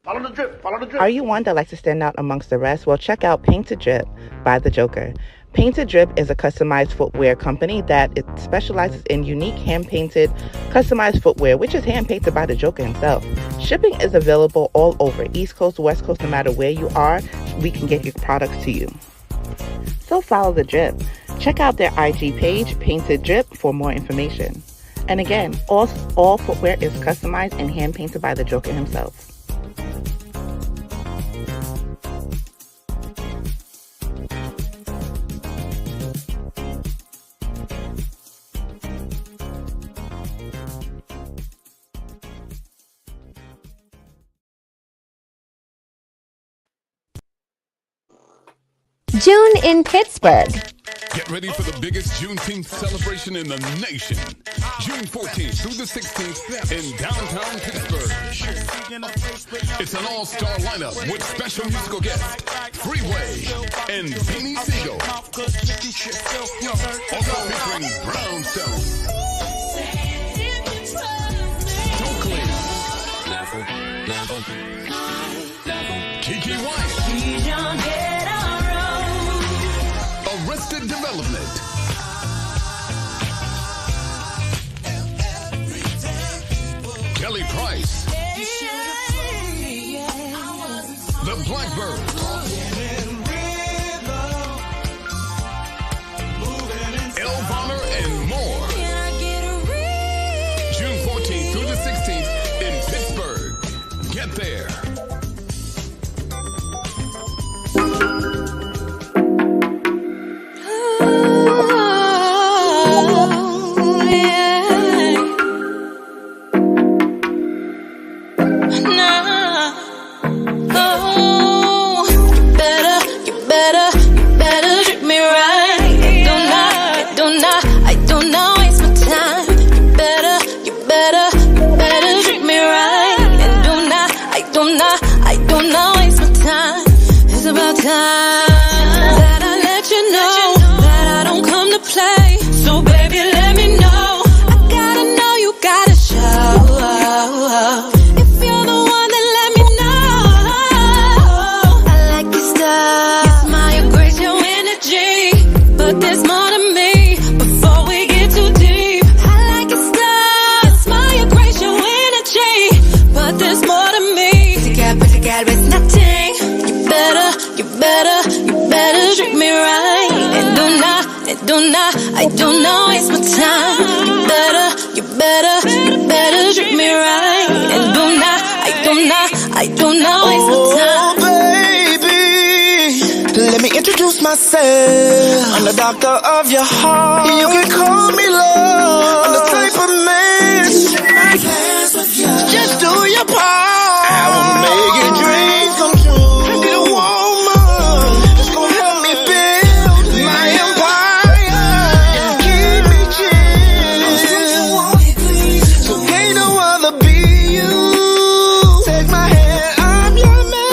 Follow the drip. Follow the drip. Are you one that likes to stand out amongst the rest? Well, check out Paint to Drip by The Joker. Paint to Drip is a customized footwear company that it specializes in unique hand-painted, customized footwear, which is hand-painted by The Joker himself. Shipping is available all over, East Coast, West Coast, no matter where you are, we can get your products to you. So follow The Drip. Check out their IG page, Painted Drip, for more information. And again, all footwear is customized and hand-painted by The Joker himself. June in Pittsburgh. Get ready for the biggest Juneteenth celebration in the nation. June 14th through the 16th in downtown Pittsburgh. It's an all-star lineup with special musical guests, Freeway and Beanie Siegel. Also featuring Brownstone, Stokely, Kiki White, Arrested Development, Kelly Price, The Blackbirds, El Bonner, and more. June 14th through the 16th in Pittsburgh. Get there. I do not waste my time. You better treat me right. And I do not waste my time. Oh, baby, let me introduce myself. I'm the doctor of your heart. You can call me love. I'm the type of man just do your part. I will make your dreams come true. I need a woman that's gonna help me build my empire and keep me chill. So ain't no other be you. Take my hand, I'm your man.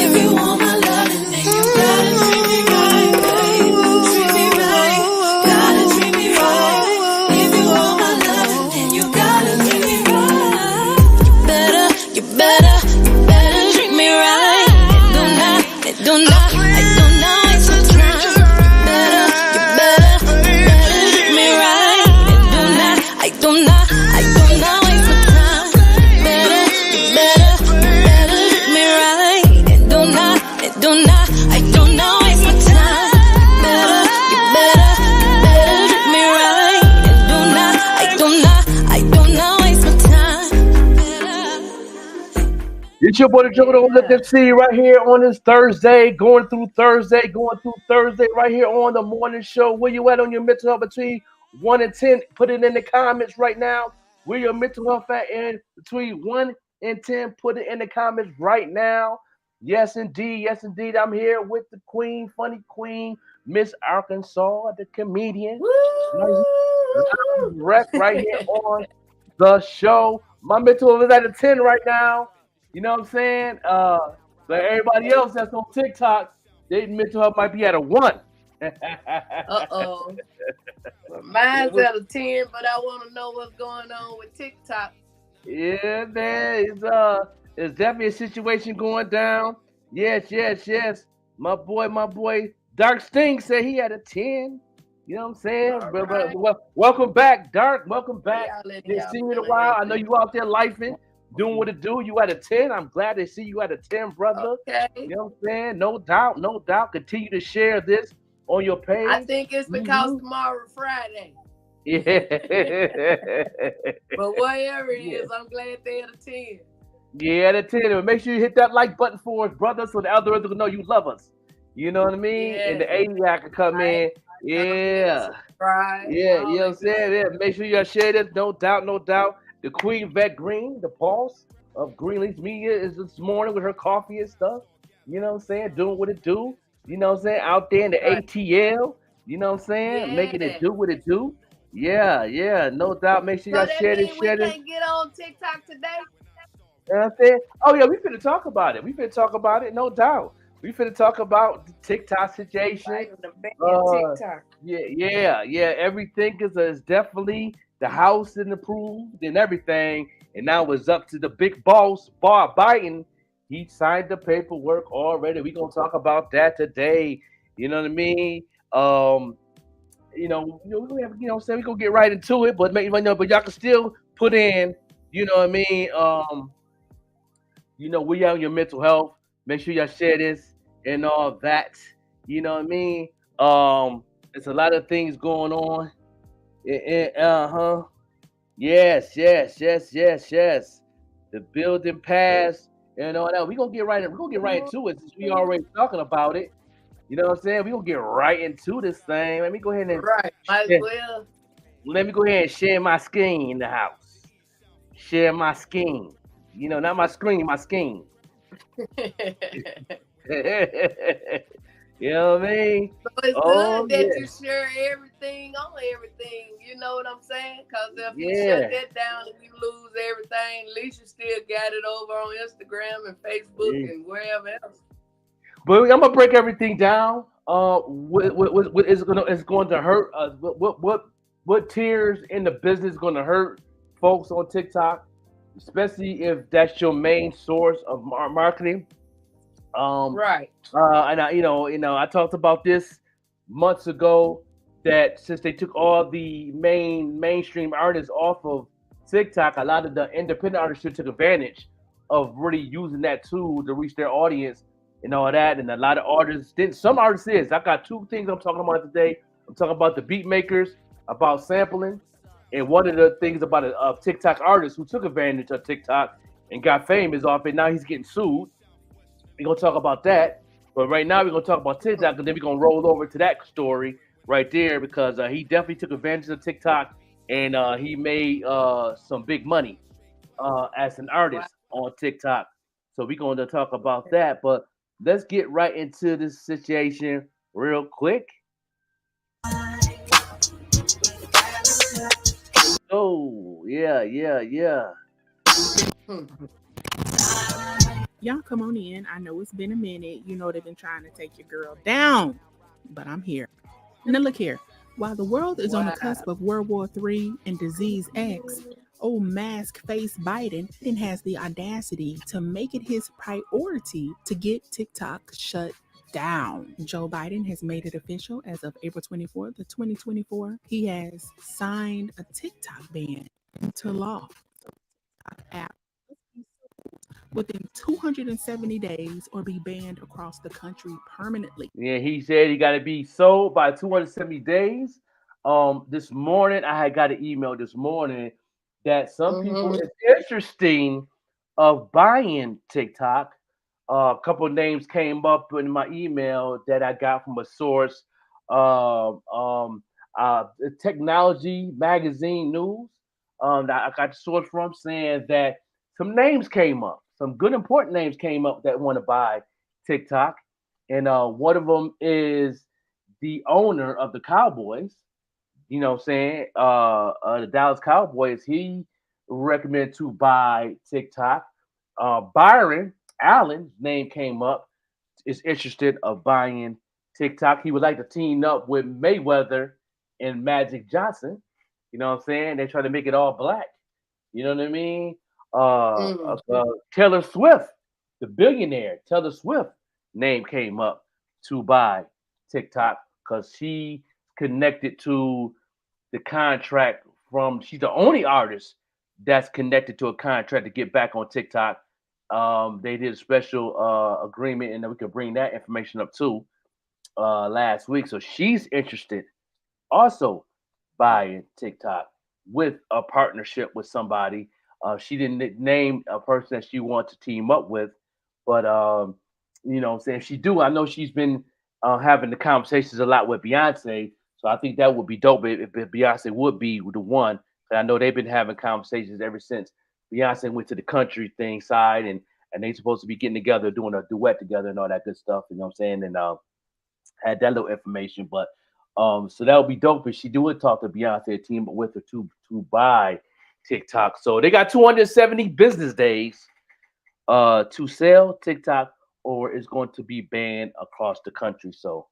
If you want my loving, then you gotta treat me right, babe. Treat me right, gotta treat me right. If you want my loving, then you gotta treat me right. You better treat me right. I do not waste my time. You better treat me right. I do not waste my time. You better treat me right. I do not waste my time. You better treat me right. I do not waste my time. It's your boy, the Joker, Let Them See, right here on this Thursday, going through Thursday, right here on the morning show. Where you at on your mental health between 1 and 10? Put it in the comments right now. Where your mental health at in between 1 and 10? Put it in the comments right now. Yes, indeed. I'm here with the queen, funny queen, Miss Arkansas, the comedian. Rec right here on the show. My mental health is at a 10 right now. You know what I'm saying? But everybody else that's on TikTok, their mental health might be at a 1. Uh-oh. Mine's at a 10, but I want to know what's going on with TikTok. Yeah, man. It's definitely a situation going down. Yes, yes, yes. My boy, Dark Sting said he had a 10. You know what I'm saying? All But right. welcome back, Dark. Welcome Where back. y'all letting Didn't y'all see you in a while. I know feelings? you out there lifing, doing what it do. You had a 10. I'm glad to see you at a 10, brother. Okay. You know what I'm saying? No doubt, no doubt. Continue to share this on your I page. think it's because tomorrow Friday. Yeah. But whatever it Yeah. is, I'm glad they had a 10. Yeah, the 10. But make sure you hit that like button for us, brother, so the algorithm will know you love us. You know what I mean? And the Yeah. 80 can come Like, in. comment, Yeah. subscribe, Yeah, you all know what I'm that good saying? stuff. Yeah, make sure you share this. No doubt, no doubt. The Queen Vettegreen, the boss of Greenleaf Media, is this morning with her coffee and stuff. You know what I'm saying? Doing what it do. You know what I'm saying? Out there in the Right. ATL. You know what I'm saying? Making it Yeah. do what it do. Yeah, yeah, no doubt. Make sure So y'all that share this, means we share this. can't get on TikTok today? You know what I'm saying? Oh yeah, we finna talk about it. We finna talk about it, no doubt. We finna talk about the TikTok situation. Right, the ban Uh, TikTok. yeah. Everything is definitely the house and approved and everything. And now it's up to the big boss, Bob Biden. He signed the paperwork already. We gonna talk about that today. You know what I mean? Um, we have, you know, what I'm saying we gonna get right into it, but but y'all can still put in, you know what I mean? We out your mental health. Make sure y'all share this and all that. You know what I mean? It's a lot of things going on. Uh-huh. Yes. The building pass and all that. We're gonna get right into it since we already talking about it. You know what I'm saying? We're gonna get right into this thing. Let me go ahead and Right. Might as share, well. let me go ahead and share my screen in the house. Share my screen. Not my screen, my scheme. You know what I mean? So it's Oh good that you yeah, share everything on everything. You know what I'm saying? Because if you shut yeah. that down and you lose everything, at least you still got it over on Instagram and Facebook Yeah. and wherever else. But I'm gonna break everything down. What is going to hurt us? What tiers in the business going to hurt folks on TikTok, especially if that's your main source of marketing. Um, Right. and I talked about this months ago that since they took all the mainstream artists off of TikTok, a lot of the independent artists should took advantage of really using that tool to reach their audience and all that. And a lot of artists didn't. Some artists is. I got two things I'm talking about today. I'm talking about the beat makers, about sampling, and one of the things about a TikTok artist who took advantage of TikTok and got famous off it. Now he's getting sued. We're gonna talk about that, but right now we're gonna talk about TikTok, and then we're gonna roll over to that story right there because he definitely took advantage of TikTok and he made some big money as an Wow. artist on TikTok. So we're gonna talk about that, but let's get right into this situation real quick. Oh yeah. Hmm. Y'all come on in. I know it's been a minute. You know they've been trying to take your girl down, but I'm here. Now look here. While the world is on the Wow. cusp of World War III and Disease X, old mask face Biden has the audacity to make it his priority to get TikTok shut down. Joe Biden has made it official as of April 24th, 2024. He has signed a TikTok ban into law. App within 270 days or be banned across the country permanently. Yeah, he said he got to be sold by 270 days. This morning I had got an email this morning that some people Mm-hmm. is interesting of buying TikTok. A couple of names came up in my email that I got from a source, um, um, technology magazine news. That I got the source from saying that some names came up, some good important names came up that want to buy TikTok, and one of them is the owner of the Cowboys. You know what I'm saying? The Dallas Cowboys. He recommended to buy TikTok. Byron Allen's name came up. Is interested of buying TikTok. He would like to team up with Mayweather and Magic Johnson. You know what I'm saying? They try to make it all black. You know what I mean? Taylor Swift, the billionaire Taylor Swift name came up to buy TikTok because she connected to the contract from. She's the only artist that's connected to a contract to get back on TikTok. They did a special agreement, and then we could bring that information up too last week. So she's interested also buying TikTok with a partnership with somebody. She didn't name a person that she wants to team up with, but you know what I'm saying, if she do, I know she's been having the conversations a lot with Beyonce. So I think that would be dope if Beyonce would be the one. And I know they've been having conversations ever since Beyonce went to the country thing side, and they supposed to be getting together, doing a duet together and all that good stuff. You know what I'm saying? And had that little information, but so that would be dope if she do talk to Beyonce, team with her to buy TikTok. So they got 270 business days to sell TikTok, or it's going to be banned across the country. So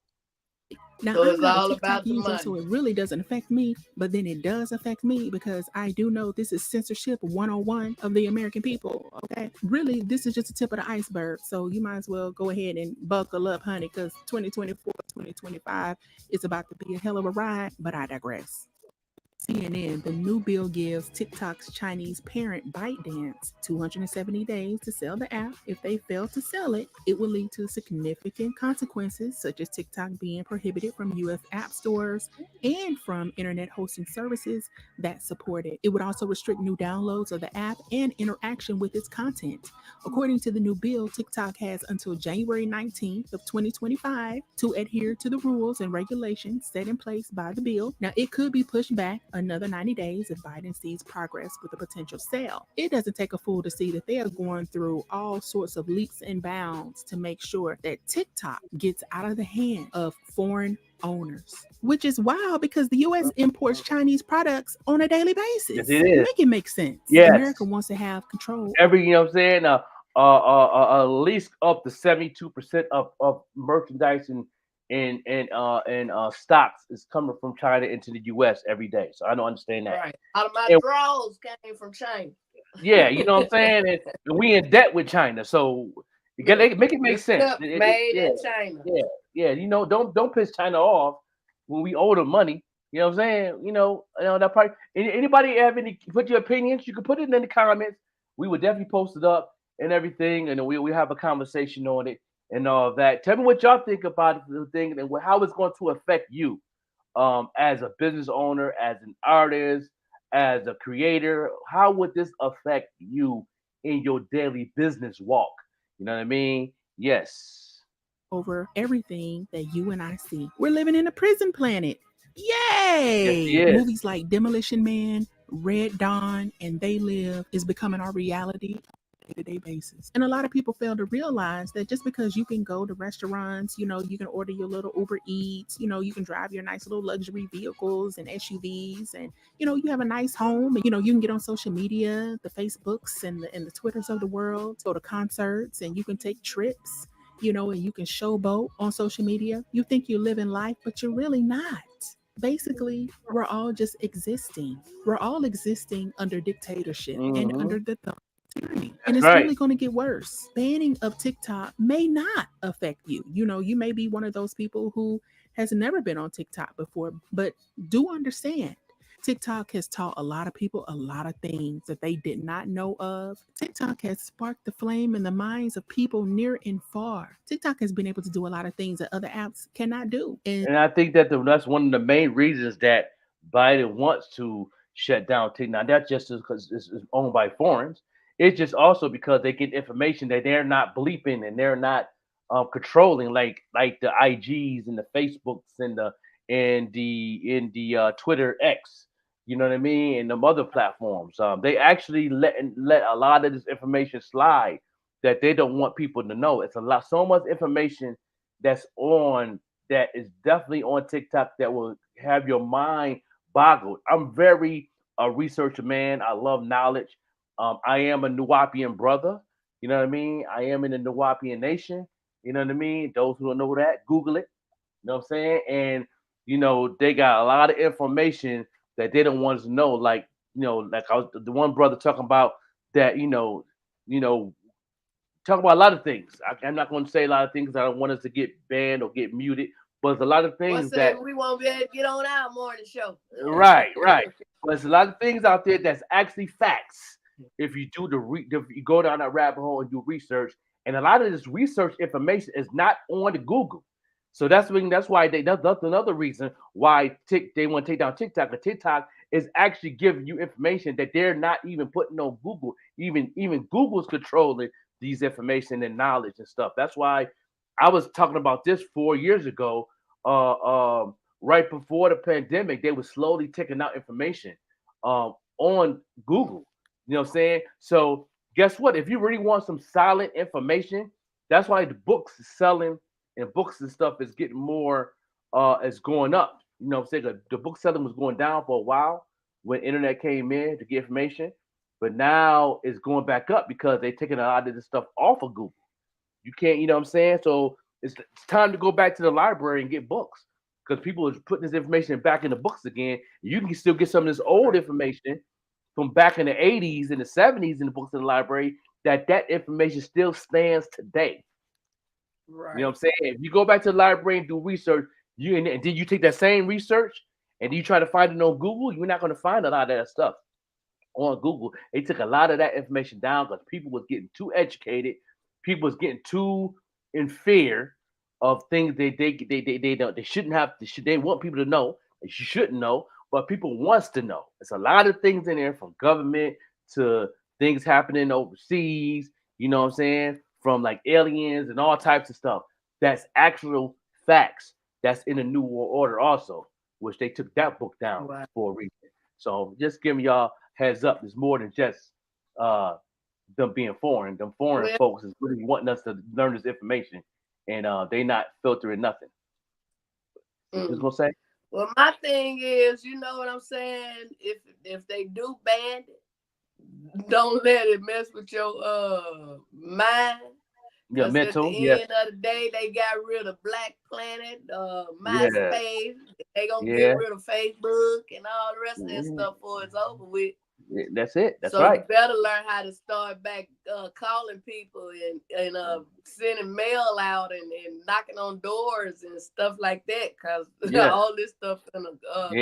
now So I'm it's not a all TikTok about the user, money. so it really doesn't affect me. But then it does affect me because I do know this is censorship 101 of the American people. Okay, really, this is just the tip of the iceberg. So you might as well go ahead and buckle up, honey, because 2024, 2025 is about to be a hell of a ride. But I digress. CNN, the new bill gives TikTok's Chinese parent ByteDance 270 days to sell the app. If they fail to sell it, it will lead to significant consequences, such as TikTok being prohibited from U.S. app stores and from internet hosting services that support it. It would also restrict new downloads of the app and interaction with its content. According to the new bill, TikTok has until January 19th of 2025 to adhere to the rules and regulations set in place by the bill. Now, it could be pushed back another 90 days if Biden sees progress with a potential sale. It doesn't take a fool to see that they are going through all sorts of leaps and bounds to make sure that TikTok gets out of the hand of foreign owners, which is wild because the U.S. imports Chinese products on a daily basis. Yes, it is. Make it make sense. Yes. America wants to have control. You know what I'm saying, at least up to 72% of merchandise and stocks is coming from China into the U.S. every day. So I don't understand that. Right. All of my And- drawers came from China. Yeah, you know what I'm saying? And we in debt with China, so you got to make it make It's sense. stuff made in China. Yeah, you know, don't piss China off when we owe them money. You know what I'm saying? You know that part. Anybody have any put your opinions? You can put it in the comments. We would definitely post it up and everything, and we have a conversation on it and all of that. Tell me what y'all think about the thing and how it's going to affect you, as a business owner, as an artist, as a creator. How would this affect you in your daily business walk? You know what I mean? Yes. Over everything that you and I see. We're living in a prison planet. Yay! Yes, yes. Movies like Demolition Man, Red Dawn, and They Live is becoming our reality on a day-to-day basis. And a lot of people fail to realize that just because you can go to restaurants, you can order your little Uber Eats, you can drive your nice little luxury vehicles and SUVs, and you have a nice home, and you can get on social media, the Facebooks and the Twitters of the world, go to concerts, and you can take trips, and you can showboat on social media. You think you're living life, but you're really not. Basically, we're all just existing. We're all existing under dictatorship and under the thumb of tyranny. And it's right. only going to get worse. Banning of TikTok may not affect you. You may be one of those people who has never been on TikTok before, but do understand, TikTok has taught a lot of people a lot of things that they did not know of. TikTok has sparked the flame in the minds of people near and far. TikTok has been able to do a lot of things that other apps cannot do. And I think that's one of the main reasons that Biden wants to shut down TikTok. Not just because it's owned by foreigners. It's just also because they get information that they're not bleeping and they're not controlling, like the IGs and the Facebooks and the Twitter X. You know what I mean? And the other platforms. They actually let a lot of this information slide that they don't want people to know. It's so much information that's on that is definitely on TikTok that will have your mind boggled. I'm very a researcher, man. I love knowledge. I am a Nuwapian brother. You know what I mean? I am in the Nuwapian nation. You know what I mean? Those who don't know that, Google it. You know what I'm saying? And they got a lot of information that they don't want us to know. Like, like the one brother talking about that talk about a lot of things. I'm not going to say a lot of things. I don't want us to get banned or get muted, but there's a lot of things that we won't be able to get on our morning show. right. But there's a lot of things out there that's actually facts. If you do if you go down that rabbit hole and do research, and a lot of this research information is not on the Google. So that's why that's another reason why they want to take down TikTok. But TikTok is actually giving you information that they're not even putting on Google. Even Google's controlling these information and knowledge and stuff. That's why I was talking about this 4 years ago. Right before the pandemic, they were slowly taking out information on Google. You know what I'm saying? So guess what? If you really want some solid information, that's why the books is selling and books and stuff is getting more, is going up. You know what I'm saying? The book selling was going down for a while when internet came in to get information, but now it's going back up because they're taking a lot of this stuff off of Google. You can't, you know what I'm saying? So it's time to go back to the library and get books because people are putting this information back in the books again. You can still get some of this old information from back in the 80s and the 70s in the books in the library that information still stands today. Right. You know what I'm saying? If you go back to the library and do research, and then you take that same research and you try to find it on Google, you're not going to find a lot of that stuff on Google. They took a lot of that information down because people was getting too educated. People was getting too in fear of things they shouldn't have. They want people to know that you shouldn't know, but people wants to know. It's a lot of things in there from government to things happening overseas. You know what I'm saying? From like aliens and all types of stuff. That's actual facts. That's in the New World Order also, which they took that book down for a reason. So just giving y'all heads up. There's more than just them being foreign. Them foreign folks is really wanting us to learn this information, and they not filtering nothing. What you gonna say? Well, my thing is, you know what I'm saying? If they do ban it, don't let it mess with your mind. Yeah, mental. At the end of the day, they got rid of Black Planet, MySpace. They gonna get rid of Facebook and all the rest of that stuff before it's over with. Yeah, that's it. That's so right. You better learn how to start back calling people and sending mail out and knocking on doors and stuff like that, because all this stuff gonna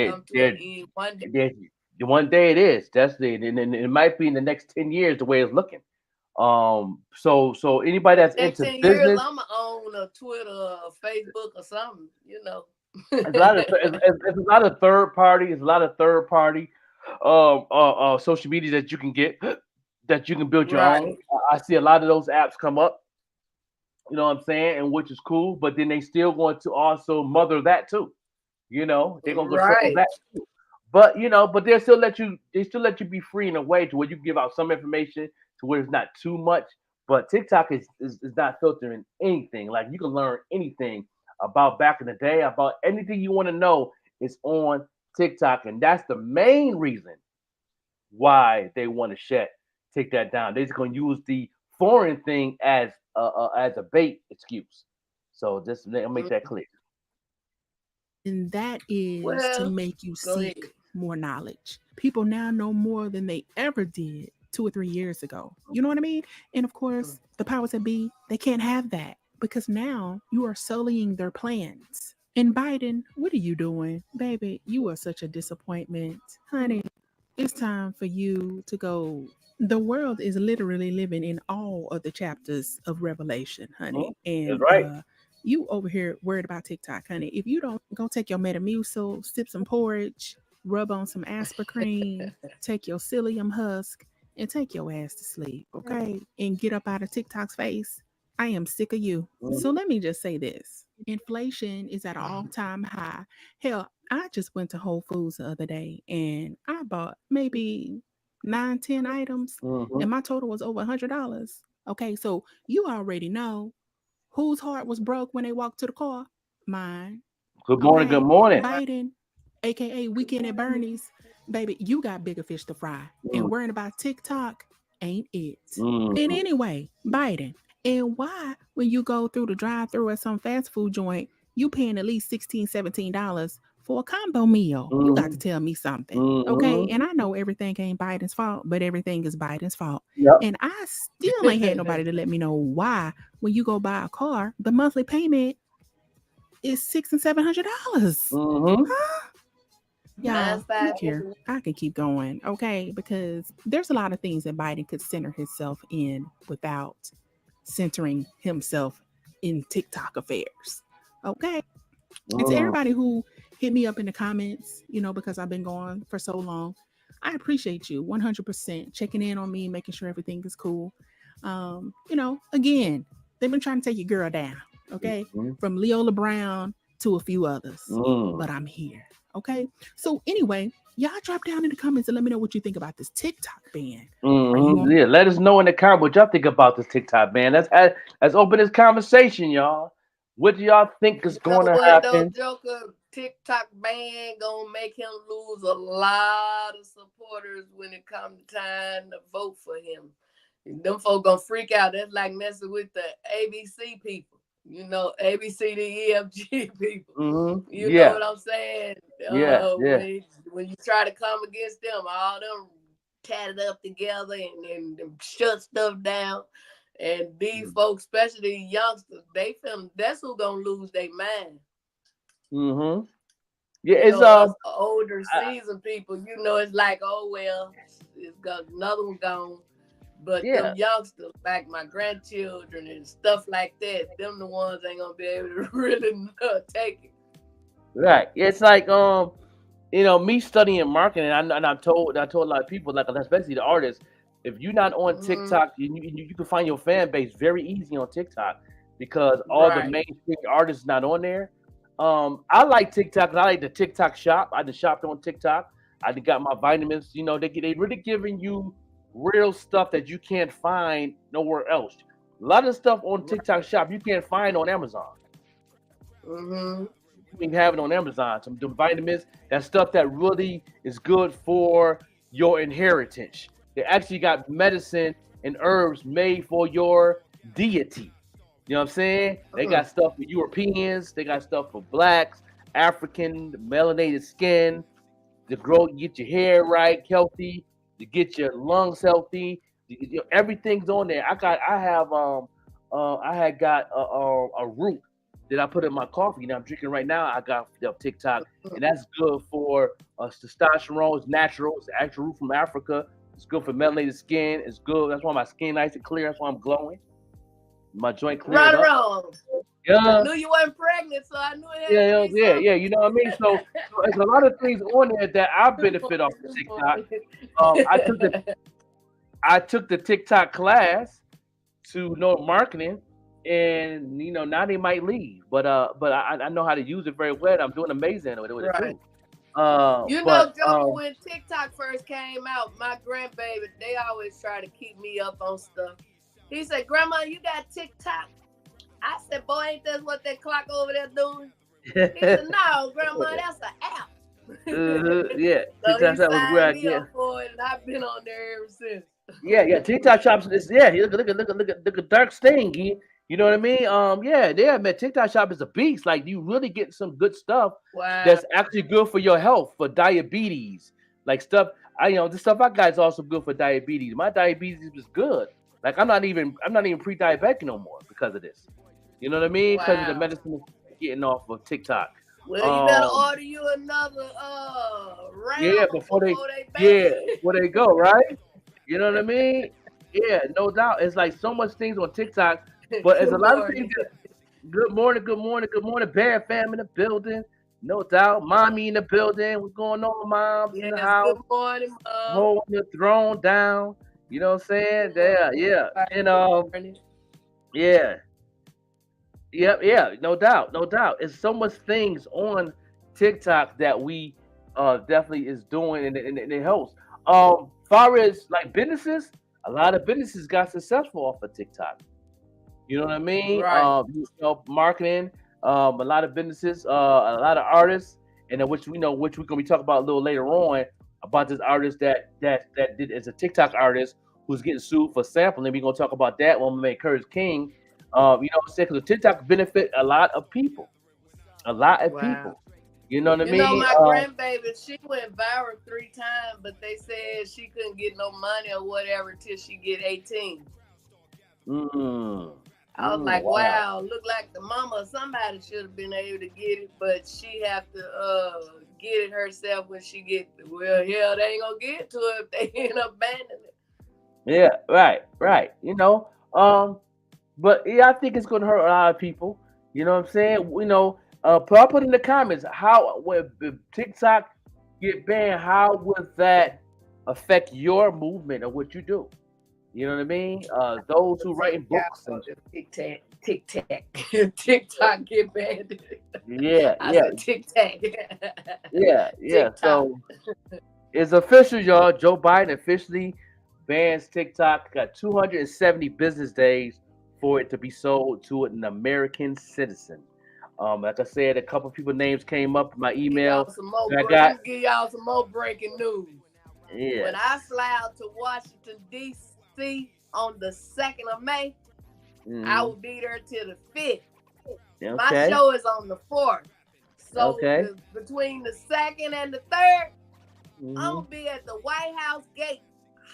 come to an end one day. One day it is. That's it, and it might be in the next 10 years the way it's looking. So anybody that's into business, years, I'm gonna own a Twitter, or Facebook, or something. You know, it's a lot of third party. It's a lot of third party social media that you can get, that you can build your own. I see a lot of those apps come up. You know what I'm saying, and which is cool. But then they still want to also mother that too. You know, they're gonna control that too. But but they still let you be free in a way to where you can give out some information to where it's not too much. But TikTok is not filtering anything. Like you can learn anything about back in the day, about anything you want to know is on TikTok, and that's the main reason why they want to take that down. They're just gonna use the foreign thing as a bait excuse. So just make that clear. And that is to make you seek more knowledge. People now know more than they ever did 2 or 3 years ago. You know what I mean? And of course, the powers that be, they can't have that because now you are sullying their plans. And Biden, what are you doing? Baby, you are such a disappointment. Honey, it's time for you to go. The world is literally living in all of the chapters of Revelation, honey. And you over here worried about TikTok, honey. If you don't go take your Metamucil, sip some porridge, rub on some Aspercreme, take your psyllium husk, and take your ass to sleep, okay? And get up out of TikTok's face. I am sick of you. So let me just say this. Inflation is at an all-time high. Hell, I just went to Whole Foods the other day and I bought maybe 9-10 items and my total was over $100. Okay, so you already know whose heart was broke when they walked to the car? Mine. Good morning, good morning. Biden, aka Weekend at Bernie's. Baby, you got bigger fish to fry. And worrying about TikTok ain't it. And anyway, Biden. And why, when you go through the drive-thru at some fast food joint, you paying at least $16, $17 for a combo meal. You got to tell me something. Okay. And I know everything ain't Biden's fault, but everything is Biden's fault. Yep. And I still ain't had nobody to let me know why when you go buy a car, the monthly payment is $600 and $700. Huh? Yeah, look here. I can keep going, okay? Because there's a lot of things that Biden could center himself in without centering himself in TikTok affairs. Okay. And to everybody who hit me up in the comments, because I've been gone for so long, I appreciate you 100% checking in on me, making sure everything is cool. Again, they've been trying to take your girl down, okay? From Leola Brown to a few others, but I'm here, okay? So anyway, y'all drop down in the comments and let me know what you think about this TikTok ban. Yeah, let us know in the comments what y'all think about this TikTok ban. Let's open this conversation, y'all. What do y'all think is going to happen? Joker TikTok ban gonna make him lose a lot of supporters when it comes time to vote for him. Them folk gonna freak out. That's like messing with the ABC people. ABC, the EFG people. You know what I'm saying? When you try to come against them, all them tatted up together and shut stuff down. And these folks, especially youngsters, they feel that's who gonna lose their mind. Yeah, it's older seasoned people. It's like, oh well, it's got another one gone. But them youngsters, like my grandchildren and stuff like that, them the ones ain't gonna be able to really take it. Right. It's like me studying marketing, and I told a lot of people, like especially the artists, if you're not on TikTok, you can find your fan base very easy on TikTok because all the mainstream artists not on there. I like TikTok. I like the TikTok shop. I just shopped on TikTok. I just got my vitamins. They really giving you real stuff that you can't find nowhere else. A lot of stuff on TikTok shop you can't find on Amazon. You can have it on Amazon. Some vitamins, that stuff that really is good for your inheritance. They actually got medicine and herbs made for your deity. You know what I'm saying? They got stuff for Europeans. They got stuff for blacks, African, melanated skin, to grow, get your hair right, healthy, to get your lungs healthy. Everything's on there. I had got a root that I put in my coffee. Now I'm drinking right now. I got TikTok, and that's good for testosterone. It's natural. It's the actual root from Africa. It's good for melanated skin. It's good. That's why my skin nice and clear. That's why I'm glowing. My joint clear. Right around. Yeah. I knew you weren't pregnant, so I knew it. Yeah. You know what I mean? So there's a lot of things on there that I benefit off of TikTok. I took the TikTok class to know marketing, and now they might leave, but I know how to use it very well. I'm doing amazing with it too. Joker, when TikTok first came out, my grandbaby, they always try to keep me up on stuff. He said, "Grandma, you got TikTok?" I said, "Boy, ain't that what that clock over there doing?" He said, "No, Grandma, that's an app." Yeah, So TikTok shop was where I get for it, and I've been on there ever since. Yeah. TikTok shops is look at dark stain. You know what I mean? Man. TikTok shop is a beast. Like you really get some good stuff that's actually good for your health, for diabetes, like stuff. The stuff I got is also good for diabetes. My diabetes is good. Like I'm not even pre-diabetic no more because of this. You know what I mean? Because of the medicine getting off of TikTok. Well, you better order you another round before they go, right? You know what I mean? Yeah, no doubt. It's like so much things on TikTok, but it's a lot of things. Good morning. Bad fam in the building. No doubt. Mommy in the building. What's going on, Mom? In the house. Good morning, Mom. Holding the throne down. You know what I'm saying? Yeah. And Yeah, no doubt. It's so much things on TikTok that we definitely is doing and it helps. Far as like businesses, a lot of businesses got successful off of TikTok. You know what I mean? Right. Marketing, a lot of businesses, a lot of artists, and which we're gonna be talking about a little later on about this artist that did as a TikTok artist who's getting sued for sampling. We're gonna talk about that when we make Curtis King. You know what I'm saying? Because TikTok benefit a lot of people. You know what I mean? My grandbaby, she went viral 3 times, but they said she couldn't get no money or whatever till she get 18. I was like, wow, look like the mama or somebody should have been able to get it, but she have to get it herself when she get, well, hell, they ain't gonna get to it if they end up abandoning it. Yeah, right. But yeah, I think it's gonna hurt a lot of people. You know what I'm saying? Put in the comments how when TikTok get banned, how would that affect your movement or what you do? You know what I mean? Those who writing books and TikTok get banned. Yeah. TikTok. Yeah. TikTok. So it's official, y'all. Joe Biden officially bans TikTok. Got 270 business days for it to be sold to an American citizen. Like I said, a couple people names came up in my email. Give y'all some more breaking news. Yeah. When I fly out to Washington, D.C. on the 2nd of May, I will be there till the 5th. Okay. My show is on the 4th. So between the 2nd and the 3rd, I'm going to be at the White House gate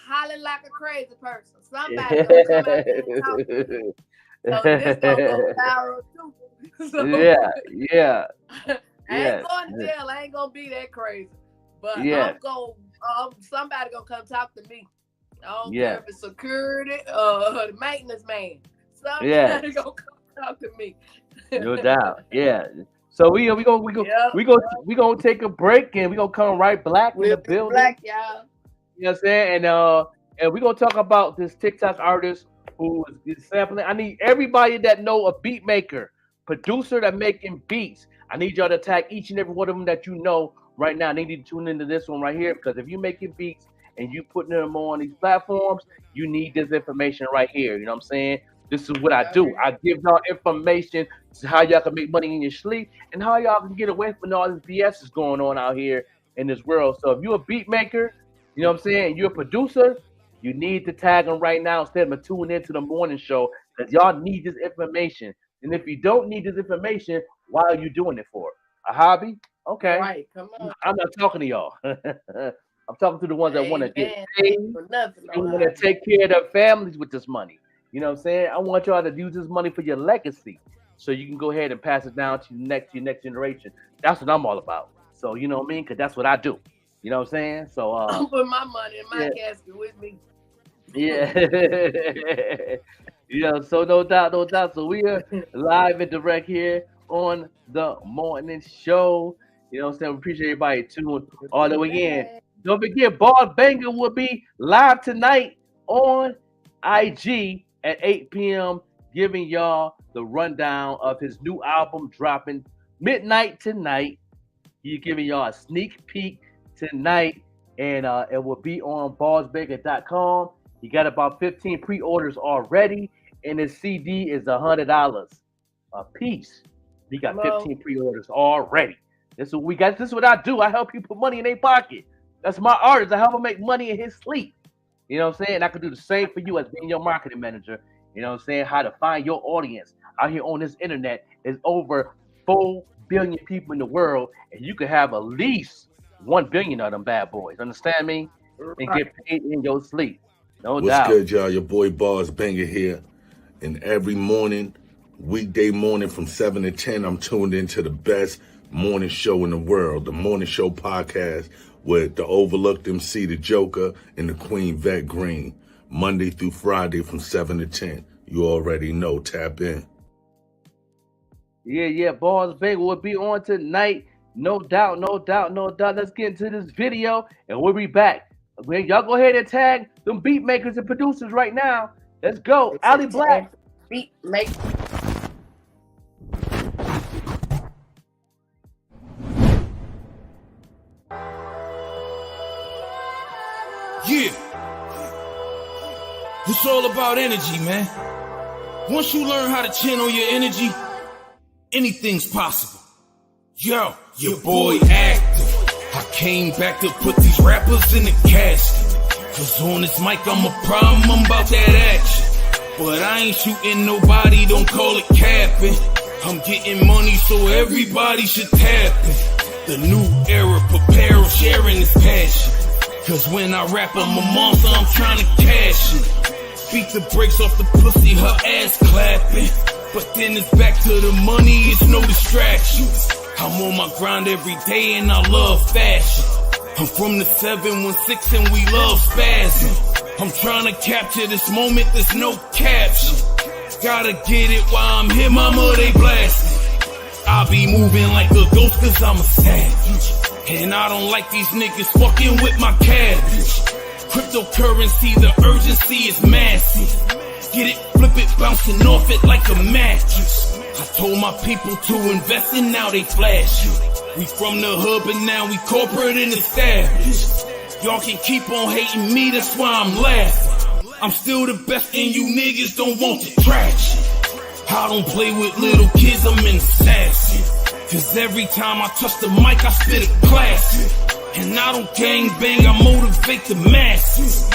hollering like a crazy person. Somebody going to come out here and talk to me. So this going to go viral too. So, yeah. I ain't going to jail. I ain't going to be that crazy. But somebody going to come talk to me. I don't care if it's security or the maintenance man. Somebody gonna come talk to me. No doubt. Yeah. So we gonna take a break and we gonna come right back in the building. Black, y'all. You know what I'm saying? And we gonna talk about this TikTok artist who is sampling. I need everybody that know a beat maker, producer that making beats. I need y'all to tag each and every one of them that you know right now. They need to tune into this one right here because if you making beats and you putting them on these platforms, you need this information right here. You know what I'm saying? This is what I do. I give y'all information to how y'all can make money in your sleep and how y'all can get away from all this BS that's going on out here in this world. So if you're a beat maker, you know what I'm saying, you're a producer, you need to tag them right now instead of tuning into the morning show because y'all need this information. And if you don't need this information, why are you doing it for? A hobby? Okay. Right, come on. I'm not talking to y'all. I'm talking to the ones that want to get paid. They want to take care of their families with this money. You know what I'm saying? I want y'all to use this money for your legacy so you can go ahead and pass it down to your next generation. That's what I'm all about. So, you know what I mean? Because that's what I do. You know what I'm saying? So I'm putting my money in my casket with me. Yeah. So no doubt. So we are live and direct here on the morning show. You know what I'm saying? We appreciate everybody tuning all the way in. Don't forget, Boss Banger will be live tonight on IG at 8 p.m. giving y'all the rundown of his new album dropping midnight tonight. He's giving y'all a sneak peek tonight, and it will be on bossbanger.com. He got about 15 pre-orders already, and his CD is $100 a piece. He got 15 pre-orders already. This is what we got. This is what I do. I help people put money in their pocket. That's my artist. I help him make money in his sleep. You know what I'm saying? I could do the same for you as being your marketing manager. You know what I'm saying? How to find your audience. Out here on this internet, there's over 4 billion people in the world, and you could have at least 1 billion of them bad boys. Understand me? And get paid in your sleep. No doubt. What's good, y'all? Your boy Boss Banger here. And every morning, weekday morning from 7 to 10, I'm tuned into the best morning show in the world, the Morning Show Podcast with the Overlooked MC, the Joker, and the Queen Vettegreen, Monday through Friday from 7 to 10. You already know. Tap in. Yeah. Boss Banger will be on tonight. No doubt. Let's get into this video, and we'll be back. Y'all go ahead and tag them beat makers and producers right now. Let's go. Ali Black. Beat maker. Yeah. It's all about energy, man. Once you learn how to channel your energy, anything's possible. Yo, your boy active. I came back to put these rappers in the casket. Cause on this mic I'm a problem, I'm about that action. But I ain't shooting nobody, don't call it capping. I'm getting money so everybody should tap it. The new era, prepare or sharing this passion. Cause when I rap, I'm a monster, I'm trying to cash it. Beat the brakes off the pussy, her ass clapping. But then it's back to the money, it's no distraction. I'm on my grind every day and I love fashion. I'm from the 716 and we love spazzing. I'm trying to capture this moment, there's no caption. Gotta get it while I'm here, mama, they blasting. I be moving like a ghost cause I'm a savage. And I don't like these niggas fucking with my cabbage. Cryptocurrency, the urgency is massive. Get it, flip it, bouncing off it like a mattress. I told my people to invest and now they flash it. We from the hood but now we corporate and established. Y'all can keep on hating me, that's why I'm laughing. I'm still the best and you niggas don't want the traction. I don't play with little kids, I'm in sassy. Cause every time I touch the mic, I spit a classic. And I don't gang bang, I motivate the masses.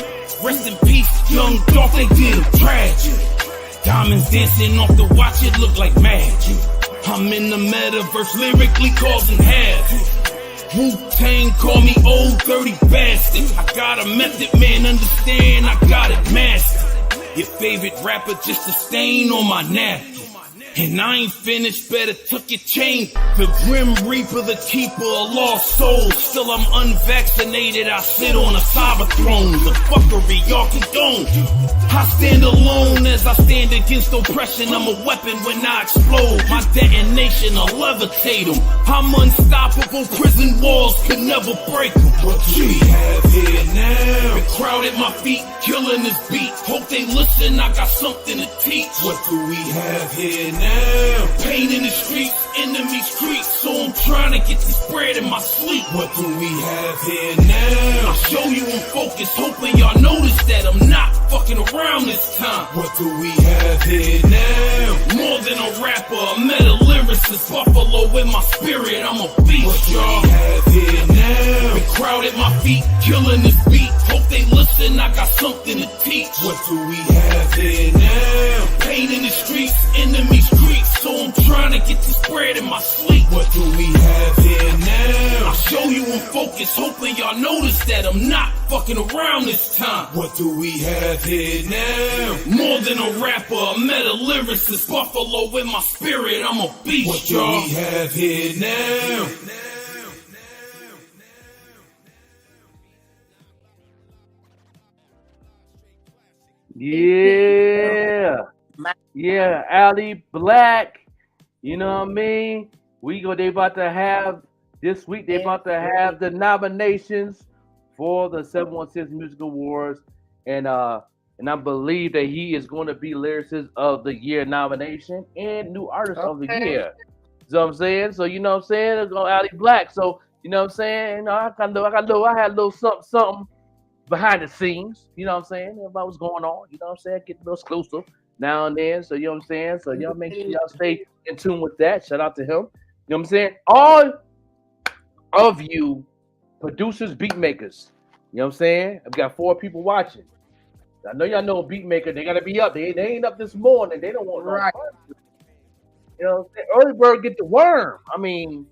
Rest in peace, young dog, they did a tragic. Diamonds dancing off the watch, it look like magic. I'm in the metaverse, lyrically causing havoc. Wu-Tang call me old dirty bastard. I got a method, man, understand, I got it mastered. Your favorite rapper just a stain on my napkin. And I ain't finished, better tuck your chain. The Grim Reaper, the keeper of lost souls. Still I'm unvaccinated, I sit on a cyber throne. The fuckery y'all condone. I stand alone as I stand against oppression. I'm a weapon when I explode. My detonation will levitate them. I'm unstoppable, prison walls could never break them. What do we have here now? The crowd at my feet, killing this beat. Hope they listen, I got something to teach. What do we have here now? Pain in the streets, enemy streets. So I'm trying to get this bread in my sleep. What do we have here now? I'll show you in focus, hoping y'all notice that I'm not fucking around this time. What do we have here now? More than a rapper, a meta lyricist. Buffalo in my spirit, I'm a beast, y'all. What do we have here now? The crowd at my feet, killing this beat. Hope they listen, I got something to teach. What do we have here now? Pain in the streets, enemy streets. So I'm trying to get this bread in my sleep. What do we have here now? I'll show you in focus, hoping y'all notice that I'm not fucking around this time. What do we have here now? More than a rapper, a meta lyricist. Buffalo in my spirit, I'm a beast, what y'all. What do we have here now? Yeah, Ali Black. You know what I mean? They about to have this week. They about to have the nominations for the 716 Music Awards, and I believe that he is going to be Lyricist of the Year nomination and New Artist of the Year. You know what I'm saying? So you know what I'm saying? It's going Ali Black. So you know what I'm saying? I had a little something behind the scenes. You know what I'm saying? About what's going on. You know what I'm saying? Get a little exclusive now and then. So you know what I'm saying? So y'all make sure y'all stay in tune with that. Shout out to him. You know what I'm saying? All of you producers, beat makers. You know what I'm saying? I've got 4 people watching. I know y'all know a beat maker. They gotta be up. They ain't up this morning. They don't want right. You know what I'm saying? Early bird get the worm. I mean,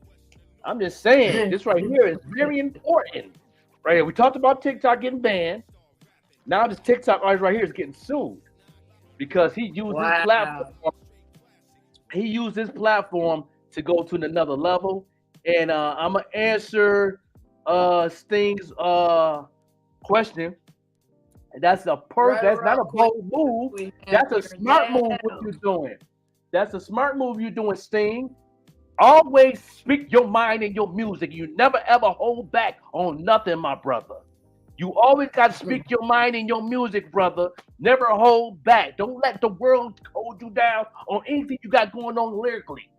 I'm just saying this right here is very important. Right here. We talked about TikTok getting banned. Now this TikTok artist right here is getting sued because he used his platform. He used his platform to go to another level. And I'm gonna answer Sting's question. And that's a that's not a bold move. That's a smart move. What you're doing? That's a smart move you're doing, Sting. Always speak your mind in your music. You never ever hold back on nothing, my brother. You always got to speak your mind in your music, brother. Never hold back. Don't let the world hold you down on anything you got going on lyrically.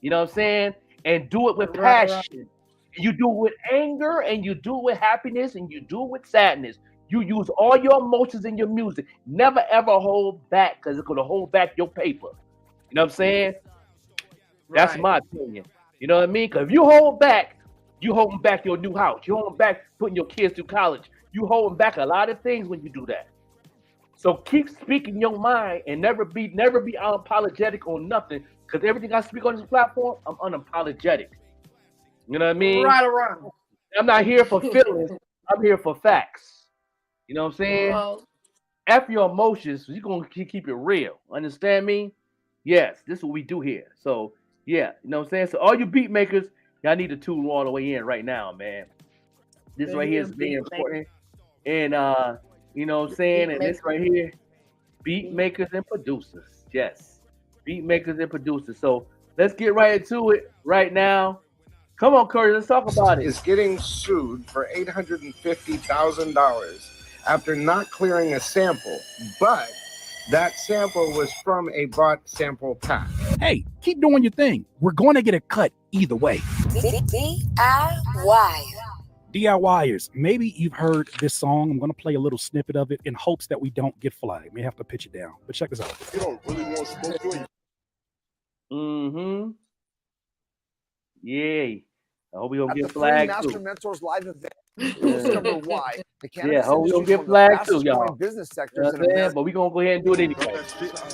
You know what I'm saying? And do it with passion. You do it with anger, and you do it with happiness, and you do it with sadness. You use all your emotions in your music. Never ever hold back, because it's going to hold back your paper. You know what I'm saying? That's my opinion. You know what I mean? Because if you hold back, you holding back your new house. You holding back putting your kids through college. You holding back a lot of things when you do that. So keep speaking your mind and never be unapologetic on nothing. Because everything I speak on this platform, I'm unapologetic. You know what I mean? Right around. I'm not here for feelings. I'm here for facts. You know what I'm saying? Well, After your emotions, you're gonna keep it real. Understand me? Yes, this is what we do here. So yeah, you know what I'm saying? So all you beat makers, y'all need to tune all the way in right now, man. This right here is very important. And you know what I'm saying? And this right here, beat makers and producers. Yes. Beat makers and producers. So let's get right into it right now. Come on, Curry, let's talk about it. Is getting sued for $850,000 after not clearing a sample, but that sample was from a bought sample pack. Hey, keep doing your thing. We're going to get a cut either way. DIY. DIYers, maybe you've heard this song. I'm going to play a little snippet of it in hopes that we don't get flagged. May have to pitch it down, but check this out. You don't really want smoke, do you? Mm-hmm. Yay. I hope we don't At get the free flagged Master too. Mentors live event, you'll discover why the Yeah, cannabis hope we industry don't is get one of the flagged too, fastest y'all. growing business You sectors know what in I'm saying? America. But we gonna go ahead and do it anyway.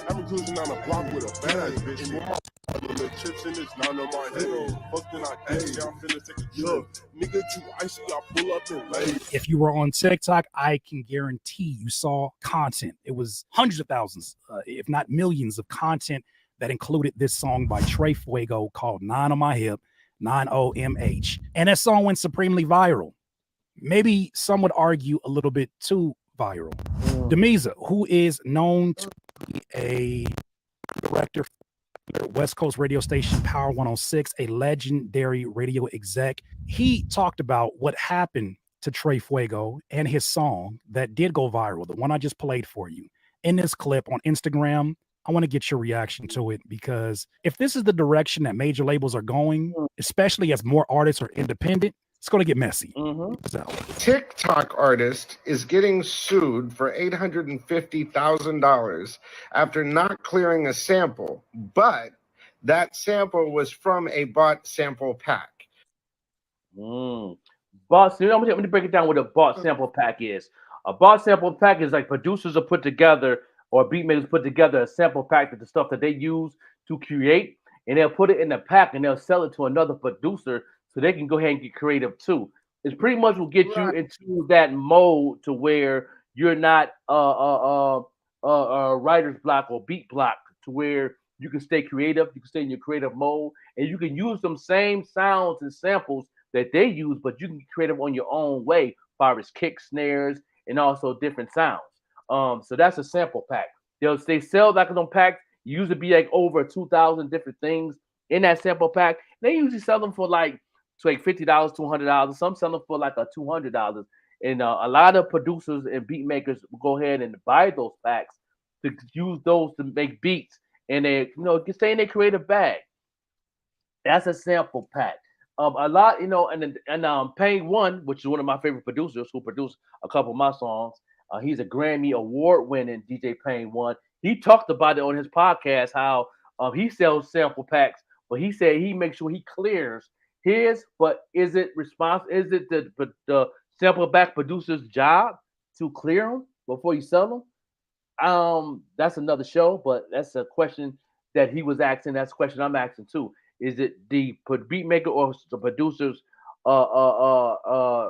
I'm cruising down the block with a bad bitch. Little chips in this, none of my head. Fuck then I get it, I'm finna take a jug. Nigga, too icy, I pull up and lay. If you were on TikTok, I can guarantee you saw content. It was hundreds of thousands, if not millions of content that included this song by Trey Fuego called 9 on My Hip, 9OMH. And that song went supremely viral. Maybe some would argue a little bit too viral. Demiza, who is known to be a director for West Coast radio station Power 106, a legendary radio exec, he talked about what happened to Trey Fuego and his song that did go viral, the one I just played for you. In this clip on Instagram, I want to get your reaction to it, because if this is the direction that major labels are going, especially as more artists are independent, it's going to get messy. So, TikTok artist is getting sued for $850,000 after not clearing a sample, but that sample was from a bought sample pack. Bought, let me break it down what a bought sample pack is. A bought sample pack is like producers are put together or beat makers put together a sample pack of the stuff that they use to create, and they'll put it in a pack and they'll sell it to another producer so they can go ahead and get creative too. It's pretty much will get you into that mode to where you're not writer's block or beat block, to where you can stay creative, you can stay in your creative mode, and you can use them same sounds and samples that they use, but you can get creative on your own way, as far as kick, snares, and also different sounds. So that's a sample pack. They sell like them packs. Usually be like over 2,000 different things in that sample pack. They usually sell them for like $50, $200. Some sell them for like a $200. And a lot of producers and beat makers will go ahead and buy those packs to use those to make beats, and they can stay in their creative bag. That's a sample pack. A lot, and Payne One, which is one of my favorite producers who produced a couple of my songs. He's a Grammy award-winning DJ Payne One. He talked about it on his podcast how he sells sample packs, but he said he makes sure he clears his. But is it the sample pack producer's job to clear them before you sell them? That's another show, but that's a question that he was asking. That's a question I'm asking too. Is it the beat maker or the producer's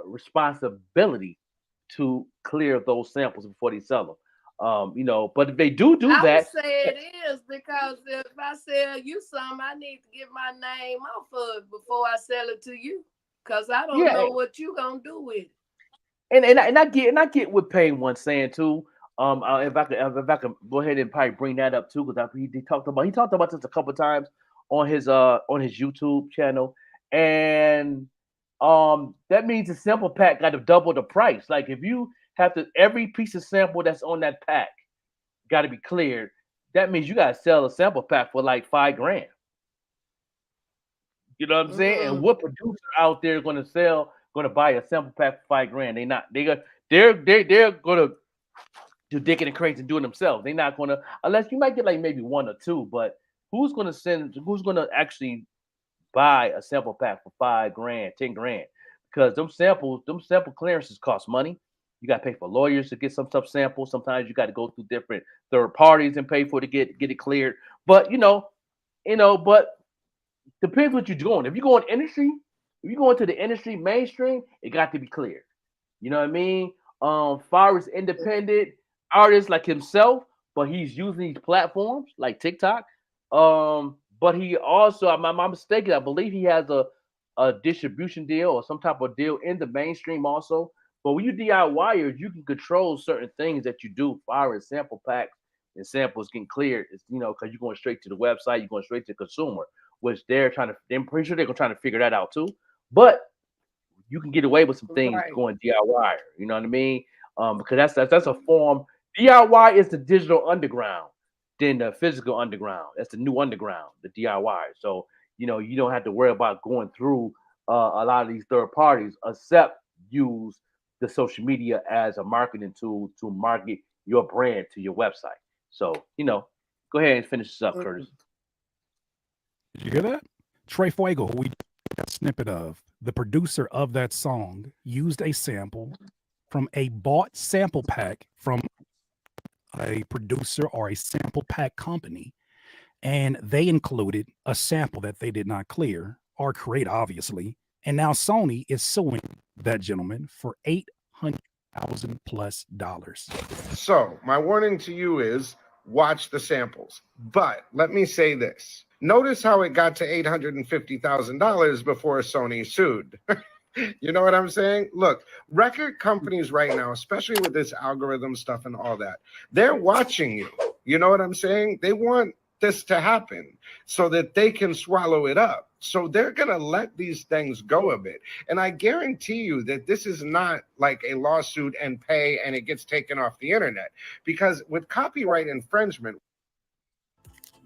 responsibility to clear those samples before they sell them? But if they do that, I would say it is, because if I sell you some, I need to get my name off of it before I sell it to you, because I don't know what you gonna do with it. And I get what Payne One saying too. If I could go ahead and probably bring that up too, because he talked about this a couple times on his YouTube channel, and that means the sample pack got to double the price. Like if you have to, every piece of sample that's on that pack got to be cleared. That means you got to sell a sample pack for like $5,000. You know what I'm saying? And what producer out there is going to buy a sample pack for $5,000? They're not. They're going to do dick and crazy and do it themselves. They're not going to, unless you might get like maybe one or two. But who's going to actually buy a sample pack for $5,000, $10,000? Because them sample clearances cost money. You got to pay for lawyers to get some stuff sampled. Sometimes you got to go through different third parties and pay for it to get it cleared. But but depends what you're doing. If you go in industry, If you go into the industry mainstream, it got to be clear. You know what I mean? Far as independent artists like himself, but he's using these platforms like TikTok. But he also, I'm not mistaken, I believe he has a distribution deal or some type of deal in the mainstream also. But when you DIYers, you can control certain things that you do, far as sample packs and samples getting cleared. It's, because you're going straight to the website, you're going straight to the consumer, which I'm pretty sure they're going to try to figure that out too. But you can get away with some things going DIY. You know what I mean? Because that's a form. DIY is the digital underground, then the physical underground. That's the new underground, the DIY. So you don't have to worry about going through a lot of these third parties, except use the social media as a marketing tool to market your brand to your website. So go ahead and finish this up, Curtis. Did you hear that? Trey Fuego, who we got a snippet of, the producer of that song, used a sample from a bought sample pack from a producer or a sample pack company, and they included a sample that they did not clear or create, obviously. And now Sony is suing that gentleman for $800,000 plus. So my warning to you is watch the samples. But let me say this. Notice how it got to $850,000 before Sony sued. You know what I'm saying? Look, record companies right now, especially with this algorithm stuff and all that, they're watching you. You know what I'm saying? They want this to happen so that they can swallow it up. So they're going to let these things go a bit. And I guarantee you that this is not like a lawsuit and pay and it gets taken off the internet. Because with copyright infringement,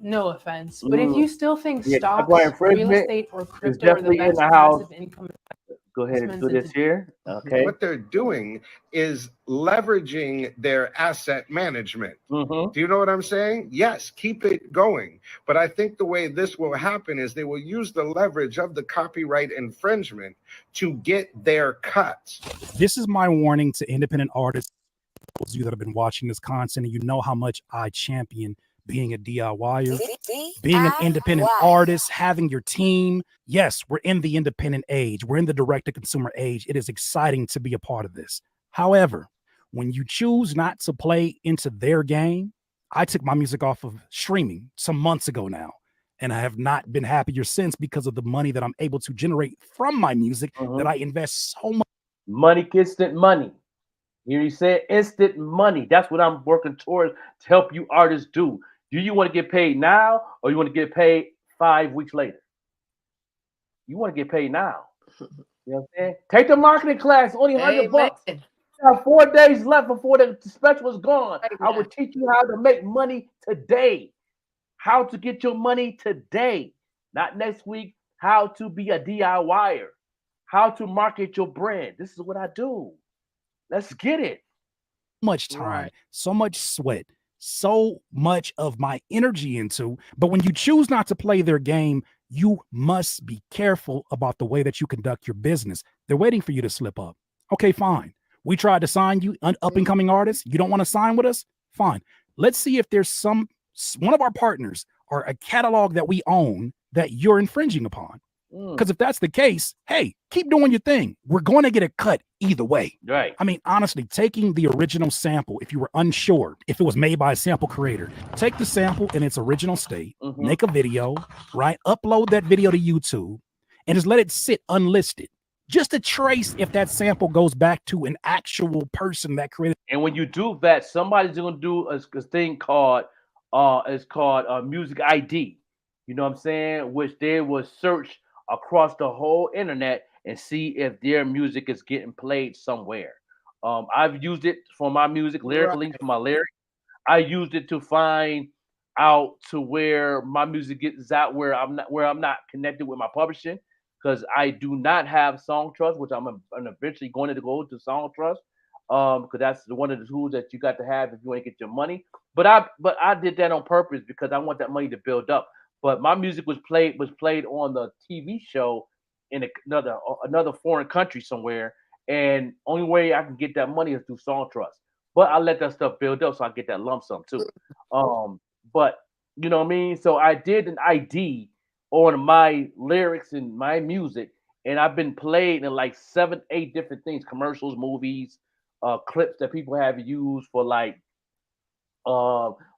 no offense, but if you still think stocks, copyright real infringement estate, or is crypto are the definitely in best the house. passive income, Go ahead and do this here. Okay. what they're doing is leveraging their asset management. Do you know what I'm saying? Yes, keep it going. But I think the way this will happen is they will use the leverage of the copyright infringement to get their cut. This is my warning to independent artists, those of you that have been watching this content, and you know how much I champion being a DIYer, being an independent artist, having your team. Yes, we're in the independent age. We're in the direct-to-consumer age. It is exciting to be a part of this. However, when you choose not to play into their game, I took my music off of streaming some months ago now, and I have not been happier since because of the money that I'm able to generate from my music that I invest so much. Money, instant money. You said instant money. That's what I'm working towards to help you artists do. Do you want to get paid now or you want to get paid 5 weeks later? You want to get paid now. You know what I'm saying? Take the marketing class, only $100. You have 4 days left before the special is gone. I will teach you how to make money today. How to get your money today. Not next week. How to be a DIYer. How to market your brand. This is what I do. Let's get it. Much time, so much sweat, so much of my energy into. But when you choose not to play their game, you must be careful about the way that you conduct your business. They're waiting for you to slip up. Okay, fine. We tried to sign you, an up-and-coming artist. You don't want to sign with us? Fine. Let's see if there's one of our partners or a catalog that we own that you're infringing upon. Because if that's the case, hey, keep doing your thing. We're going to get a cut either way. Right. I mean, honestly, taking the original sample, if you were unsure if it was made by a sample creator, take the sample in its original state, make a video, right? Upload that video to YouTube and just let it sit unlisted, just to trace if that sample goes back to an actual person that created. And when you do that, somebody's going to do a thing called music ID. You know what I'm saying? Which they will search across the whole internet and see if their music is getting played somewhere. I've used it for my music, lyrically, for my lyrics. I used it to find out to where my music gets out where I'm not connected with my publishing, because I do not have Song Trust, which I'm eventually going to go to Song Trust, because that's one of the tools that you got to have if you want to get your money. But I did that on purpose because I want that money to build up. But my music was played on the TV show in another foreign country somewhere, and only way I can get that money is through Song Trust. But I let that stuff build up so I get that lump sum too. But you know what I mean? So I did an ID on my lyrics and my music, and I've been played in like 7, 8 different things, commercials, movies, clips that people have used for like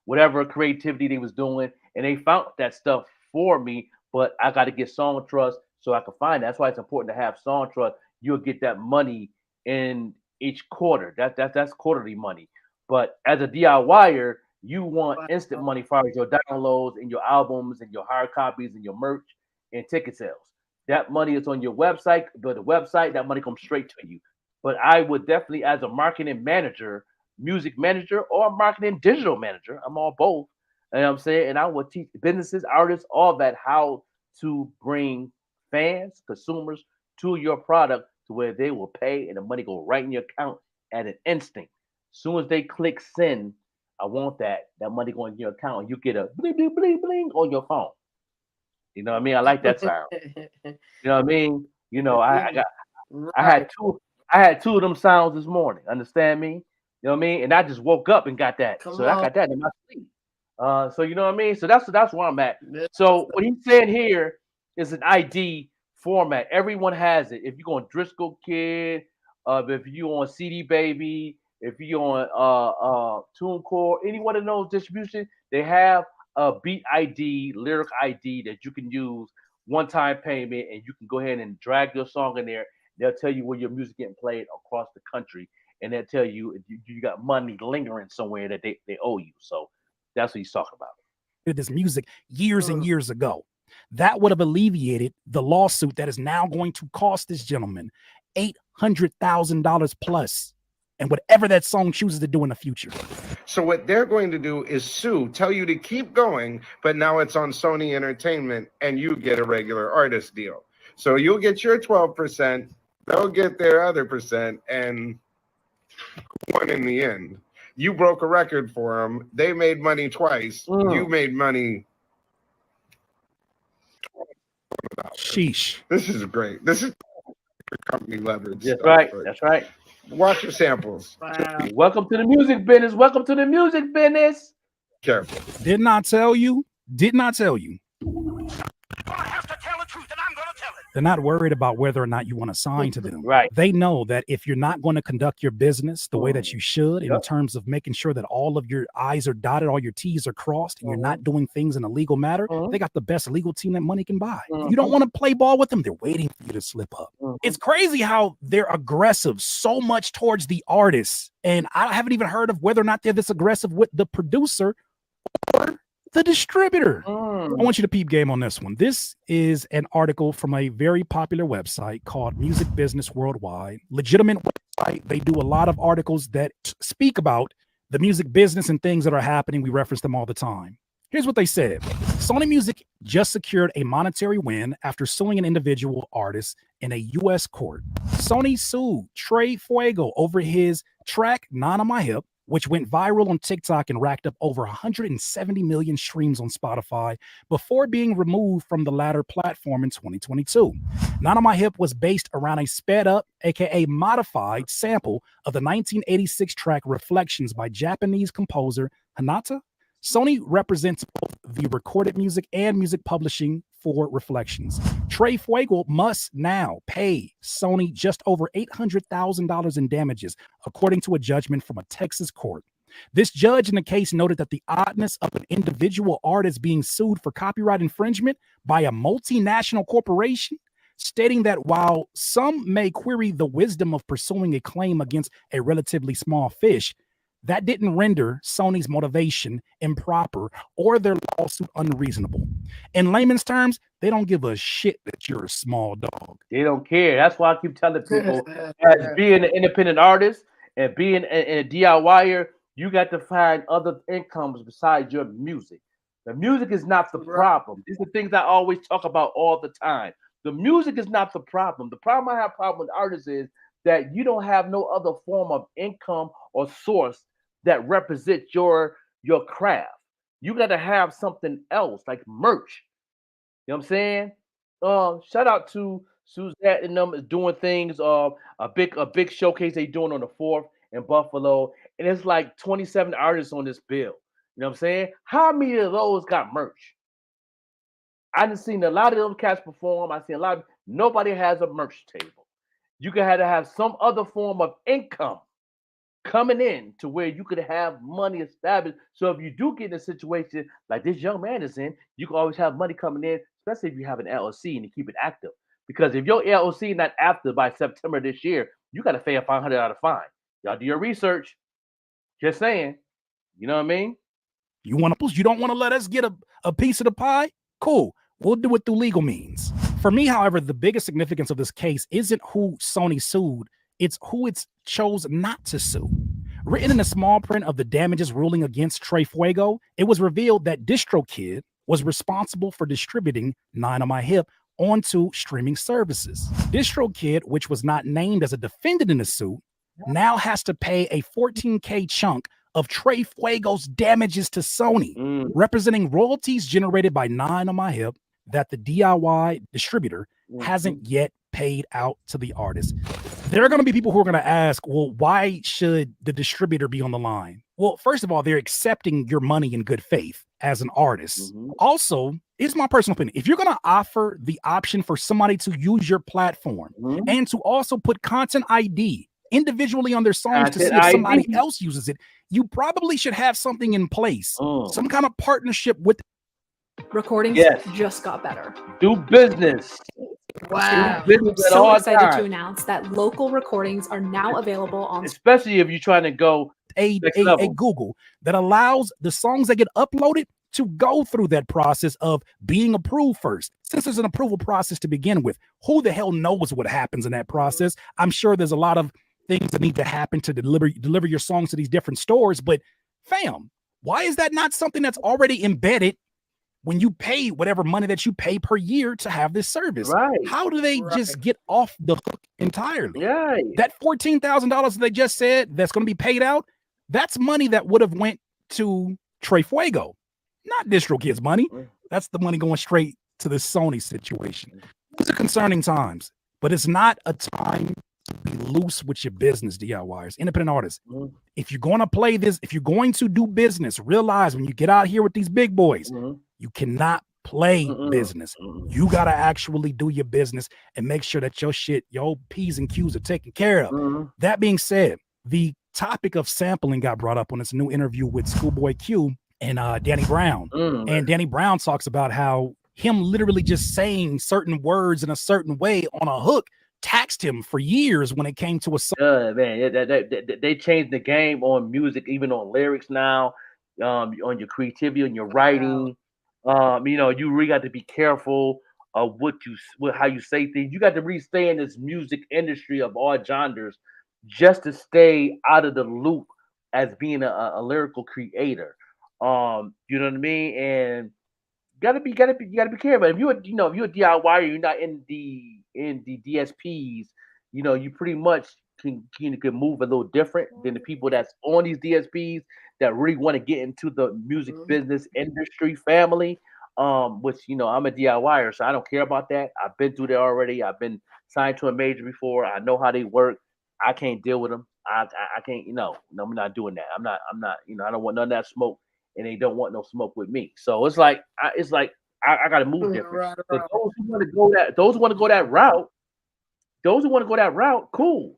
whatever creativity they was doing, and they found that stuff for me. But I got to get song trust so I can find it. That's why it's important to have song trust. You'll get that money in each quarter. That's quarterly money. But as a DIYer, you want instant money as far as your downloads and your albums and your hard copies and your merch and ticket sales. That money is on your website. But the website, that money comes straight to you. But I would definitely, as a marketing manager, music manager, or marketing digital manager, I'm all both. You know what I'm saying? And I would teach businesses, artists, all that, how to bring fans, consumers to your product to where they will pay and the money go right in your account at an instant. As soon as they click send, I want that money going in your account, and you get a bling bling bling bling on your phone. You know what I mean? I like that sound. You know what I mean? You know, I Right. had two of them sounds this morning. Understand me? You know what I mean? And I just woke up and got that. Come So I on. got that in my sleep. So you know what I mean? So that's where I'm at. That's So what he's saying here is an ID format. Everyone has it. If you're on Driscoll Kid, if you on CD Baby, if you on TuneCore, any one of those distribution, they have a beat ID, lyric ID that you can use one-time payment, and you can go ahead and drag your song in there. They'll tell you where your music getting played across the country, and they'll tell you if you got money lingering somewhere that they owe you. So that's what he's talking about. This music years and years ago. That would have alleviated the lawsuit that is now going to cost this gentleman $800,000 plus, and whatever that song chooses to do in the future. So what they're going to do is sue, tell you to keep going, but now it's on Sony Entertainment and you get a regular artist deal. So you'll get your 12%, they'll get their other percent, and one in the end. You broke a record for them. They made money twice. You made money. Sheesh. This is great. This is company leverage. That's right. That's right. Watch your samples. Wow. Welcome to the music business. Welcome to the music business. Careful. Did not tell you. Did not tell you. They're not worried about whether or not you want to sign to them. Right. They know that if you're not going to conduct your business the way that you should, in terms of making sure that all of your I's are dotted, all your T's are crossed, and you're not doing things in a legal matter, they got the best legal team that money can buy. If you don't want to play ball with them, they're waiting for you to slip up. It's crazy how they're aggressive so much towards the artists. And I haven't even heard of whether or not they're this aggressive with the producer or the distributor. I want you to peep game on this one. This is an article from a very popular website called Music Business Worldwide. Legitimate website. They do a lot of articles that speak about the music business and things that are happening. We reference them all the time. Here's what they said. Sony Music just secured a monetary win after suing an individual artist in a U.S. court. Sony sued Trey Fuego over his track, None on My Hip, which went viral on TikTok and racked up over 170 million streams on Spotify before being removed from the latter platform in 2022. None on My Hip was based around a sped up, aka modified sample of the 1986 track Reflections by Japanese composer Hinata. Sony represents both the recorded music and music publishing for Reflections. Trey Fuego must now pay Sony just over $800,000 in damages, according to a judgment from a Texas court. This judge in the case noted that the oddness of an individual artist being sued for copyright infringement by a multinational corporation, stating that while some may query the wisdom of pursuing a claim against a relatively small fish, that didn't render Sony's motivation improper or their lawsuit unreasonable. In layman's terms, they don't give a shit that you're a small dog. They don't care. That's why I keep telling people, as being an independent artist and being a DIYer, you got to find other incomes besides your music. The music is not the problem. These are things I always talk about all the time. The music is not the problem. The problem I have problem with artists is that you don't have no other form of income or source that represents your craft. You got to have something else like merch. You know what I'm saying? Shout out to Suzette and them is doing things. A big showcase they doing on the 4th in Buffalo, and it's like 27 artists on this bill. You know what I'm saying? How many of those got merch? I done seen a lot of them cats perform. I seen a lot of nobody has a merch table. You can have to have some other form of income coming in to where you could have money established. So if you do get in a situation like this young man is in, you can always have money coming in, especially if you have an LLC and you keep it active. Because if your LLC not active by September this year, you got to pay a $500 fine. Y'all do your research. Just saying. You know what I mean? You don't want to let us get a piece of the pie? Cool. We'll do it through legal means. For me, however, the biggest significance of this case isn't who Sony sued, it's who it's chose not to sue. Written in the small print of the damages ruling against Trey Fuego, it was revealed that DistroKid was responsible for distributing 9 on My Hip onto streaming services. DistroKid, which was not named as a defendant in the suit, now has to pay a $14K chunk of Trey Fuego's damages to Sony, representing royalties generated by 9 on My Hip that the DIY distributor hasn't yet paid out to the artist. There are going to be people who are going to ask, well, why should the distributor be on the line? Well, first of all, they're accepting your money in good faith as an artist. Also, it's my personal opinion. If you're going to offer the option for somebody to use your platform and to also put content ID individually on their songs to see if somebody else uses it, you probably should have something in place, some kind of partnership with. Recordings just got better. Do business. Wow. Do business at So all excited times. to announce that local recordings are now available on Especially if you're trying to go a Google that allows the songs that get uploaded to go through that process of being approved first. Since there's an approval process to begin with, who the hell knows what happens in that process? I'm sure there's a lot of things that need to happen to deliver your songs to these different stores, but fam, why is that not something that's already embedded when you pay whatever money that you pay per year to have this service? Right. How do they just get off the hook entirely? Yeah. That $14,000 they just said that's going to be paid out, that's money that would have went to Trey Fuego, not DistroKid's money. That's the money going straight to the Sony situation. These are concerning times, but it's not a time to be loose with your business, DIYers, independent artists. If you're going to play this, if you're going to do business, realize when you get out here with these big boys, you cannot play business. You got to actually do your business and make sure that your shit, your P's and Q's are taken care of. That being said, the topic of sampling got brought up on this new interview with Schoolboy Q and Danny Brown. And Danny Brown talks about how him literally just saying certain words in a certain way on a hook taxed him for years when it came to a song. Man, they changed the game on music, even on lyrics now, on your creativity, on your writing. You know, you really got to be careful of how you say things. You got to really stay in this music industry of all genres just to stay out of the loop as being a lyrical creator. You know what I mean? And you gotta be careful. If you're a DIY, you're not in the DSPs. You know, you pretty much can move a little different than the people that's on these DSPs that really want to get into the music business industry family. Which, you know, I'm a DIYer, so I don't care about that. I've been through that already. I've been signed to a major before. I know how they work. I can't deal with them. I can't, no, I'm not doing that. I'm not, you know, I don't want none of that smoke, and they don't want no smoke with me. So it's like I got to move different. But those who want to go that route, cool.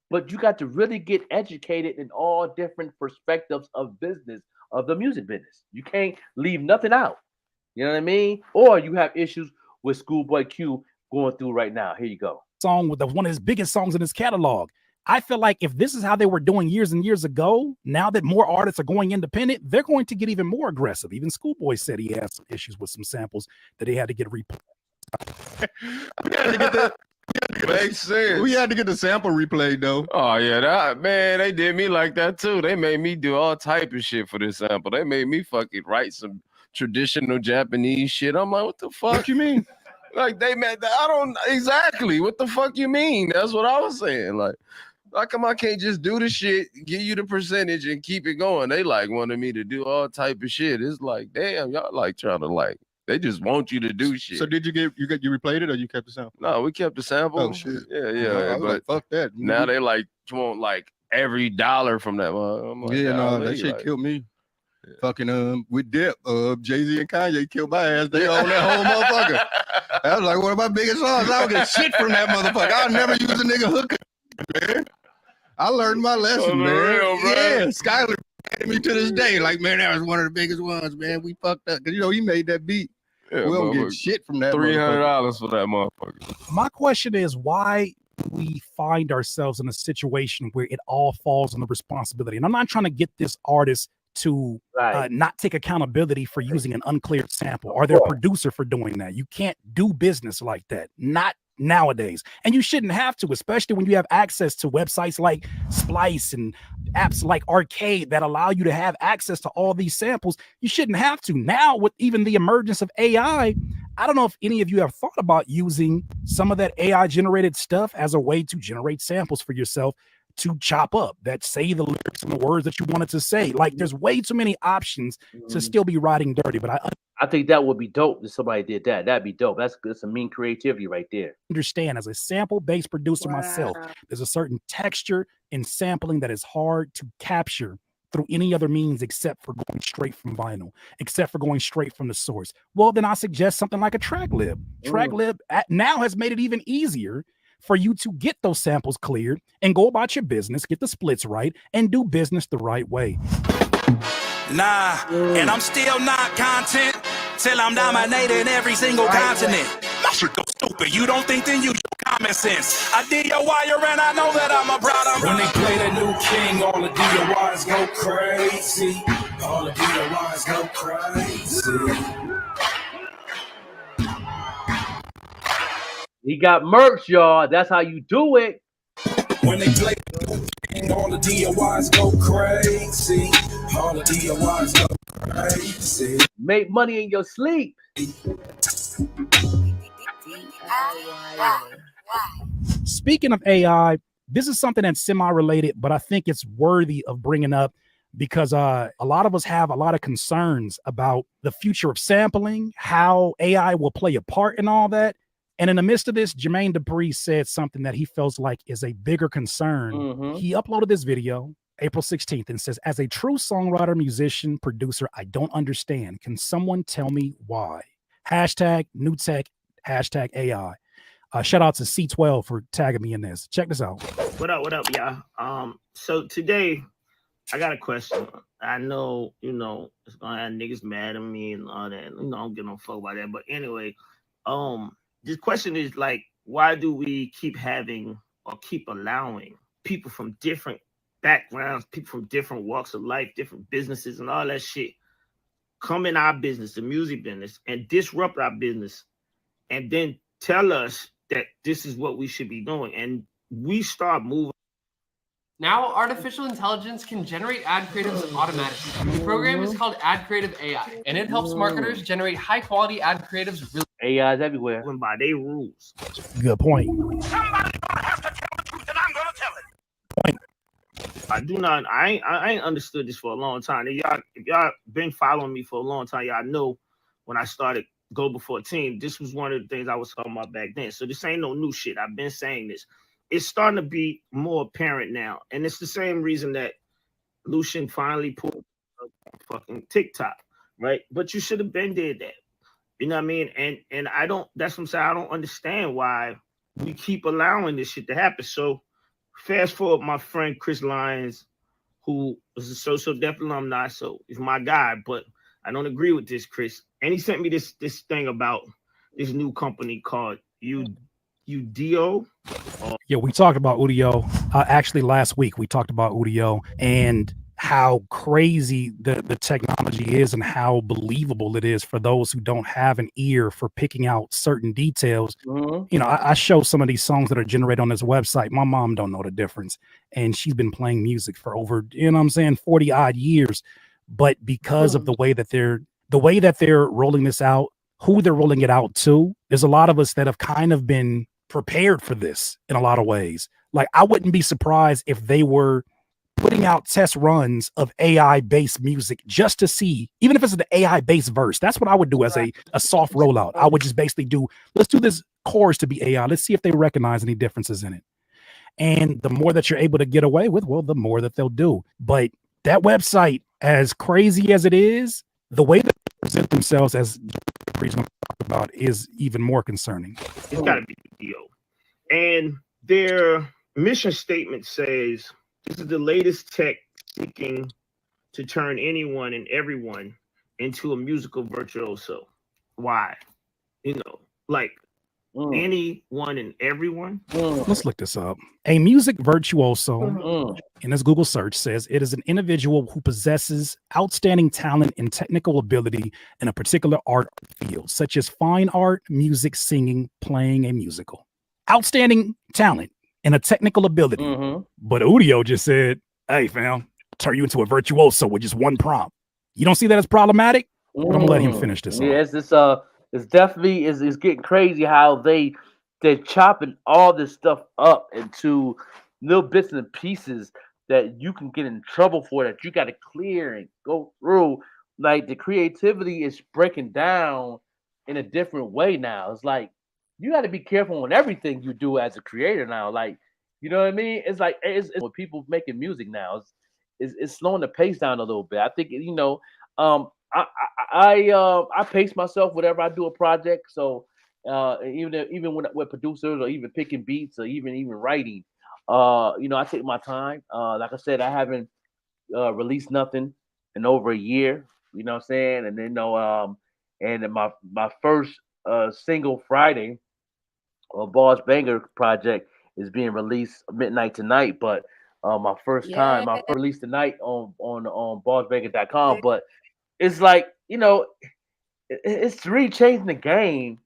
But you got to really get educated in all different perspectives of business, of the music business. You can't leave nothing out. You know what I mean? Or you have issues with Schoolboy Q going through right now. Here you go. Song with one of his biggest songs in his catalog. I feel like if this is how they were doing years and years ago, now that more artists are going independent, they're going to get even more aggressive. Even Schoolboy said he had some issues with some samples that he had to get replayed. Makes sense. We had to get the sample replayed though. Oh yeah, man, they did me like that too. They made me do all type of shit for this sample. They made me fucking write some traditional Japanese shit. I'm like, what the fuck? What you mean? Like they made that. I don't exactly what the fuck you mean. That's what I was saying. Like, how come I can't just do the shit, give you the percentage, and keep it going? They like wanted me to do all type of shit. It's like, damn, y'all like trying to like. They just want you to do shit. So did you replayed it or you kept the sample? No, we kept the sample. Oh shit. Yeah. But like, fuck that. Now they like want like every dollar from that. I'm like, yeah, no, that shit killed me. fucking with Dip, Jay-Z and Kanye killed my ass. They own that whole motherfucker. That was like one of my biggest songs. I don't get shit from that motherfucker. I'll never use a nigga hooker, man. I learned my lesson, man. Yeah, Skyler me to this day. Like, man, that was one of the biggest ones, man. We fucked up. Cause he made that beat. Yeah, we don't get shit from that. $300 for that motherfucker. My question is, why do we find ourselves in a situation where it all falls on the responsibility? And I'm not trying to get this artist to not take accountability for using an uncleared sample or their producer for doing that. You can't do business like that. Not nowadays. And you shouldn't have to, especially when you have access to websites like Splice and apps like Arcade that allow you to have access to all these samples. You shouldn't have to. Now, with even the emergence of AI, I don't know if any of you have thought about using some of that AI generated stuff as a way to generate samples for yourself to chop up that say the lyrics and the words that you wanted to say. Like, there's way too many options to still be writing dirty, but I think that would be dope if somebody did that. That'd be dope. That's some mean creativity right there. Understand, as a sample-based producer myself, there's a certain texture in sampling that is hard to capture through any other means except for going straight from vinyl, except for going straight from the source. Well, then I suggest something like a TrackLib. TrackLib now has made it even easier for you to get those samples cleared and go about your business, get the splits right, and do business the right way. Nah, and I'm still not content till I'm dominating every single continent. My shit go stupid. You don't think, then use your common sense. I did your wire and I know that I'm a product. When they play the new king, all the DIYs go crazy. All the DIYs go crazy. He got merch, y'all. That's how you do it. When they play the new king, all the DIYs go crazy. All the DIYs go crazy. Make money in your sleep. Speaking of AI, this is something that's semi-related, but I think it's worthy of bringing up because a lot of us have a lot of concerns about the future of sampling, how AI will play a part in all that. And in the midst of this, Jermaine Dupri said something that he feels like is a bigger concern. He uploaded this video April 16th and says, as a true songwriter, musician, producer, I don't understand. Can someone tell me why? Hashtag new tech, hashtag AI. Shout out to C12 for tagging me in this. Check this out. What up, y'all? So today I got a question. I know, it's gonna have niggas mad at me and all that. I don't give no fuck about that. But anyway, this question is like, why do we keep having or keep allowing people from different backgrounds, people from different walks of life, different businesses and all that shit come in our business, the music business, and disrupt our business and then tell us that this is what we should be doing. And we start moving. Now, artificial intelligence can generate ad creatives automatically. The program is called Ad Creative AI, and it helps marketers generate high-quality ad creatives. AI is everywhere. By their rules. Good point. Somebody's gonna have to tell the truth, and I'm gonna tell it. Point. I ain't understood this for a long time. If y'all been following me for a long time, y'all know when I started Global 14, this was one of the things I was talking about back then. So this ain't no new shit. I've been saying this. It's starting to be more apparent now. And it's the same reason that Lucian finally pulled a fucking TikTok, right? But you should have been did that. You know what I mean? And I don't, that's what I'm saying. I don't understand why we keep allowing this shit to happen. So fast forward, my friend Chris Lyons, who was a social deaf alumni, so he's my guy, but I don't agree with this, Chris. And he sent me this thing about this new company called Udio. Yeah, we talked about Udio. Actually, last week we talked about Udio and how crazy the technology is and how believable it is for those who don't have an ear for picking out certain details. I show some of these songs that are generated on this website. My mom don't know the difference, and she's been playing music for over 40 odd years. But because of the way that they're rolling this out, who they're rolling it out to, there's a lot of us that have kind of been prepared for this in a lot of ways. Like, I wouldn't be surprised if they were putting out test runs of AI-based music just to see, even if it's an AI-based verse. That's what I would do as a soft rollout. I would just basically let's do this chorus to be AI. Let's see if they recognize any differences in it. And the more that you're able to get away with, well, the more that they'll do. But that website, as crazy as it is, the way that they present themselves, as Bree's going to talk about, is even more concerning. It's got to be the deal. And their mission statement says, this is the latest tech seeking to turn anyone and everyone into a musical virtuoso. Why? You know, like anyone and everyone. Let's look this up. A music virtuoso, in this Google search, says it is an individual who possesses outstanding talent and technical ability in a particular art field, such as fine art, music, singing, playing a musical. Outstanding talent and a technical ability. But Udio just said, hey, fam, turn you into a virtuoso with just one prompt. You don't see that as problematic? But I'm gonna let him finish this. Yeah, it's definitely is getting crazy how they're chopping all this stuff up into little bits and pieces that you can get in trouble for, that you got to clear and go through. Like, the creativity is breaking down in a different way now. It's like you got to be careful on everything you do as a creator now. Like, you know what I mean? It's like it's when people making music now, it's slowing the pace down a little bit. I think, you know, I pace myself whenever I do a project. So even with producers, or even picking beats, or even writing, you know, I take my time. Like I said, I haven't released nothing in over a year. You know what I'm saying? And then, you know, and then my first single, Friday, Boss Banger project, is being released midnight tonight. But my first release tonight on bossbanger.com. But it's like, you know, it's really changing the game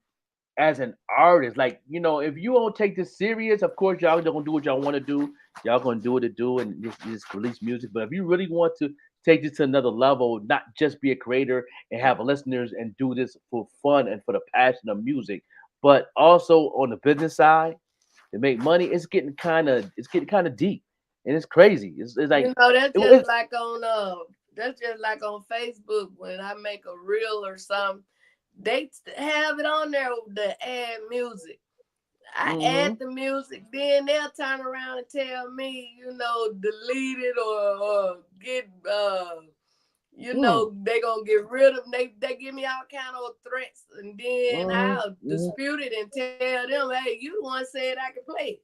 as an artist. Like, you know, if you don't take this serious, of course y'all don't do what y'all want to do. Y'all gonna do what to do and just release music. But if you really want to take this to another level, not just be a creator and have listeners and do this for fun and for the passion of music, but also on the business side to make money, it's getting kind of deep, and it's crazy. It's like, you know, that's just like on Facebook when I make a reel or something. They have it on there to add music. I add the music, then they'll turn around and tell me, you know, delete it or get, you know, they gonna get rid of. They give me all kind of threats, and then I'll dispute it and tell them, hey, you the one said I could play it.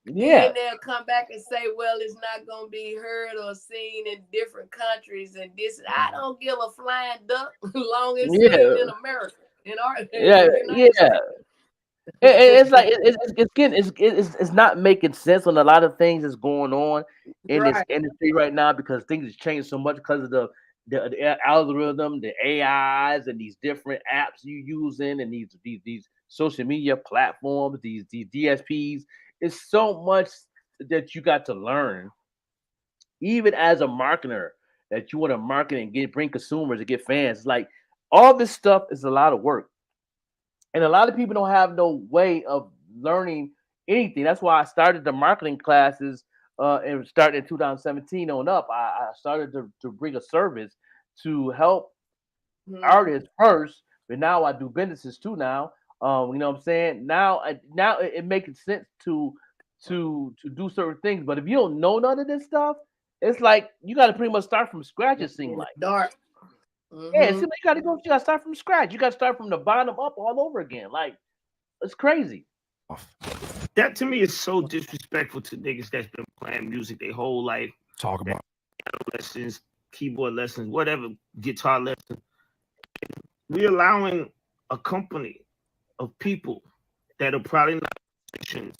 Yeah. Then they'll come back and say, well, it's not going to be heard or seen in different countries. And this, I don't give a flying duck as long as it's seen in America. It's like it's not making sense on a lot of things that's going on in this industry right now, because things have changed so much because of the algorithm, the AIs, and these different apps you using, and these social media platforms, these DSPs. It's so much that you got to learn, even as a marketer, that you want to market and bring consumers and get fans. It's like all this stuff is a lot of work, and a lot of people don't have no way of learning anything. That's why I started the marketing classes and started in 2017 on up. I started to bring a service to help artists first, but now I do businesses too now. You know what I'm saying? Now it makes sense to do certain things. But if you don't know none of this stuff, it's like you got to pretty much start from scratch. It seems like dark. Yeah, it seems like you got to start from scratch. You got to start from the bottom up all over again. Like, it's crazy. That to me is so disrespectful to niggas that's been playing music their whole life. Talk about lessons, keyboard lessons, whatever, guitar lessons. We're allowing a company of people that are probably not musicians,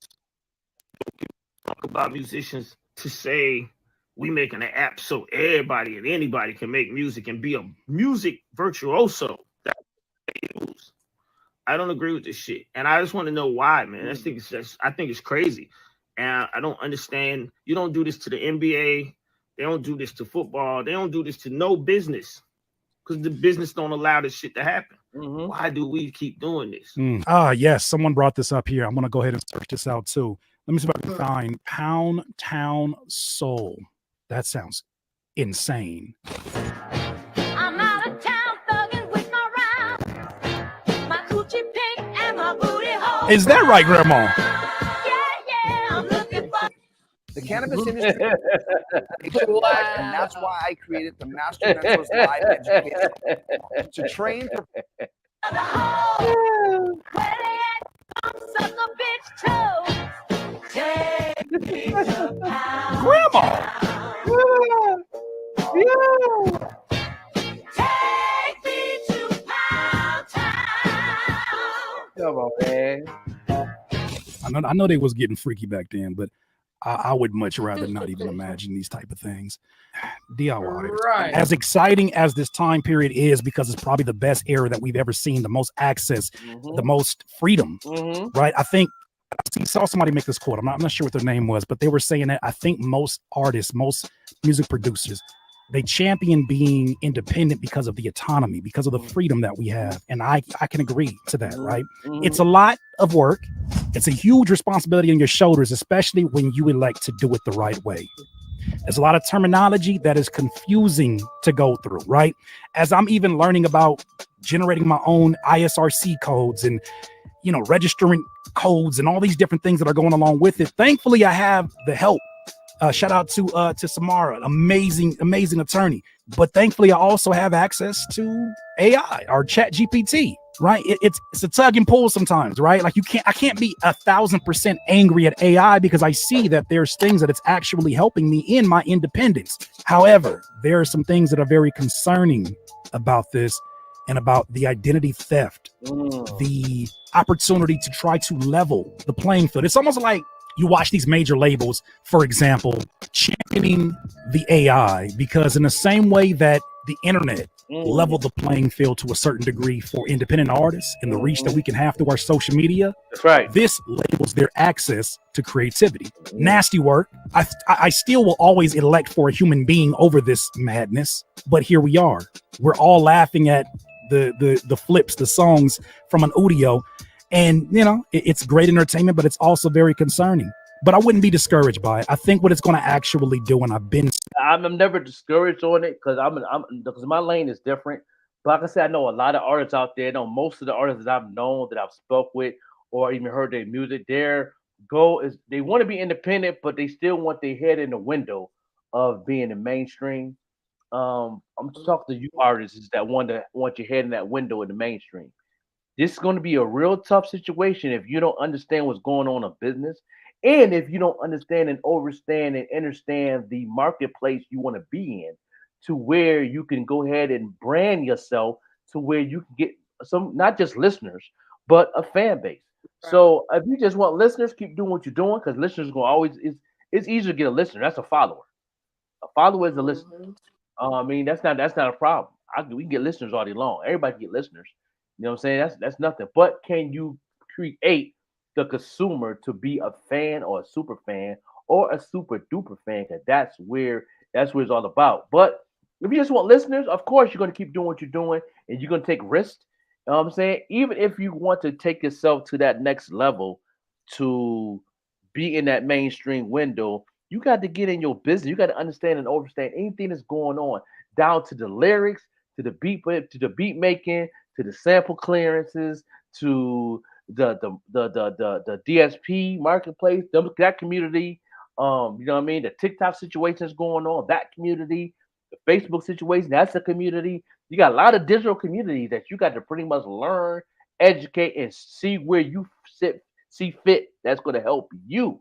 talk about musicians, to say we making an app so everybody and anybody can make music and be a music virtuoso. I don't agree with this shit, and I just want to know why, man. I think it's crazy, and I don't understand. You don't do this to the NBA. They don't do this to football. They don't do this to no business, because the business don't allow this shit to happen. Why do we keep doing this? Yes, someone brought this up here. I'm gonna go ahead and search this out too. Let me see if I can find Pound Town Soul. That sounds insane. I'm out of town thugging with my rhyme. My coochie pink and my booty hole. Is that right, Grandma? Yeah, I'm looking for The cannabis industry, and that's why I created the Master Mentors Live Education to train. Grandma. Come on, man. I know they was getting freaky back then, but I would much rather not even imagine these type of things. DIY. Right. As exciting as this time period is, because it's probably the best era that we've ever seen, the most access, the most freedom, right? I think I saw somebody make this quote. I'm not sure what their name was, but they were saying that I think most artists, most music producers, they champion being independent because of the autonomy, because of the freedom that we have. And I can agree to that, right? It's a lot of work. It's a huge responsibility on your shoulders, especially when you elect to do it the right way. There's a lot of terminology that is confusing to go through, right? As I'm even learning about generating my own ISRC codes and, you know, registering codes and all these different things that are going along with it. Thankfully, I have the help. Shout out to Samara, amazing attorney. But thankfully, I also have access to AI or Chat GPT, right? It's a tug and pull sometimes, right? Like I can't be 1,000% angry at AI because I see that there's things that it's actually helping me in my independence. However, there are some things that are very concerning about this and about the identity theft, the opportunity to try to level the playing field. It's almost like you watch these major labels, for example, championing the AI, because in the same way that the internet leveled the playing field to a certain degree for independent artists and the reach that we can have through our social media, that's right. This labels their access to creativity. Nasty work. I still will always elect for a human being over this madness, but here we are. We're all laughing at the flips, the songs from an audio. And, you know, it's great entertainment, but it's also very concerning. But I wouldn't be discouraged by it. I think what it's going to actually do, and I'm never discouraged on it because because my lane is different. But like I said, I know a lot of artists out there. I know most of the artists that I've known, that I've spoke with, or even heard their music. Their goal is they want to be independent, but they still want their head in the window of being in mainstream. I'm talking to you artists that want your head in that window in the mainstream. This is going to be a real tough situation if you don't understand what's going on in business, and if you don't understand and understand the marketplace you want to be in, to where you can go ahead and brand yourself to where you can get some, not just listeners, but a fan base. Right. So if you just want listeners, keep doing what you're doing, because listeners are going to always, it's easier to get a listener. That's a follower. A follower is a listener. I mean, that's not a problem. We can get listeners all day long. Everybody can get listeners. You know what I'm saying? That's nothing. But can you create the consumer to be a fan or a super fan or a super duper fan? Because that's where it's all about. But if you just want listeners, of course you're going to keep doing what you're doing, and you're going to take risks. You know what I'm saying? Even if you want to take yourself to that next level to be in that mainstream window, you got to get in your business. You got to understand and understand anything that's going on, down to the lyrics, to the beat making, to the sample clearances, to the DSP marketplace, that community. You know what I mean? The TikTok situations going on, that community, the Facebook situation, that's a community. You got a lot of digital communities that you got to pretty much learn, educate, and see where you see fit. That's going to help you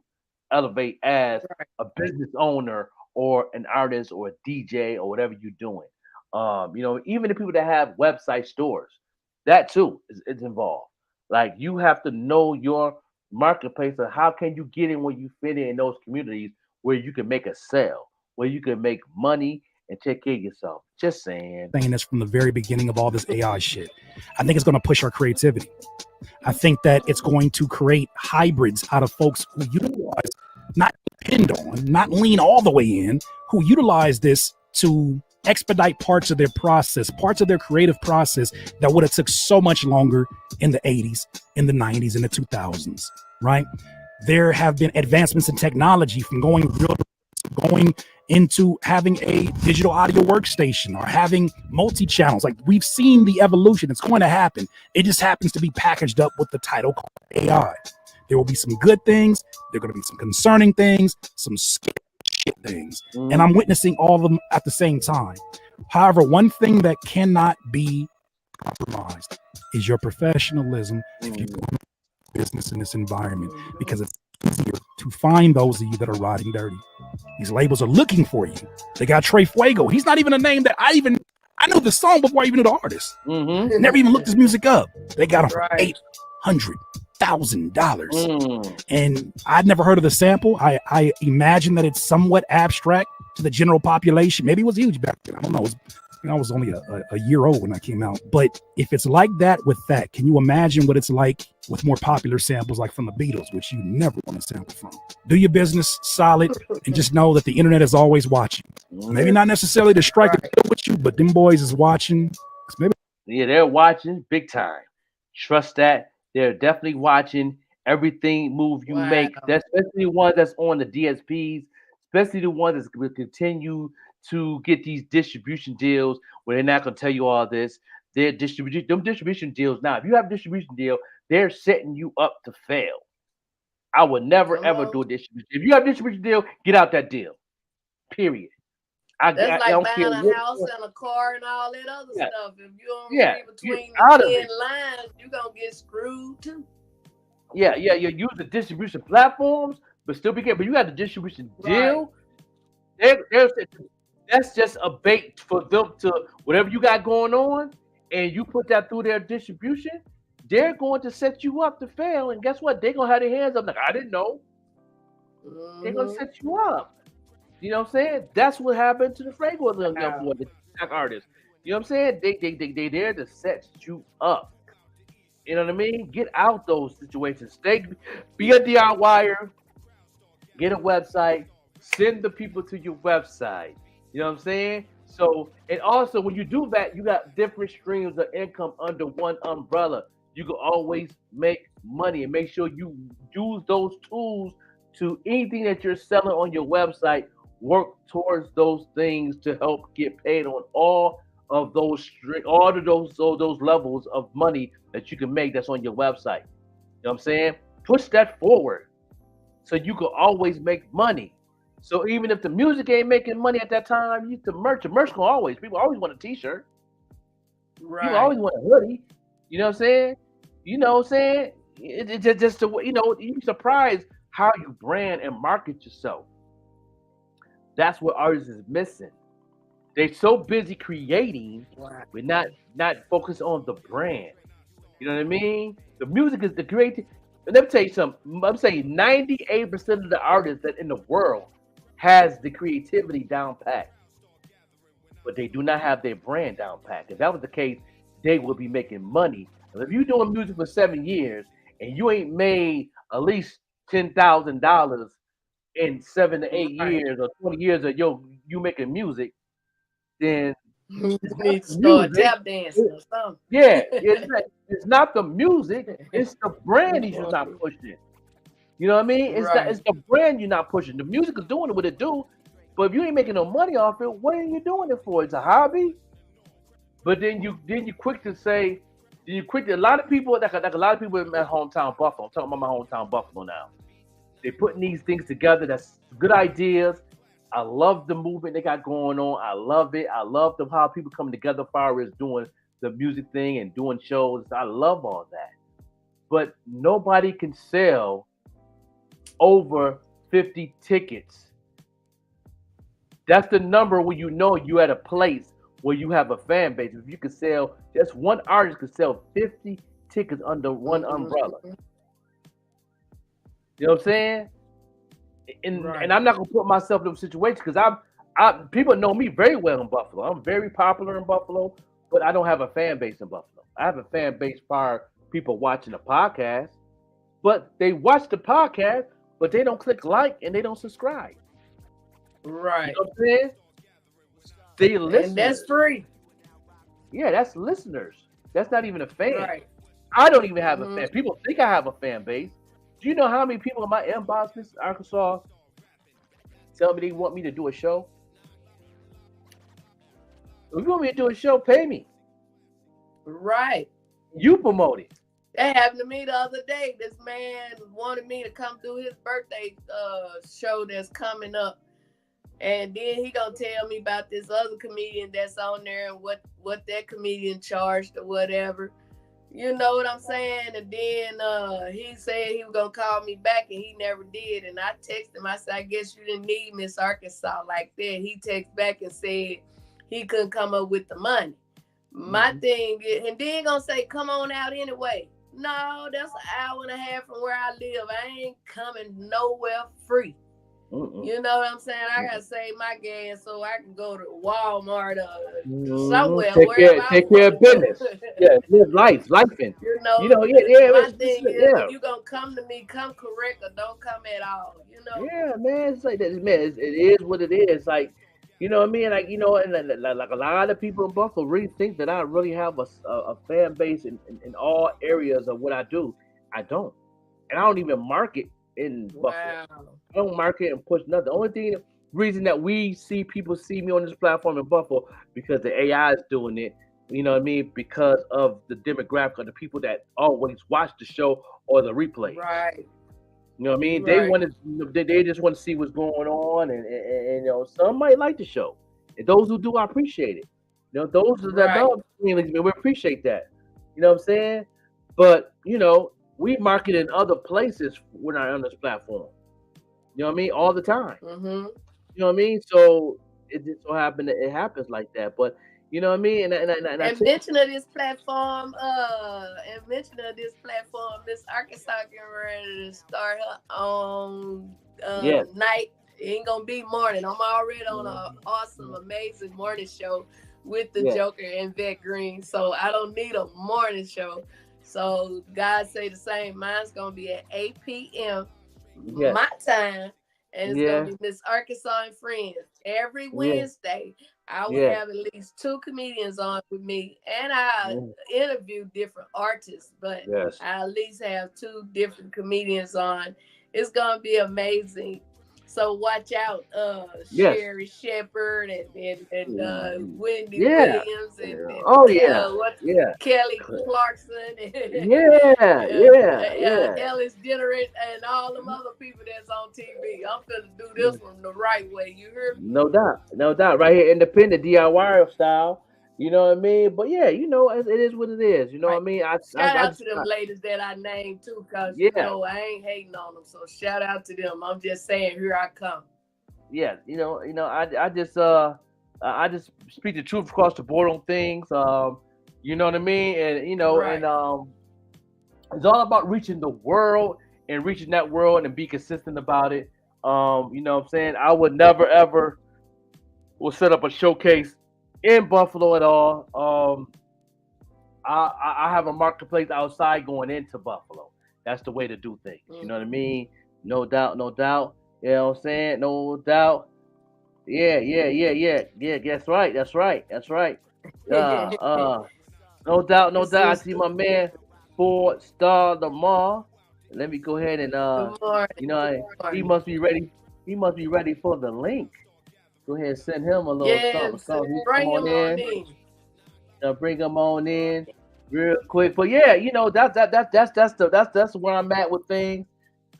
elevate as a business owner or an artist or a DJ or whatever you're doing. You know, even the people that have website stores, that too is involved. Like, you have to know your marketplace and how can you get in when you fit in those communities where you can make a sale, where you can make money and take care of yourself. Just saying. Saying this from the very beginning of all this AI shit. I think it's going to push our creativity. I think that it's going to create hybrids out of folks who utilize, not depend on, not lean all the way in, who utilize this to expedite parts of their process, parts of their creative process that would have took so much longer in the 80s, in the 90s, in the 2000s, right? There have been advancements in technology from going into having a digital audio workstation or having multi-channels. Like, we've seen the evolution. It's going to happen. It just happens to be packaged up with the title called AI. There will be some good things. There are going to be some concerning things, some scary things. And I'm witnessing all of them at the same time. However, one thing that cannot be compromised is your professionalism if you go into business in this environment, because it's easier to find those of you that are riding dirty. These labels are looking for you. They got Trey Fuego. He's not even a name that I knew the song before I even knew the artist. Never even looked his music up. They got him for $800,000. And I'd never heard of the sample. I imagine that it's somewhat abstract to the general population. Maybe it was huge back then. I don't know. I was only a year old when I came out. But if it's like that with that, can you imagine what it's like with more popular samples like from the Beatles, which you never want to sample from? Do your business solid and just know that the internet is always watching. Maybe not necessarily to strike a deal with you, but them boys is watching. Yeah, they're watching big time. Trust that. They're definitely watching everything move you make. That's especially the ones that's on the DSPs, especially the ones that will continue to get these distribution deals where they're not going to tell you all this. Them distribution deals now. If you have a distribution deal, they're setting you up to fail. I would never ever do a distribution. If you have a distribution deal, get out that deal. Period. That's like don't buying care a what- house and a car and all that other Yeah. stuff. If you don't Yeah, read between get out of the it. thin lines, you're gonna get screwed too. Yeah. You use the distribution platforms, but still be careful. But you got the distribution deal. That's just a bait for them to whatever you got going on, and you put that through their distribution. They're going to set you up to fail, and guess what? They're gonna have their hands up. Like I didn't know. They're gonna set you up. You know what I'm saying? That's what happened to the Fragrance young boy, the tech artist. You know what I'm saying? They there to set you up. You know what I mean? Get out those situations. Be a DIYer. Get a website. Send the people to your website. You know what I'm saying? So, and also when you do that, you got different streams of income under one umbrella. You can always make money, and make sure you use those tools to anything that you're selling on your website. Work towards those things to help get paid on all of those levels of money that you can make that's on your website. You know what I'm saying? Push that forward so you can always make money. So even if the music ain't making money at that time, you the merch can people always want a t-shirt. Right. People always want a hoodie. You know what I'm saying? You know what I'm saying? It's just the way, you'd be surprised how you brand and market yourself. That's what artists is missing. They're so busy creating, but not focused on the brand. You know what I mean? The music is the creative. And let me tell you something. I'm saying 98% of the artists that in the world has the creativity down pat, but they do not have their brand down pat. If that was the case, they would be making money. And if you're doing music for 7 years and you ain't made at least $10,000 in 7 to 8 years or 20 years of you making music, then you need to start tap dancing or something. Yeah, it's not the music, it's the brand you're not pushing. You know what I mean? It's the brand you're not pushing. The music is doing what it do, but if you ain't making no money off it, what are you doing it for? It's a hobby. But then you quick to say, a lot of people like a lot of people in my hometown Buffalo. I'm talking about my hometown Buffalo now. They're putting these things together. That's good ideas. I love the movement they got going on. I love it. I love how people come together as far as doing the music thing and doing shows. I love all that. But nobody can sell over 50 tickets. That's the number where you at a place where you have a fan base. If you could sell, just one artist could sell 50 tickets under one umbrella. You know what I'm saying? And I'm not gonna put myself in a situation because people know me very well in Buffalo. I'm very popular in Buffalo, but I don't have a fan base in Buffalo. I have a fan base for people watching the podcast, but they watch the podcast, but they don't click like and they don't subscribe. Right. You know what I'm saying? They listen. And that's free. Yeah, that's listeners. That's not even a fan. Right. I don't even have a fan. People think I have a fan base. Do you know how many people in my inbox in Arkansas tell me they want me to do a show? If you want me to do a show, pay me. Right. You promote it. That happened to me the other day. This man wanted me to come do his birthday show that's coming up. And then he gonna tell me about this other comedian that's on there and what that comedian charged or whatever. You know what I'm saying? And then he said he was gonna call me back and he never did. And I texted him. I said, I guess you didn't need Miss Arkansas like that. He texted back and said he couldn't come up with the money. My thing is, and then gonna say, come on out anyway. No, that's an hour and a half from where I live. I ain't coming nowhere free. You know what I'm saying? I gotta save my gas so I can go to Walmart or somewhere. Take care of business. Yeah, live life, lifing. My thing is, if you gonna come to me, come correct or don't come at all. You know? Yeah, man, it's like that. Man, it is what it is. Like, you know what I mean? Like, and like a lot of people in Buffalo really think that I really have a fan base in all areas of what I do. I don't, and I don't even market in Buffalo. I don't market and push nothing. The only reason that people see me on this platform in Buffalo because the AI is doing it. You know what I mean? Because of the demographic of the people that always watch the show or the replay. Right. You know what I mean? Right. They just want to see what's going on, and some might like the show. And those who do, I appreciate it. Those that don't, we appreciate that. You know what I'm saying? But we market in other places when I'm on this platform. You know what I mean? All the time. You know what I mean? So it just so happened that it happens like that. But you know what I mean? And mention of this platform, Miss Arkansas getting ready to start her own night. It ain't gonna be morning. I'm already on an awesome, amazing morning show with the Joker and Vettegreen. So I don't need a morning show. So God say the same. Mine's gonna be at 8 p.m. my time. And it's gonna be Miss Arkansas and Friends. Every Wednesday, I will have at least 2 comedians on with me, and I interview different artists, but I at least have 2 different comedians on. It's gonna be amazing. So watch out, Sherry Shepherd and Wendy Williams and Kelly Clarkson and Ellis Jenner and all them other people that's on TV. I'm gonna do this one the right way. You hear me? No doubt. Right here, independent DIY style. You know what I mean? But yeah, it is what it is. You know what I mean? Shout out to them ladies that I named too, because I ain't hating on them. So shout out to them. I'm just saying, here I come. Yeah, I just speak the truth across the board on things. You know what I mean? And and it's all about reaching the world and reaching that world and be consistent about it. You know what I'm saying? I would never ever will set up a showcase in Buffalo at all. I have a marketplace outside going into Buffalo. That's the way to do things. You know what I mean? No doubt. You know what I'm saying? No doubt. Yeah. That's right. No doubt. I see my man 4-Star Lamar. Let me go ahead and he must be ready. He must be ready for the link. Go ahead and send him a little something. Bring him on in. Bring him on in real quick. But yeah, that's where I'm at with things.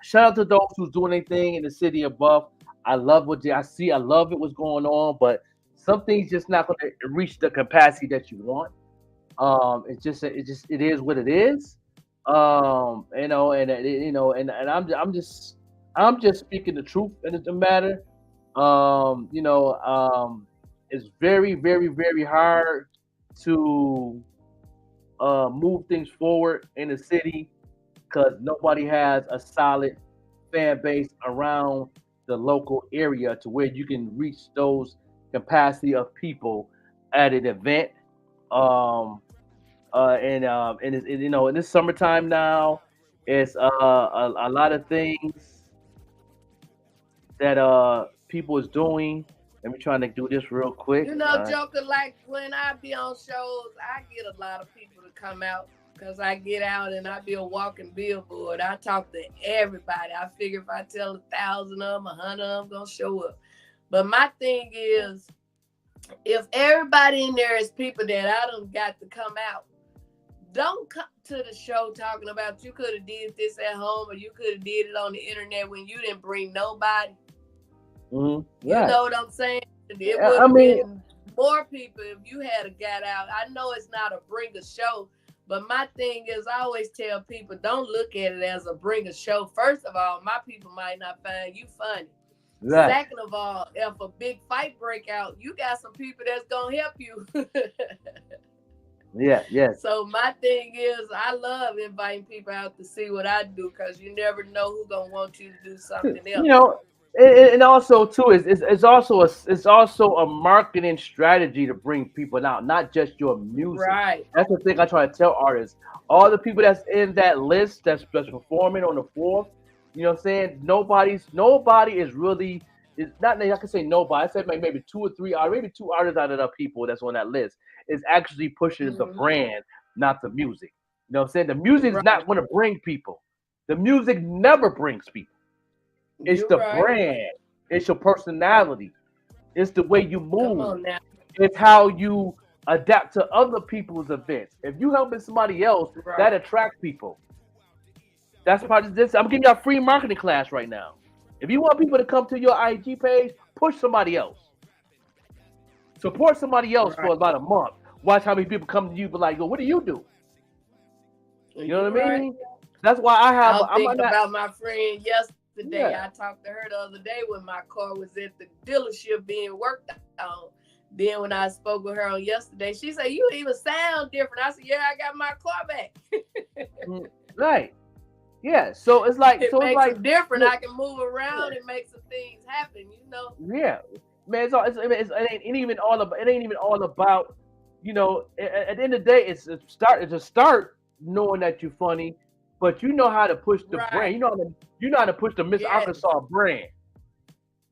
Shout out to those who's doing anything in the city of Buff. I love what I see. I love it, what's going on, but some things just not going to reach the capacity that you want. It is what it is. I'm just speaking the truth in the matter. It's very, very, very hard to move things forward in the city because nobody has a solid fan base around the local area to where you can reach those capacity of people at an event. In this summertime now, it's a lot of things that people is doing. Let me try to do this real quick. Joker, like when I be on shows, I get a lot of people to come out because I get out and I be a walking billboard. I talk to everybody. I figure if I tell 1,000 of them, 100 of them gonna show up. But my thing is, if everybody in there is people that I done got to come out, don't come to the show talking about you could have did this at home or you could have did it on the internet when you didn't bring nobody. You know what I'm saying? It would have been more people if you had got out. I know it's not a bring a show, but my thing is I always tell people don't look at it as a bring a show. First of all, my people might not find you funny. Right. Second of all, if a big fight break out, you got some people that's gonna help you. Yeah. So my thing is, I love inviting people out to see what I do because you never know who's gonna want you to do something else. You know, and also too it's also a marketing strategy to bring people out, not just your music. Right. That's the thing I try to tell artists. All the people that's in that list that's performing on the 4th. You know what I'm saying? Nobody is really not. I can say nobody. I said maybe 2 or 3 artists, maybe 2 artists out of the people that's on that list is actually pushing the brand, not the music. You know what I'm saying? The music is not going to bring people. The music never brings people. It's the brand. It's your personality. It's the way you move. Come on now. It's how you adapt to other people's events. If you helping somebody else, that attracts people. That's part of this. I'm giving you a free marketing class right now. If you want people to come to your IG page, push somebody else. Support somebody else for about a month. Watch how many people come to you, but like, yo, what do you do? You know what I mean? That's why I have. I'm thinking about my friend yesterday. I talked to her the other day when my car was at the dealership being worked on. Then when I spoke with her on yesterday, she said, "You even sound different." I said, "Yeah, I got my car back." Right. Yeah, so it's like it makes it different. I can move around and make some things happen, you know. Yeah, man, it ain't even all about, you know. At the end of the day, it's a start knowing that you're funny, but you know how to push the brand. You know how to push the Miss Arkansas brand.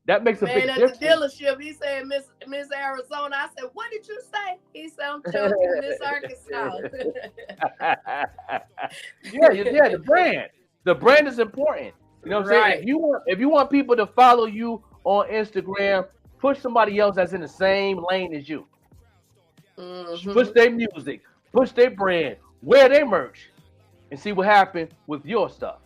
That makes a big difference. At the dealership, he said Miss Arizona. I said, "What did you say?" He said, "I'm joking, Miss Arkansas." yeah, the brand. The brand is important. You know what I'm saying? If you want people to follow you on Instagram, push somebody else that's in the same lane as you. Push their music, push their brand, wear their merch, and see what happens with your stuff.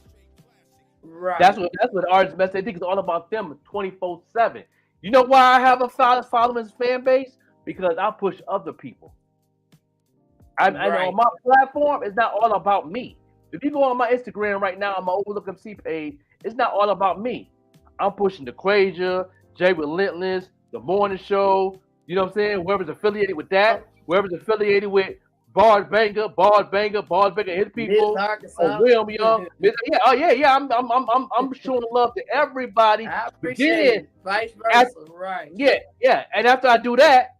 Right. That's what artists best. They think it's all about them 24/7. You know why I have a following fan base? Because I push other people. I know on my platform, it's not all about me. If you go on my Instagram right now, on my Overlook MC page, it's not all about me. I'm pushing the Quasia, Jay Relentless, The Morning Show, you know what I'm saying? Whoever's affiliated with that, whoever's affiliated with Bard Banger, his people, William Young. I'm showing love to everybody. I appreciate it. Vice versa, right. Yeah. And after I do that,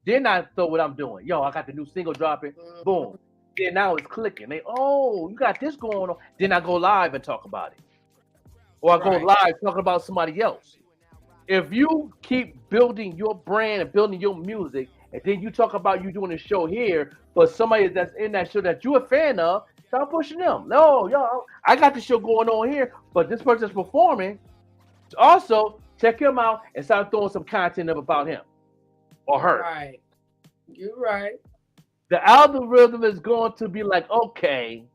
then I throw what I'm doing. Yo, I got the new single dropping. Boom. Then now it's clicking. You got this going on. Then I go live and talk about it. Or I go live talking about somebody else. If you keep building your brand and building your music, and then you talk about you doing a show here, but somebody that's in that show that you're a fan of, start pushing them. No, yo, I got the show going on here, but this person's performing. Also, check him out and start throwing some content up about him or her. Right. You're right. The algorithm is going to be like, okay,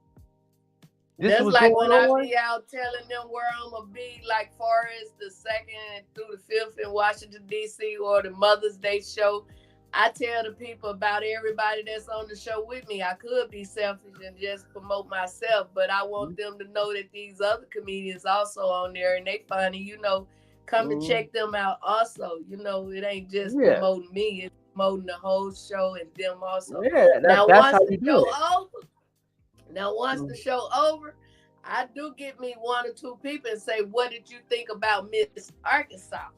this that's was like going when on. I be out telling them where I'm gonna be, like far as the 2nd through the 5th in Washington D.C. or the Mother's Day show. I tell the people about everybody that's on the show with me. I could be selfish and just promote myself, but I want them to know that these other comedians also on there and they funny. You know, come and check them out. Also, you know, it ain't just promoting me. It's promoting the whole show and them also. Now that's how you do it. Once the show over, I do get me 1 or 2 people and say, "What did you think about Miss Arkansas?"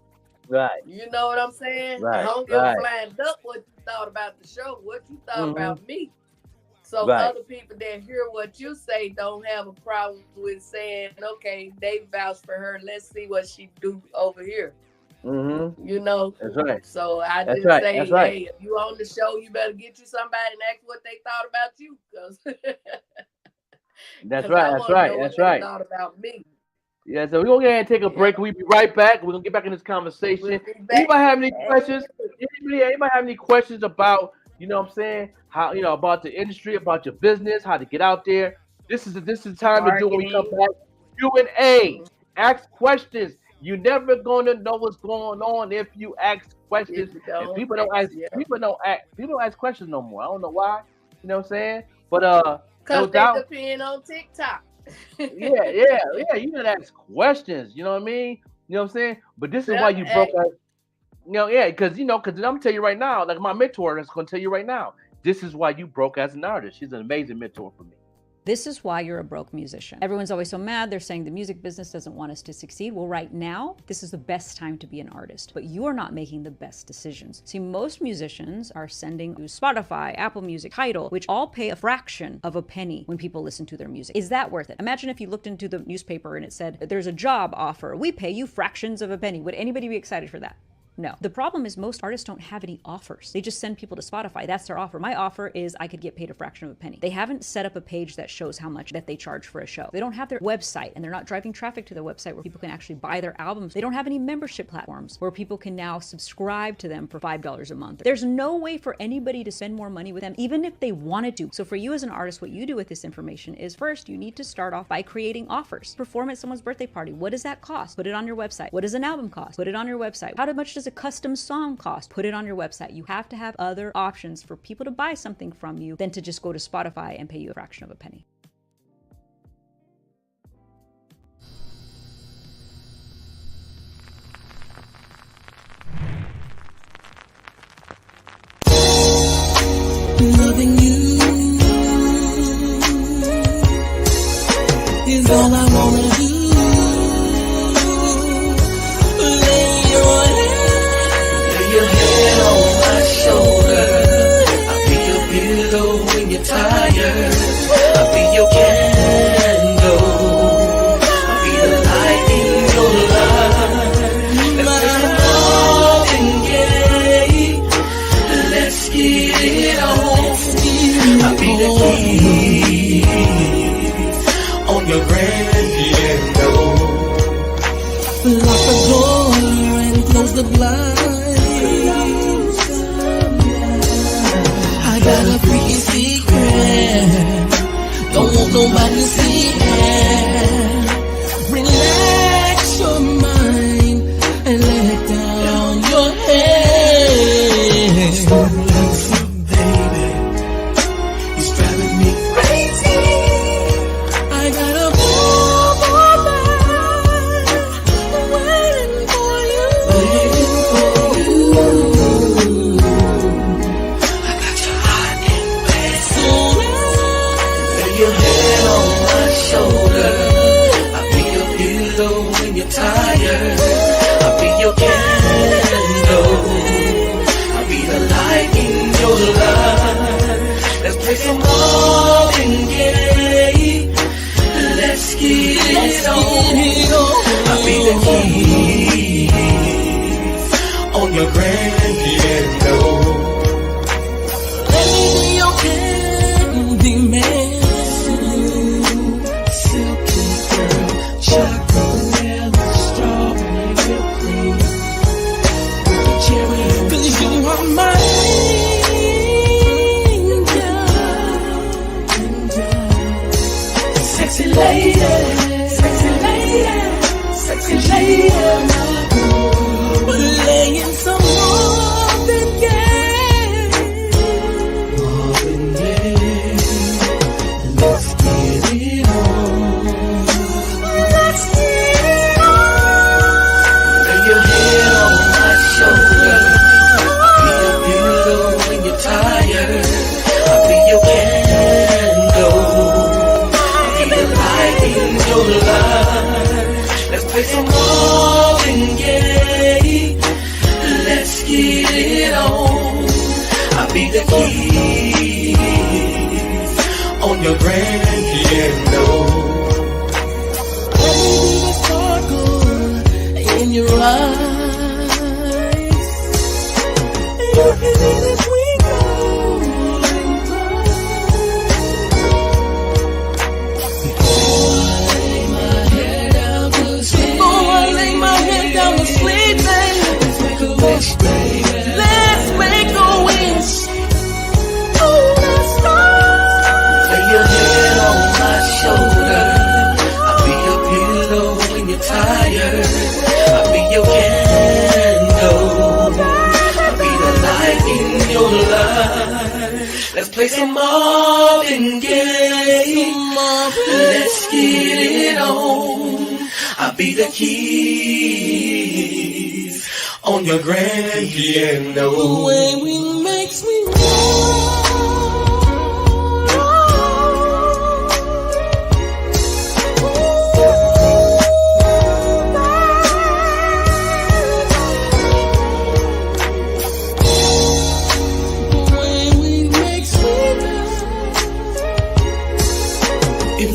Right. You know what I'm saying? Right. I don't give a flying duck what you thought about the show, what you thought about me. So other people that hear what you say don't have a problem with saying, "Okay, they vouch for her. Let's see what she do over here." You know, that's right. So I that's just right. say, that's right. hey, if you on the show, you better get you somebody and ask what they thought about you, because that's right. That's right. That's right. Thought about me. Yeah, so we're gonna go ahead and take a break. We'll be right back. We're gonna get back in this conversation. Anybody have any questions? Anybody have any questions about you know what I'm saying? How, you know, about the industry, about your business, how to get out there. This is the time to do when we come back. Q&A. Ask questions. You're never gonna know what's going on if you ask questions. And people don't ask questions no more. I don't know why. You know what I'm saying? But because no doubt, they depend on TikTok. yeah. You gotta ask questions. You know what I mean? You know what I'm saying? But this is why you broke out. You know, yeah, because I'm gonna tell you right now, like my mentor is gonna tell you right now, this is why you broke as an artist. She's an amazing mentor for me. This is why you're a broke musician. Everyone's always so mad. They're saying the music business doesn't want us to succeed. Well, right now, this is the best time to be an artist, but you are not making the best decisions. See, most musicians are sending to Spotify, Apple Music, Tidal, which all pay a fraction of a penny when people listen to their music. Is that worth it? Imagine if you looked into the newspaper and it said, there's a job offer. We pay you fractions of a penny. Would anybody be excited for that? No. The problem is most artists don't have any offers. They just send people to Spotify. That's their offer. My offer is I could get paid a fraction of a penny. They haven't set up a page that shows how much that they charge for a show. They don't have their website, and they're not driving traffic to their website where people can actually buy their albums. They don't have any membership platforms where people can now subscribe to them for $5 a month. There's no way for anybody to spend more money with them, even if they wanted to. So for you as an artist, what you do with this information is first, you need to start off by creating offers. Perform at someone's birthday party. What does that cost? Put it on your website. What does an album cost? Put it on your website. How much does a custom song cost? Put it on your website. You have to have other options for people to buy something from you than to just go to Spotify and pay you a fraction of a penny. Loving you is all I wanna do. Your head on my shoulder, I'll be your pillow when you're tired. I'll be your candle, I'll be the light in your life. Let's make some love and let's get it on. I'll be the key on your grand piano. Lock the door and close the blind. I got a freaky secret, don't want nobody to see it. Relax your mind and let down your head. Stop dancing, baby, it's driving me crazy. I got a waiting for you. Your head on my shoulder, I'll be your pillow when you're tired. I'll be your candle, I'll be the light in your life. Let's play some Marvin Gaye, let's get it on. I'll be the keys on your grand piano. Let me be your candy man. Chocolate, strawberry, whipped cream, cherry, 'cause you are my angel. Sexy lady, sexy lady, sexy lady. Laying some Marvin Gaye, Marvin Gaye. Let's get it on. Your head on my shoulder, I'll be your pillow when you're tired. I'll be your candle, I'll be the light in your life. Let's play some Marvin Gaye, let's get it on. I'll be the keys on your grand piano. Let me be the sparkle in your eyes. You can be the twinkle in before I lay my head down to sleep. Before I lay my head down to sleep, baby. Let's make a wish, baby. Let's make a wish. Let's play some Marvin Gaye. Let's get it on. I'll be the keys on your grand piano. The way we makes me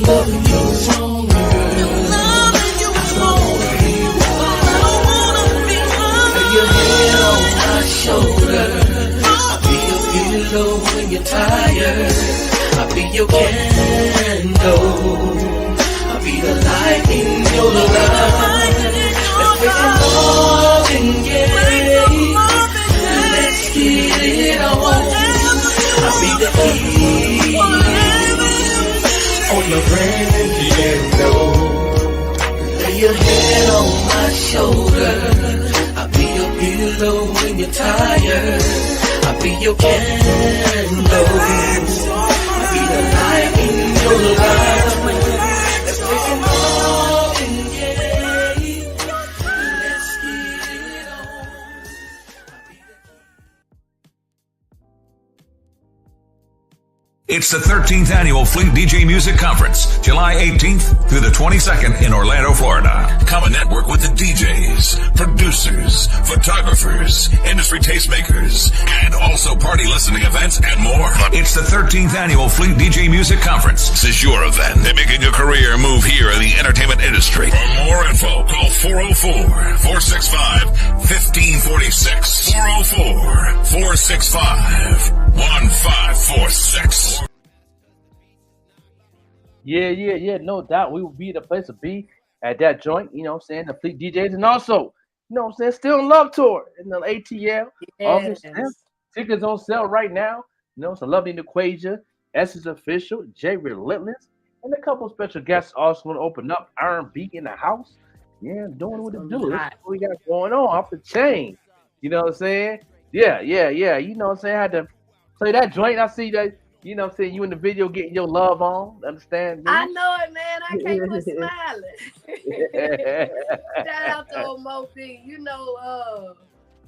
loving you is wrong, girl. Loving you is wrong. Lay your head on my shoulder. I'll be your pillow when you're tired. I'll be your candle. I'll be the light in your life. Let's play some Marvin Gaye. Let's get it on. I'll be the key on your grand piano. Lay your head on my shoulder. I'll be your pillow when you're tired. I'll be your candle. I'll be the light in your life. Let's play some Marvin Gaye. Let's get it on. It's the 13th annual Fleet DJ Music Conference, July 18th through the 22nd in Orlando, Florida. Come and network with the DJs, producers, photographers, industry tastemakers, and also party listening events and more. It's the 13th annual Fleet DJ Music Conference. This is your event. They're making your career move here in the entertainment industry. For more info, call 404-465-1546. 404-465-1546. Yeah, no doubt. We will be the place to be at that joint, you know what I'm saying, the Fleet DJs, and also, you know what I'm saying, Still in Love Tour in the ATL. August 10th. Tickets on sale right now. You know, it's a lovely Equasia, Essence Official, Jay Relentless, and a couple special guests also going to open up. Iron Beat in the house. Yeah, doing what it do. That's what we got going on off the chain. You know what I'm saying? Yeah. You know what I'm saying? I had to play that joint. I see that. You know what I'm saying? You in the video getting your love on. Understand? I know it, man. I can't quit smiling. Shout out to old Mo B. You know,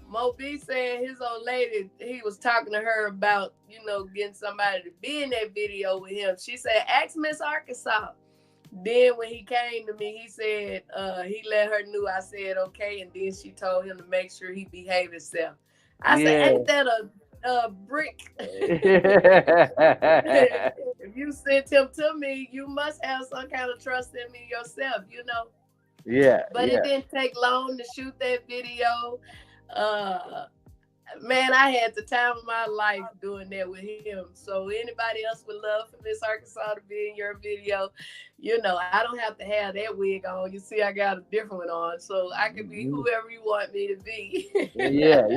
Mo B saying his old lady, he was talking to her about, you know, getting somebody to be in that video with him. She said, ask Miss Arkansas. Then when he came to me, he said he let her know. I said, okay. And then she told him to make sure he behave himself. I said, ain't that a brick? If you sent him to me, you must have some kind of trust in me yourself, you know. But it didn't take long to shoot that video. Man, I had the time of my life doing that with him. So anybody else would love for Miss Arkansas to be in your video, you know, I don't have to have that wig on. You see, I got a different one on, so I can be whoever you want me to be. Yeah.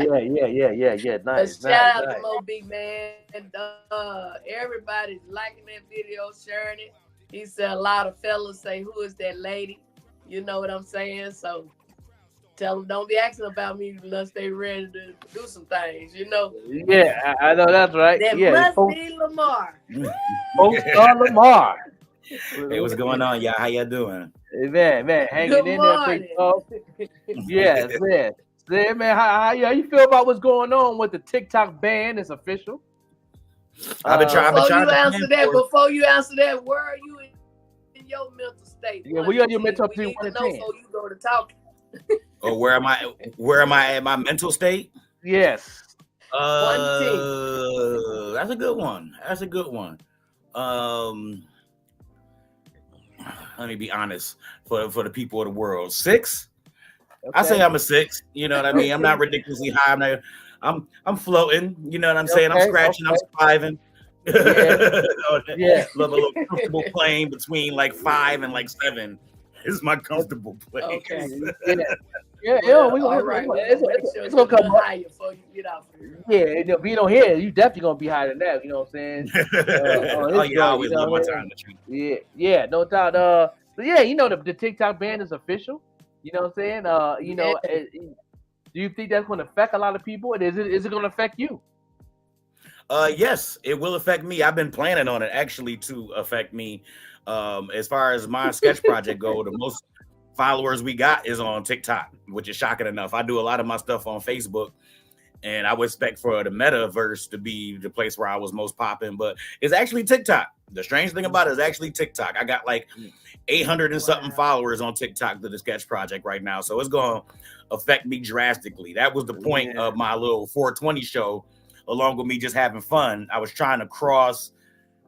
Nice. Shout out to Mo B, man. Everybody's liking that video, sharing it. He said a lot of fellas say, "Who is that lady?" You know what I'm saying? So tell them don't be asking about me unless they ready to do some things, you know. Yeah, I know that's right. That must be Lamar. Lamar. Hey, what's going on, y'all? How y'all doing? Hey, man, hanging Good in morning. there. Yes, man. Say, man, how you feel about what's going on with the TikTok ban? It's official. Before you answer that, where are you in your mental state? Yeah, we are your mental state. We need to know before you go to talking. Or where am I at my mental state? Yes. That's a good one. Let me be honest for the people of the world. 6? Okay. I say I'm a 6. You know what I mean? I'm not ridiculously high. I'm floating. You know what I'm saying? I'm scratching. I'm surviving. Yeah. Love a little comfortable plane between like 5 and like 7 is my comfortable place. Okay. It's gonna come higher before you get out. Yeah, if you don't hear it, you definitely gonna be higher than that. You know what I'm saying? I always love my time to treat. Yeah, no doubt. But yeah, you know the TikTok ban is official. You know what I'm saying? Do you think that's going to affect a lot of people? And is it going to affect you? Yes, it will affect me. I've been planning on it actually to affect me. As far as my sketch project go, the most followers we got is on TikTok, which is shocking enough. I do a lot of my stuff on Facebook, and I would expect for the metaverse to be the place where I was most popping, but it's actually TikTok. The strange thing about it is actually TikTok. I got like 800 and something followers on TikTok to the sketch project right now, so it's going to affect me drastically. That was the point of my little 420 show, along with me just having fun. I was trying to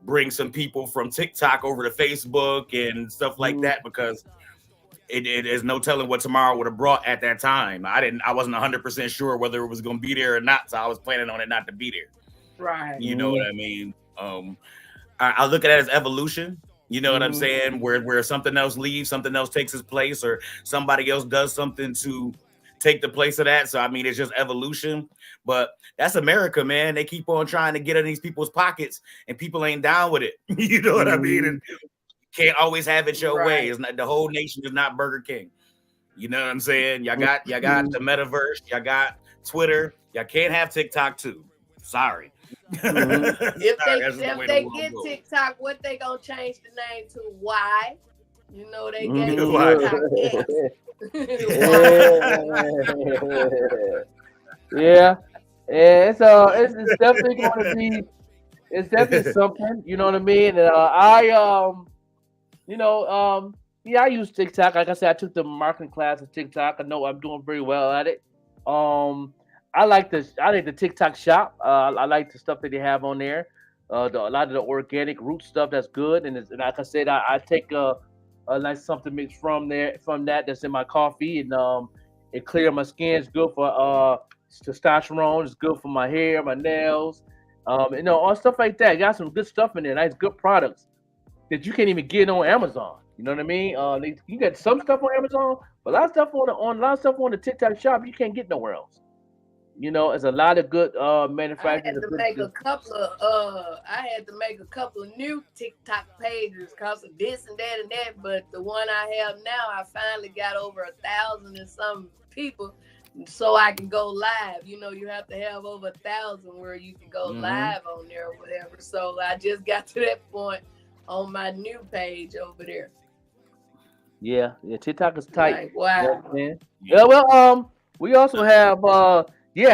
bring some people from TikTok over to Facebook and stuff like that, because it is no telling what tomorrow would have brought at that time. I wasn't 100% sure whether it was going to be there or not, so I was planning on it not to be there. Right. You know what I mean? I look at it as evolution. You know what I'm saying? Where something else leaves, something else takes its place, or somebody else does something to take the place of that. So I mean, it's just evolution. But that's America, man. They keep on trying to get in these people's pockets, and people ain't down with it. You know what I mean? And can't always have it your way. It's not, the whole nation is not Burger King. You know what I'm saying? Y'all got the metaverse, y'all got Twitter, y'all can't have TikTok too. Sorry. If they get TikTok, what they gonna change the name to? Why? You know they gave TikTok X. Yeah, it's definitely going to be. It's definitely something. You know what I mean? And I use TikTok. Like I said, I took the marketing class of TikTok. I know I'm doing very well at it. I like the TikTok shop. I like the stuff that they have on there. A lot of the organic root stuff that's good. And like I said, I take a nice something mixed from that that's in my coffee, and it clears my skin. It's good for testosterone. It's good for my hair, my nails, all stuff like that. Got some good stuff in there. Nice, good products that you can't even get on Amazon. You know what I mean? You get some stuff on Amazon, but a lot of stuff on the TikTok shop you can't get nowhere else. It's a lot of good manufacturers. I had to make a couple of new TikTok pages because of this and that and that. But the one I have now, I finally got over 1,000 and some people, so I can go live. You have to have over 1,000 where you can go live on there or whatever. So I just got to that point on my new page over there. Yeah, TikTok is tight. Like, wow. Yeah, well, we also have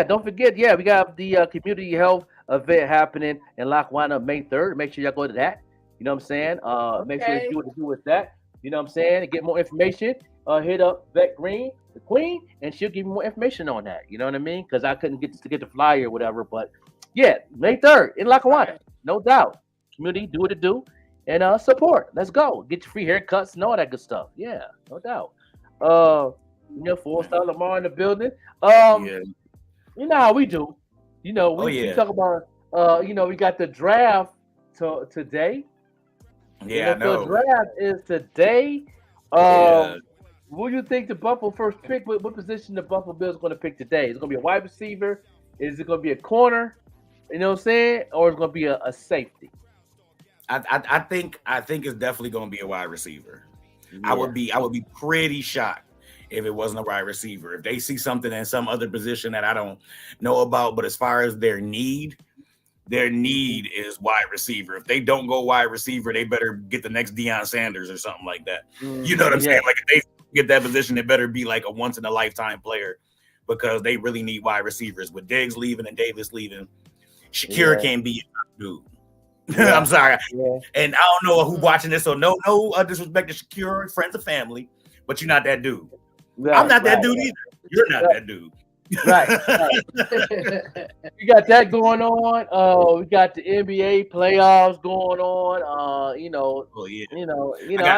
don't forget, we got the community health event happening in Lackawanna May 3rd. Make sure y'all go to that. You know what I'm saying? Make sure you do what to do with that. You know what I'm saying? To get more information, hit up vettegreen, the queen, and she'll give you more information on that. You know what I mean? Because I couldn't get the flyer or whatever. But yeah, May 3rd in Lackawanna, no doubt. Community, do what it do. And support. Let's go. Get your free haircuts and all that good stuff. Yeah, no doubt. 4-star Lamar in the building. You know how we do. We talk about we got the draft today. Yeah, I know. The draft is today. What do you think the Buffalo first pick? What position the Buffalo Bills going to pick today? Is it going to be a wide receiver? Is it going to be a corner? You know what I'm saying? Or is it going to be a safety? I think it's definitely going to be a wide receiver. Yeah. I would be pretty shocked if it wasn't a wide receiver. If they see something in some other position that I don't know about, but as far as their need is wide receiver. If they don't go wide receiver, they better get the next Deion Sanders or something like that. You know what I'm saying? Like if they get that position, it better be like a once in a lifetime player, because they really need wide receivers. With Diggs leaving and Davis leaving, Shakira can't be a dude. I'm sorry. And I don't know who watching this, so no disrespect to Shakira, friends and family, but you're not that dude. I'm not that dude either. You're not that dude. Right. We got that going on. We got the NBA playoffs going on. I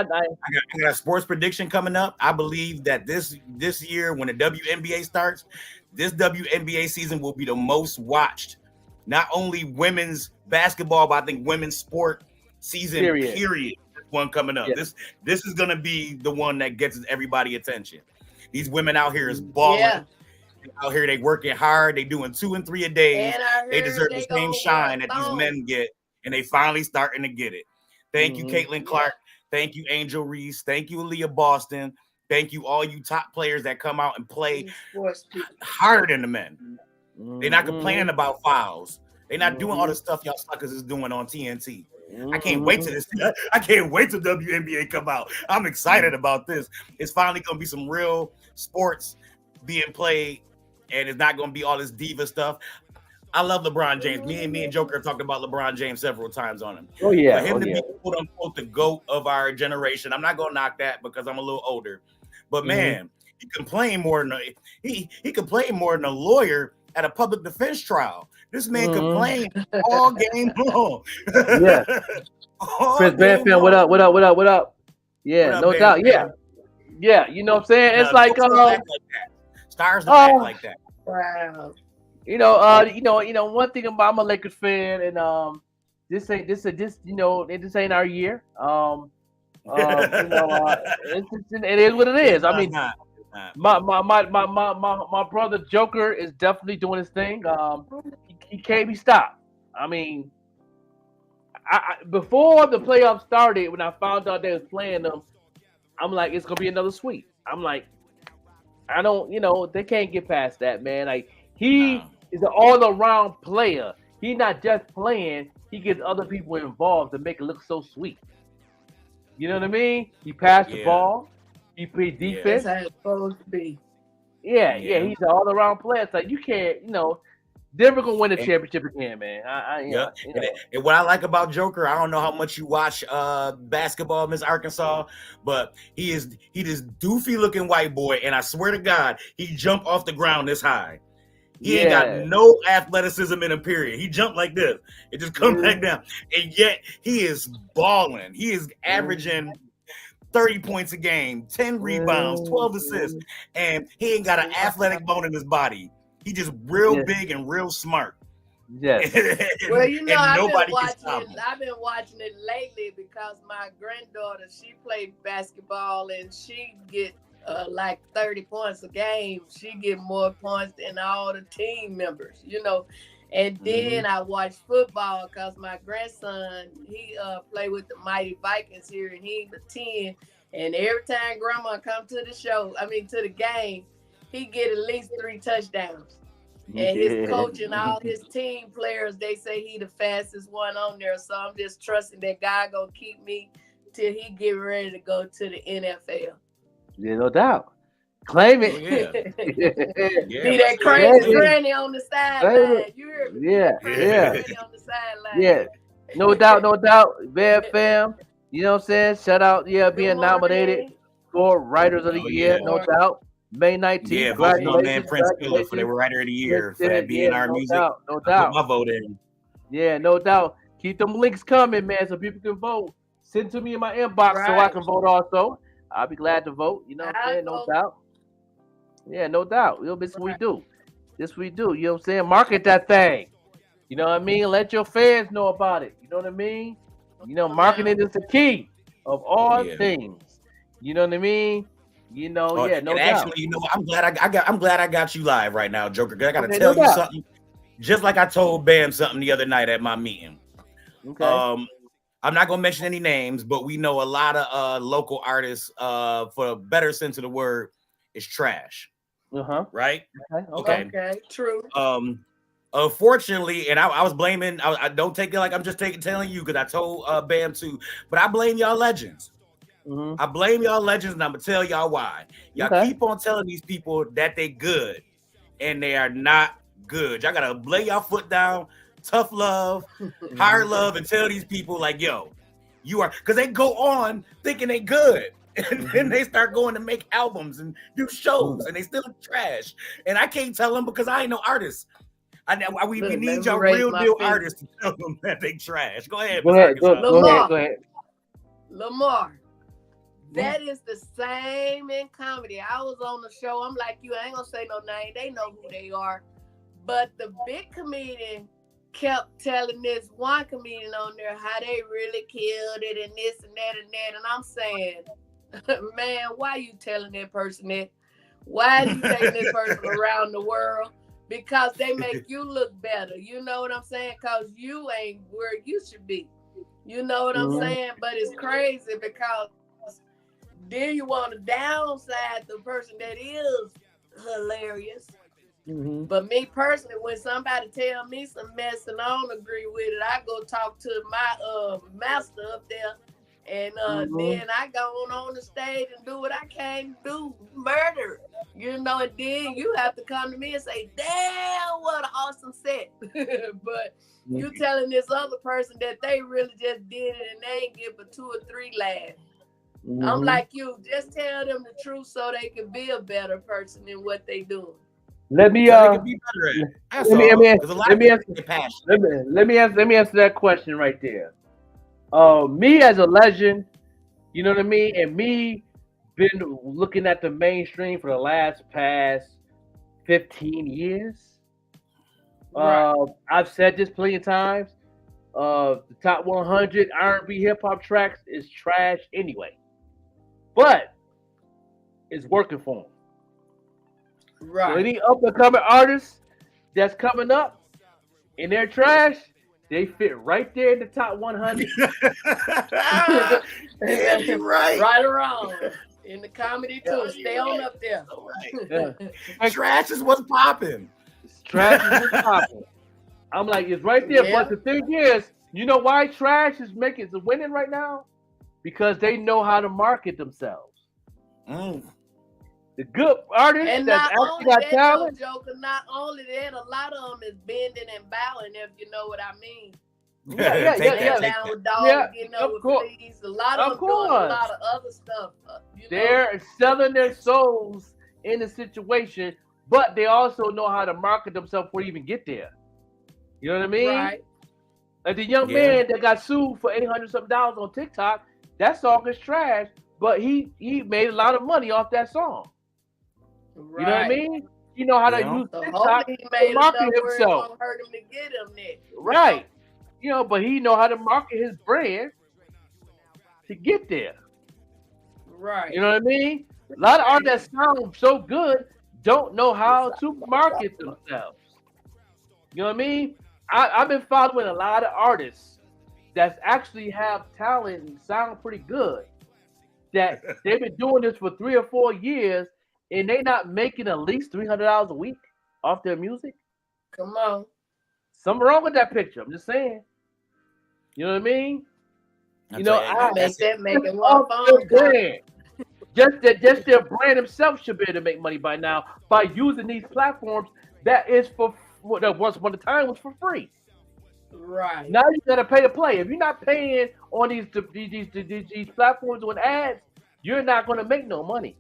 got a sports prediction coming up. I believe that this year, when the WNBA starts, this WNBA season will be the most watched. Not only women's basketball, but I think women's sport season period. One coming up. This is gonna be the one that gets everybody attention. These women out here is balling. Yeah. Out here, they working hard. They doing 2 and 3 a day. They deserve the same shine that these men get, and they finally starting to get it. Thank you, Caitlin Clark. Thank you, Angel Reese. Thank you, Aaliyah Boston. Thank you, all you top players that come out and play harder than the men. They're not complaining about fouls. They're not doing all the stuff y'all suckers is doing on TNT. I can't wait till this. I can't wait till WNBA come out. I'm excited about this. It's finally gonna be some real sports being played, and it's not gonna be all this diva stuff. I love LeBron James. Me and Joker have talked about LeBron James several times on him. Oh yeah, for him to be quote unquote the GOAT of our generation. I'm not gonna knock that because I'm a little older, but man, he complained more than he complained more than a lawyer at a public defense trial. This man complained all game long. Yeah. Chris Banfield, what up? What up? What up? What up? Yeah, What up, no man? doubt. Yeah. Yeah, you know what I'm saying? It's like stars don't act like that. Wow. You know, one thing about I'm a Lakers fan, and this ain't our year. It is what it is. I mean, my brother Joker is definitely doing his thing. He can't be stopped. I mean, before the playoffs started, when I found out they was playing them, I'm like, it's gonna be another sweep. I'm like, they can't get past that, man. Like he is an all-around player. He's not just playing; he gets other people involved to make it look so sweet. You know what I mean? He passed the ball. He played defense. That's how it's supposed to be. Yeah. He's an all-around player. So you can't, Denver gonna win the championship again, man. And what I like about Joker, I don't know how much you watch basketball, Miss Arkansas, but he is this doofy looking white boy, and I swear to God, he jumped off the ground this high. He ain't got no athleticism in him, period. He jumped like this. It just comes back down. And yet he is balling. He is averaging 30 points a game, 10 rebounds, 12 assists, and he ain't got an athletic bone in his body. He just real big and real smart. Yes. Well, I've been watching it lately because my granddaughter, she played basketball and she get like 30 points a game. She get more points than all the team members, And then I watch football because my grandson, he play with the Mighty Vikings here, and he the 10. And every time Grandma come to the game, he get at least 3 touchdowns. And his coach and all his team players, they say he the fastest one on there. So I'm just trusting that God gonna keep me till he get ready to go to the NFL. Yeah, no doubt. Claim it. Be that crazy granny on the sideline. You hear me? Yeah. On the sideline. Yeah. No doubt. Bad fam. You know what I'm saying? Shout out, being nominated for Writers of the Year, no doubt. May 19th. Yeah, vote for my man Prince Phillip for the Writer of the Year for that being our music. No doubt. I put my vote in. Yeah, no doubt. Keep them links coming, man, so people can vote. Send to me in my inbox so I can vote also. I'll be glad to vote. You know what I'm saying? No doubt. Yeah, no doubt. This what we do. You know what I'm saying? Market that thing. You know what I mean? Let your fans know about it. You know what I mean? Marketing is the key of all things. You know what I mean? No and doubt. Actually, I'm glad I got you live right now, Joker. Cause I gotta tell you something. Just like I told Bam something the other night at my meeting. Okay. I'm not gonna mention any names, but we know a lot of local artists. For a better sense of the word, is trash. Right? Okay. True. Unfortunately, and I was blaming. I don't take it like I'm just telling you because I told Bam too, but I blame y'all legends. I blame y'all legends, and I'm gonna tell y'all why. Y'all keep on telling these people that they good, and they are not good. Y'all gotta lay y'all foot down, tough love, higher love, and tell these people like, yo, you are, because they go on thinking they good, and then they start going to make albums and do shows, and they still trash. And I can't tell them because I ain't no artist. We need y'all real deal artists to tell them that they trash. Go ahead. Go ahead. Lamar. That is the same in comedy. I was on the show. I'm like you. I ain't gonna say no name. They know who they are. But the big comedian kept telling this one comedian on there how they really killed it and this and that and that. And I'm saying, man, why you telling that person that? Why are you taking this person around the world? Because they make you look better. You know what I'm saying? Because you ain't where you should be. You know what I'm saying? But it's crazy because then you want to downside the person that is hilarious But me personally, when somebody tell me some mess and I don't agree with it, I go talk to my master up there, and then I go on the stage and do what I came to do, murder. You know, and then you have to come to me and say, damn, what an awesome set. But you telling this other person that they really just did it and they ain't give but 2 or 3 laughs. I'm like you, just tell them the truth so they can be a better person than what they doing. Let me Let me answer that question right there. Me as a legend, you know what I mean, and me been looking at the mainstream for the past 15 years. I've said this plenty of times. The top 100 R&B hip hop tracks is trash anyway, but it's working for them. So any up and coming artists that's coming up and they're trash, they fit right there in the top 100. Right or wrong. In the comedy too. Stay on up there. Trash is what's popping. Trash is what's popping. I'm like, it's right there. But the thing is, you know why trash is winning right now? Because they know how to market themselves. The good artists and that actually got talent. Joker, not only that, a lot of them is bending and bowing, if you know what I mean. Down with dogs, you know, with fleas. A lot of them doing a lot of other stuff. They're selling their souls in the situation, but they also know how to market themselves before they even get there. You know what I mean? Right. Like the young man that got sued for $800-something on TikTok, that song is trash, but he made a lot of money off that song. Right. You know what I mean? You know how to use TikTok to market himself. Won't hurt him to get him there. Right. You know, but he know how to market his brand to get there. Right. You know what I mean? A lot of artists that sound so good don't know how to market themselves. You know what I mean? I've been following a lot of artists that actually have talent and sound pretty good. That they've been doing this for 3 or 4 years and they not making at least $300 a week off their music. Come on. Something wrong with that picture. I'm just saying. You know what I mean? I make it one phone brand. Just their brand themselves should be able to make money by now by using these platforms that is for that once upon a time was for free. Right. Now you gotta pay to play. If you're not paying on these platforms with ads, you're not gonna make no money.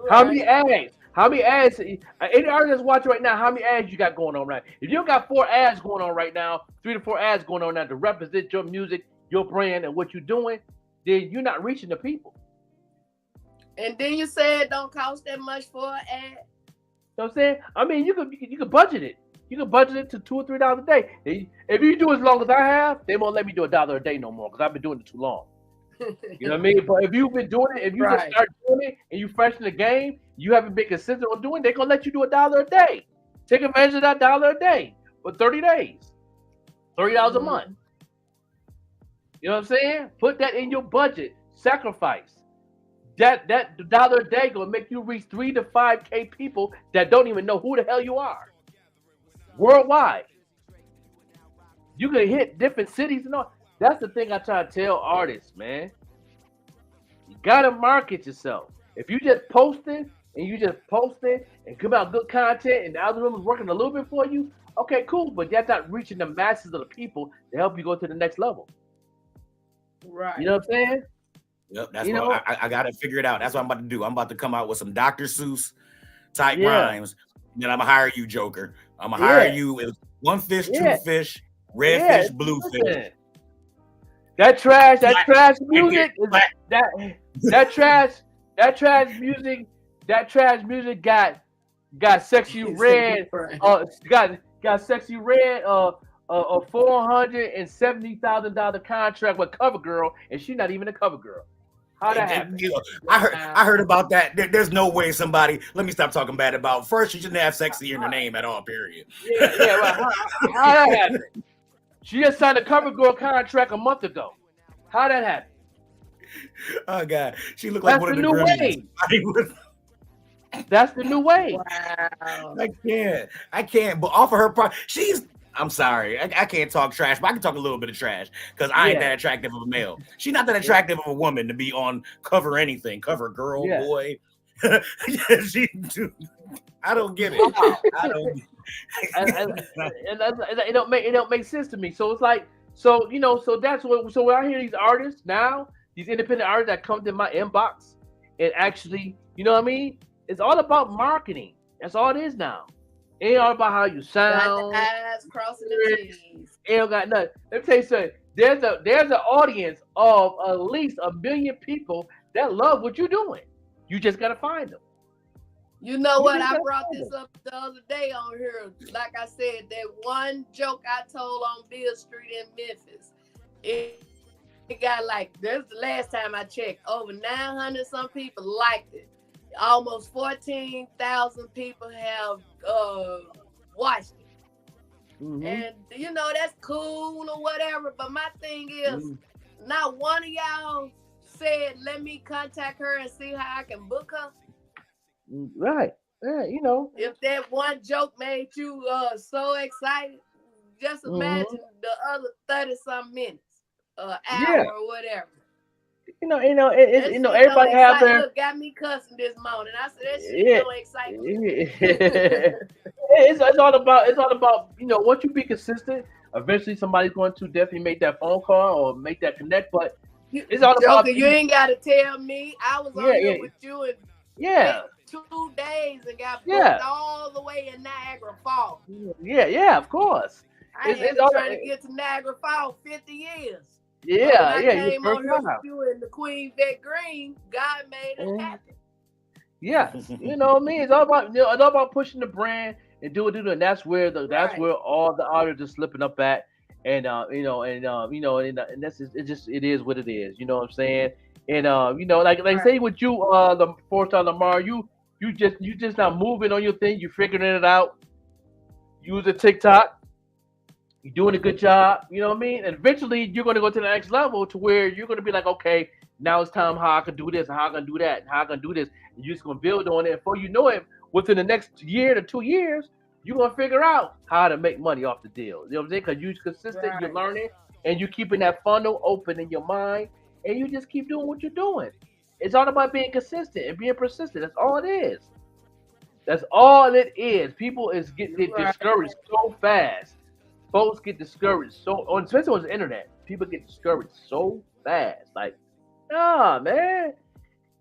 How many ads? How many ads? Any artist watching right now, how many ads you got going on right now? If you got 4 ads going on right now, 3 to 4 ads going on now to represent your music, your brand, and what you're doing, then you're not reaching the people. And then you say it don't cost that much for an ad. You know what I'm saying? I mean, you could budget it. You can budget it to $2 or $3 a day. If you do as long as I have, they won't let me do $1 a day no more because I've been doing it too long. You know what I mean? But if you've been doing it, if you just start doing it and you fresh in the game, you haven't been consistent on doing it, they're gonna let you do $1 a day. Take advantage of that $1 a day for 30 days. $30 a month. You know what I'm saying? Put that in your budget. Sacrifice. That $1 a day gonna make you reach 3 to 5K people that don't even know who the hell you are. Worldwide. You can hit different cities and all. That's the thing I try to tell artists, man. You gotta market yourself. If you just posting and come out good content and the algorithm is working a little bit for you, okay, cool. But that's not reaching the masses of the people to help you go to the next level. Right. You know what I'm saying? Yep, that's what I got to figure it out. That's what I'm about to do. I'm about to come out with some Dr. Seuss type rhymes. And then I'm going to hire you, Joker. I'm going to hire you with 1 fish, 2 fish, red fish, blue fish. That trash music got sexy red got sexy red a $470,000 contract with CoverGirl and she's not even a CoverGirl. How that happen? I heard about that. There's no way somebody. Let me stop talking bad about. First, she shouldn't have sexy in her name at all. Period. Yeah. Right. How that happen? She just signed a CoverGirl contract a month ago. How that happen? Oh God, she looked like one of the new Grammys. That's the new way. Wow. I can't. But offer her I'm sorry, I can't talk trash, but I can talk a little bit of trash because I ain't that attractive of a male. She's not that attractive of a woman to be on cover anything, cover girl, boy. I don't get it. I don't. It don't make sense to me. So it's like, so that's what. So when I hear these artists now, these independent artists that come to my inbox, and actually, you know what I mean? It's all about marketing. That's all it is now. It ain't all about how you sound. Got the eyes crossing the T's. It don't got nothing. Let me tell you something. There's an audience of at least 1 million people that love what you're doing. You just gotta find them. You know what? I brought this up the other day on here. Like I said, that one joke I told on Bill Street in Memphis. It got like, this the last time I checked, over 900 some people liked it. Almost 14,000 people have watched it. Mm-hmm. And you know, that's cool or whatever. But my thing is, not one of y'all said, let me contact her and see how I can book her. Right. Yeah, you know. If that one joke made you so excited, just imagine the other 30-some minutes, hour or whatever. Everybody have their. Look, got me cussing this morning. I said that shit don't excite me. It's all about once you be consistent, eventually somebody's going to definitely make that phone call or make that connect. But it's all about you ain't got to tell me. I was on here with you in 2 days and got booked all the way in Niagara Falls. Yeah, of course. I ain't been trying to get to Niagara Falls 50 years. Yeah, I came on here with you in the Queen Vettegreen. God made it happen. Yeah, you know what I mean. It's all about pushing the brand and doing, and that's where all the artists are slipping up at, and that's it is what it is. You know what I'm saying? And like say with you, the 4-star Lamar, you just not moving on your thing. You figuring it out. Use a TikTok. You're doing a good job, you know what I mean? And eventually you're going to go to the next level to where you're going to be like, okay, now it's time how I can do this, and how I can do that, and how I can do this. And you're just going to build on it. And before you know it, within the next year to 2 years, you're going to figure out how to make money off the deal. You know what I'm saying? Because you're consistent, you're learning, and you're keeping that funnel open in your mind, and you just keep doing what you're doing. It's all about being consistent and being persistent. That's all it is. That's all it is. People is getting discouraged so fast. Folks get discouraged especially on the internet. People get discouraged so fast. Like, man.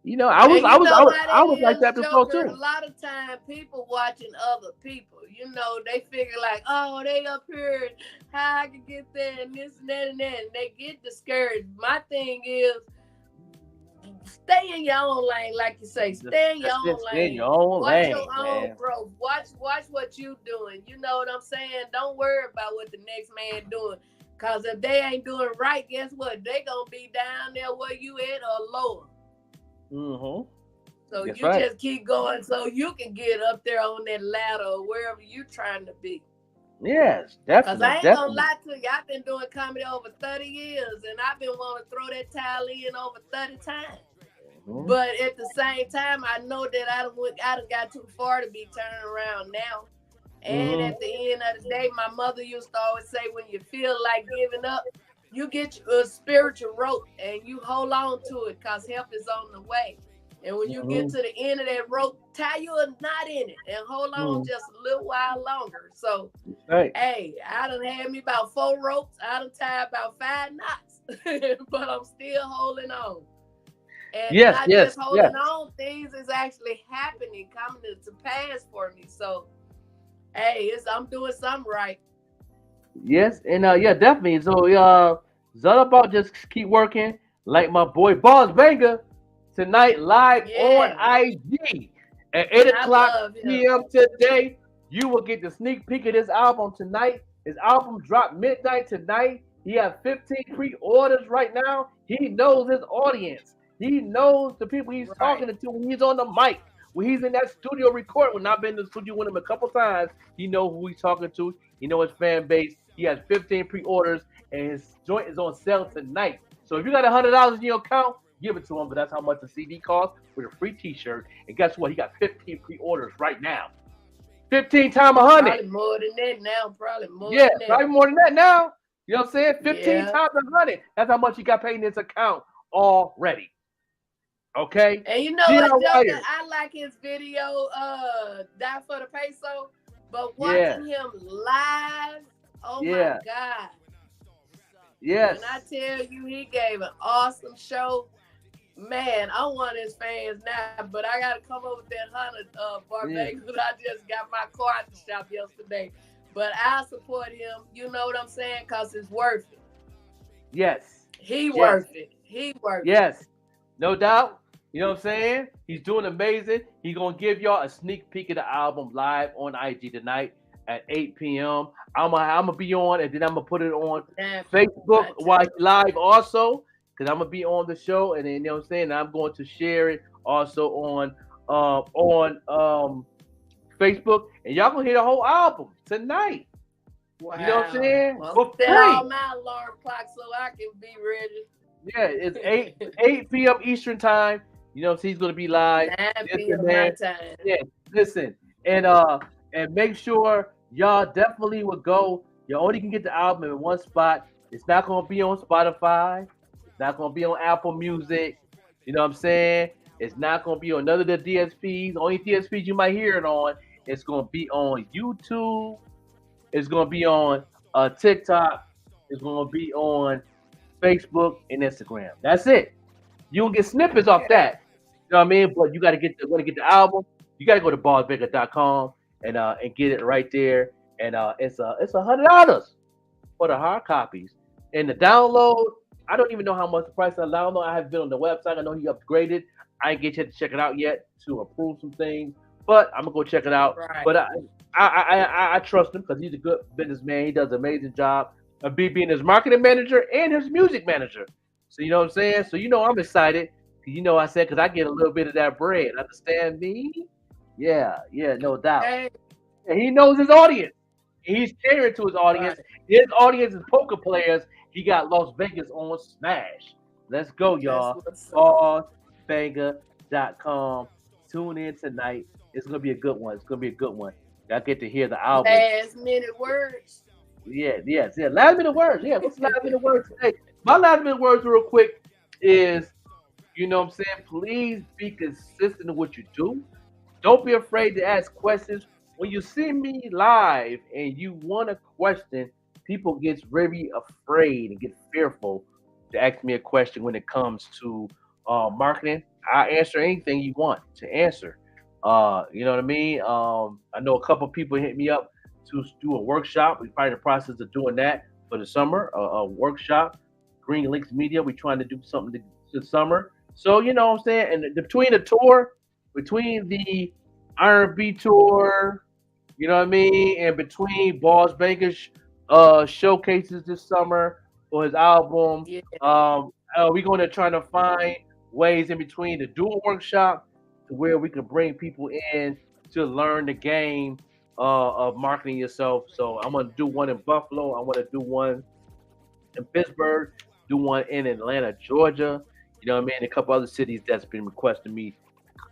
I was like that before too. A lot of time, people watching other people, they figure like, oh, they up here, how I can get there, and this and that and that, and they get discouraged. My thing is, stay in your own lane, like you say. Stay in your own lane. Stay in your own lane. Watch your own growth. Watch what you doing. You know what I'm saying? Don't worry about what the next man doing. Cause if they ain't doing right, guess what? They gonna be down there where you at or lower. Mm-hmm. So just keep going so you can get up there on that ladder or wherever you trying to be. Yes, definitely. Cause I ain't gonna lie to you, I've been doing comedy over 30 years, and I've been wanting to throw that towel in over 30 times. Mm-hmm. But at the same time, I know that I done got too far to be turning around now. And at the end of the day, my mother used to always say, when you feel like giving up, you get a spiritual rope and you hold on to it because help is on the way. And when you get to the end of that rope, tie your knot in it and hold on just a little while longer. So, hey, I done had me about 4 ropes. I done tied about 5 knots, but I'm still holding on. And not just holding on, things is actually happening, coming to pass for me. So, hey, I'm doing something right. Yes, and definitely. So, it's all about just keep working, like my boy Boss Banger. Tonight, live on IG at 8:00 p.m. today. You will get the sneak peek of this album tonight. His album dropped midnight tonight. He has 15 pre-orders right now. He knows his audience. He knows the people he's talking to when he's on the mic. When he's in that studio recording, when I've been in the studio with him a couple times, he knows who he's talking to. He knows his fan base. He has 15 pre-orders, and his joint is on sale tonight. So if you got $100 in your account, give it to him. But that's how much the CD costs with a free T-shirt. And guess what? He got 15 pre-orders right now. 15 times 100. Probably more than that now. Probably more Yeah, than that. probably more than that now. You know what I'm saying? 15 Yeah. times 100. That's how much he got paid in his account already. Okay. And you know G.I. what, Joker? Wire. I like his video, Die for the Peso, but Yeah. watching him live, oh Yeah. my God. Yes. When I tell you he gave an awesome show, man, I'm one of his fans now, but I gotta come over with that Barbados. I just got my car at the shop yesterday. But I support him, you know what I'm saying? Because it's worth it. Yes. He Yes. worth it. He worth it. Yes. No doubt. You know what I'm saying? He's doing amazing. He's going to give y'all a sneak peek of the album live on IG tonight at 8 p.m. I'm going to be on, and then I'm going to put it on Facebook while live also, because I'm going to be on the show, and then, you know what I'm saying? I'm going to share it also on Facebook, and y'all going to hear the whole album tonight. Wow. You know what I'm saying? Well, For set free. all my alarm clock so I can be ready. Yeah, it's 8 p.m. Eastern time. You know, so he's gonna be live. 9 Listen, p.m. man. my time. Yeah, listen, and make sure y'all definitely will go. You only can get the album in one spot. It's not gonna be on Spotify. It's not gonna be on Apple Music. You know what I'm saying? It's not gonna be on none of the DSPs. Only DSPs you might hear it on. It's gonna be on YouTube. It's gonna be on TikTok. It's gonna be on Facebook and Instagram. That's it. You don't get snippets off that. You know what I mean? But you gotta get the album. You gotta go to ballsbigger.com and get it right there. And it's $100 for the hard copies. And the download, I don't even know how much the price of the download. I haven't been on the website. I know he upgraded. I ain't get a chance to check it out yet to approve some things, but I'm gonna go check it out. Right. But I trust him because he's a good businessman. He does an amazing job of being his marketing manager and his music manager. So you know what I'm saying? So you know I'm excited. You know I said because I get a little bit of that bread. Understand me? Yeah, no doubt. Hey. And he knows his audience. He's catering to his audience. Right. His audience is poker players. He got Las Vegas on Smash. Let's go, y'all. Ballsbanger.com. Tune in tonight. It's gonna be a good one. It's gonna be a good one. Y'all get to hear the album. Last minute words. Yeah. Last minute words. Yeah, what's the last minute words today? My last minute words, real quick, is, you know what I'm saying? Please be consistent in what you do. Don't be afraid to ask questions. When you see me live and you want a question, people get very afraid and get fearful to ask me a question when it comes to marketing. I answer anything you want to answer. You know what I mean? I know a couple people hit me up to do a workshop. We're probably in the process of doing that for the summer, a workshop. Green Lynx Media, we're trying to do something this summer. So, you know what I'm saying? And between the tour, between the R&B tour, you know what I mean? And between Boss Banker's showcases this summer for his album, we're going to try to find ways in between to do a workshop to where we can bring people in to learn the game of marketing yourself. So I'm going to do one in Buffalo. I want to do one in Pittsburgh, do one in Atlanta, Georgia. You know what I mean? A couple other cities that's been requesting me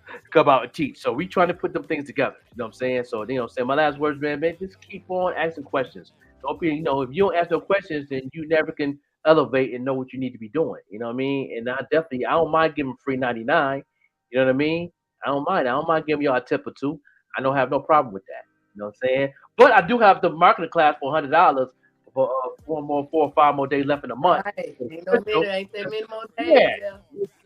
to come out and teach. So we trying to put them things together. You know what I'm saying? So, you know what I'm saying? My last words, man, just keep on asking questions. Don't be, you know, if you don't ask no questions, then you never can elevate and know what you need to be doing. You know what I mean? And I don't mind giving free 99. You know what I mean? I don't mind giving y'all a tip or two. I don't have no problem with that. You know what I'm saying? But I do have the marketing class for $100 for 4 or 5 more days left in the month. Right. Ain't that many more days. Yeah.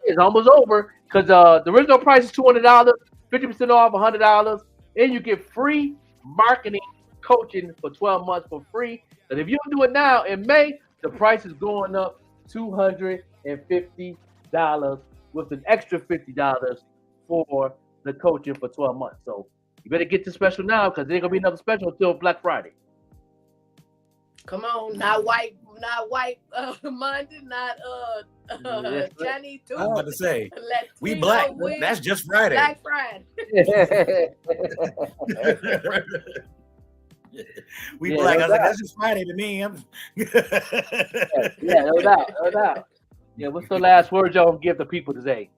It's almost over because the original price is $200, 50% off $100, and you get free marketing coaching for 12 months for free. And if you don't do it now in May, the price is going up $250 with an extra $50 for the coaching for 12 months. So you better get the special now because there's gonna be another special until Black Friday. Come on, not white Monday, not Chinese Tuesday. I was about to say, we Latino black. week, That's just Friday. Black Friday. We Yeah, black. no I was like, doubt. that's just Friday to me. No doubt. Yeah, what's the last word y'all gonna give the people today?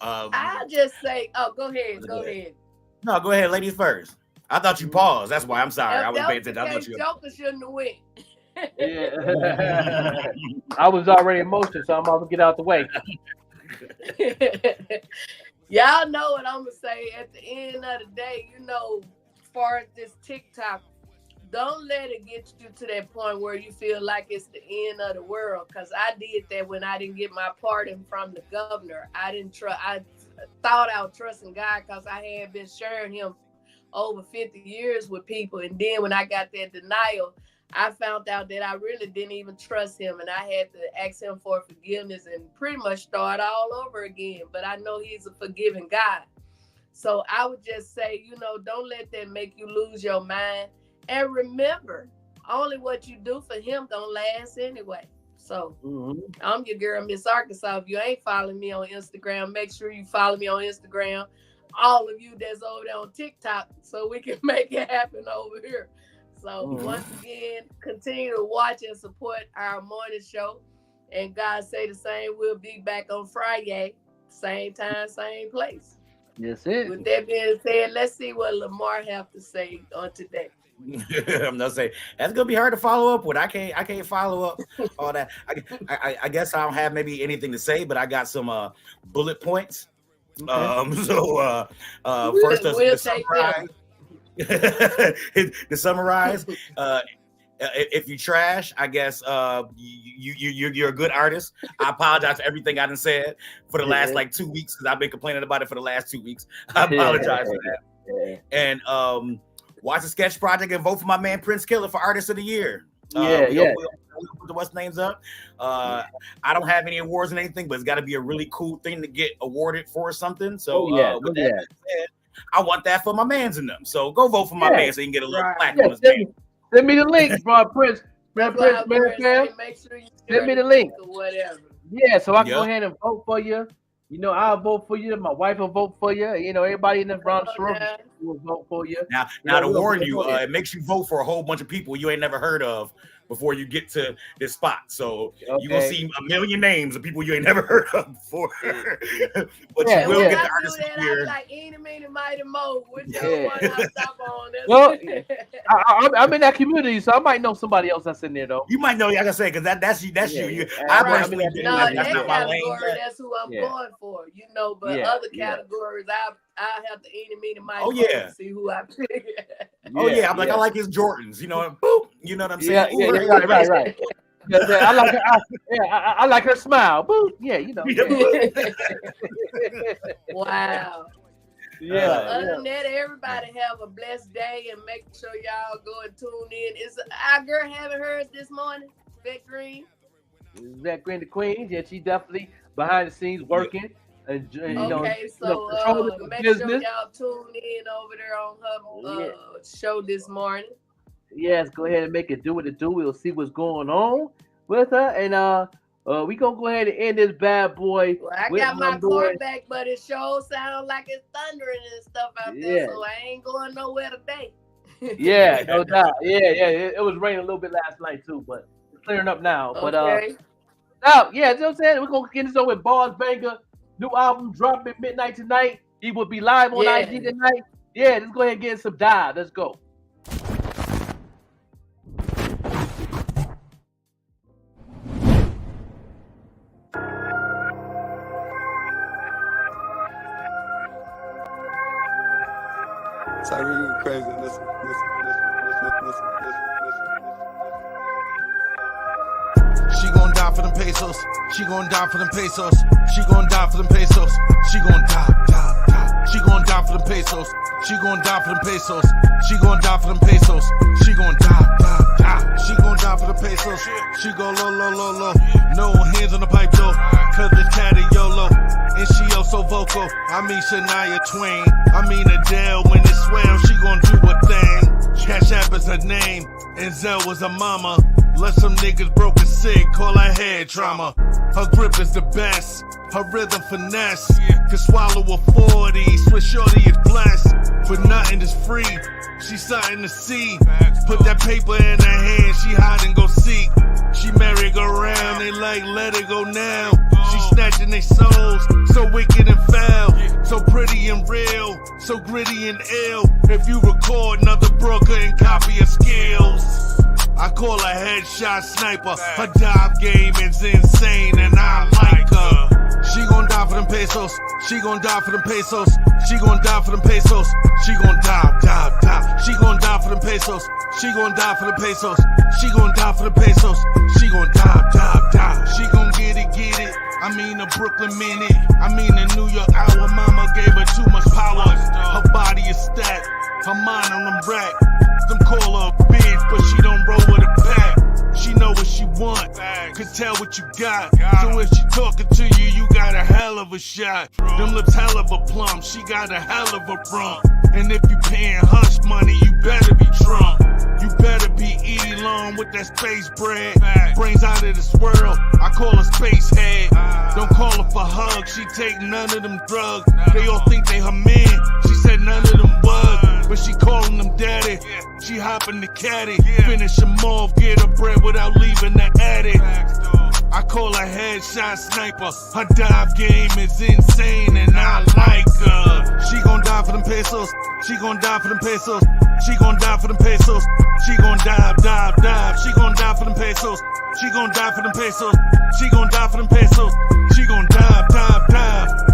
I'll just say, go ahead. No, go ahead, ladies first. I thought you paused. That's why I'm sorry. I wasn't paying attention. I thought you. Joker shouldn't have went. Yeah. I was already in motion, so I'm about to get out the way. Y'all know what I'm gonna say. At the end of the day, as far as this TikTok, don't let it get you to that point where you feel like it's the end of the world. Cause I did that when I didn't get my pardon from the governor. I thought I was trusting God because I had been sharing him over 50 years with people. And then when I got that denial, I found out that I really didn't even trust him, and I had to ask him for forgiveness and pretty much start all over again. But I know he's a forgiving God. So I would just say, don't let that make you lose your mind. And remember, only what you do for him gonna last anyway. So I'm your girl, Miss Arkansas. If you ain't following me on Instagram, make sure you follow me on Instagram. All of you that's over there on TikTok, so we can make it happen over here. So once again, continue to watch and support our morning show. And God say the same. We'll be back on Friday, same time, same place. Yes, it. With that being said, let's see what Lamar have to say on today. I'm not saying that's gonna be hard to follow up with. I can't follow up all that. I guess I don't have maybe anything to say, but I got some bullet points. Okay. First, to summarize. To summarize, if you trash, I guess you're a good artist. I apologize for everything I done said for the last 2 weeks because I've been complaining about it for the last 2 weeks. I apologize for that. And watch the sketch project and vote for my man Prince Killer for Artist of the Year. We'll put the what's names up. I don't have any awards and anything, but it's got to be a really cool thing to get awarded for something. So with that being said, I want that for my mans in them. So go vote for my man so he can get a little plaque on his name. Send me the link, bro, Prince. Make sure you send me the link. Or whatever. Yeah, so I can go ahead and vote for you. I'll vote for you. My wife will vote for you. Everybody in the round will vote for you. Now to warn you, it makes you vote for a whole bunch of people you ain't never heard of before you get to this spot. So you're gonna see a million names of people you ain't never heard of before. But you will get the Artist of the Year. I'm like eeny, meeny, mighty, mo. Whichever one I stop on. Well, I'm in that community, so I might know somebody else that's in there though. You might know. Like I say, because that's you. I personally that's not my lane. That's who I'm going for. But other categories, I have to eeny, meeny, mighty, mo to see who I pick. I'm like I like his Jordans. Boop. You know what I'm saying? Right. I like her. I like her smile. Boop. Yeah, Wow. Other than that, everybody have a blessed day and make sure y'all go and tune in. Is our girl having hers this morning? Vettegreen? Vettegreen the Queen. Yeah, she definitely behind the scenes working. And make sure y'all tune in over there on her show this morning. Yes, go ahead and make it do what it do. We'll see what's going on with her, and we gonna go ahead and end this bad boy. Well, I got my car back, but it sure sounds like it's thundering and stuff out there, so I ain't going nowhere today. Yeah, no doubt. Yeah, it was raining a little bit last night too, but it's clearing up now. But you know what I'm saying? We're gonna get this over with Bars Banger. New album dropping midnight tonight. He will be live on IG tonight. Yeah, let's go ahead and get some dive. Let's go. Sorry, you crazy. Listen. She gon' die for them pesos. She gon' die for them pesos. She gon' die for them pesos. She gon' die. She gon' die for them pesos. She gon' die for them pesos. She gon' die for them pesos. She gon' die. She gon' die for the pesos. She go low. No hands on the pipe though, cause it's Caddy YOLO. And she also vocal. I mean Shania Twain. I mean Adele when it swell. She gon' do a thing. Cash App is her name. And Zell was her mama. Let some niggas broken sick, call her head trauma. Her grip is the best, her rhythm finesse. Can swallow a 40, Swiss shorty is blessed. But nothing is free, she's something to see. Put that paper in her hand, she hide and go seek. She merry-go-round down, they like, let it go now. She snatching their souls, so wicked and foul, so pretty and real, so gritty and ill. If you record another broker and copy her skills, I call her headshot sniper. Her dive game is insane and I like her. She gon' die for them pesos. She gon' die for them pesos. She gon' die for them pesos. She gon' die, die, die. She gon' die for them pesos. She gon' die for the pesos. She gon' die for the pesos. She gon' die, die, die. She gon' get it, get it. I mean a Brooklyn minute. I mean a New York hour. Mama gave her too much power. Her body is stacked. Her mind on them rack. Them call her a bitch, but she don't roll with a pack. She know what she want. Could tell what you got. So if she talking to you, you got a hell of a shot. Them lips hell of a plum. She got a hell of a rump. And if you paying hush money, you better be drunk. You better be Elon with that space bread. Brains out of this world. I call her space head. Don't call her for hugs. She take none of them drugs. They all think they her man. She said none of them was. But she calling them daddy. She hopping the caddy. Finish him off. Get her bread without leaving the attic. I call her headshot sniper. Her dive game is insane and I like her. She gon' die for them pesos. She gon' die for them pesos. She gon' die for them pesos. She gon' dive, dive, dive. She gon' die for them pesos. She gon' die for them pesos. She gon' die for them pesos. She gon' dive, dive, dive.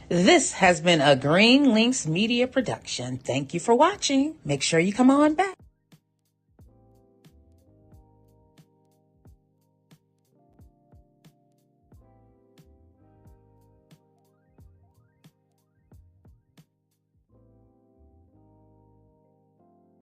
This has been a Green Lynx Media production. Thank you for watching. Make sure you come on back.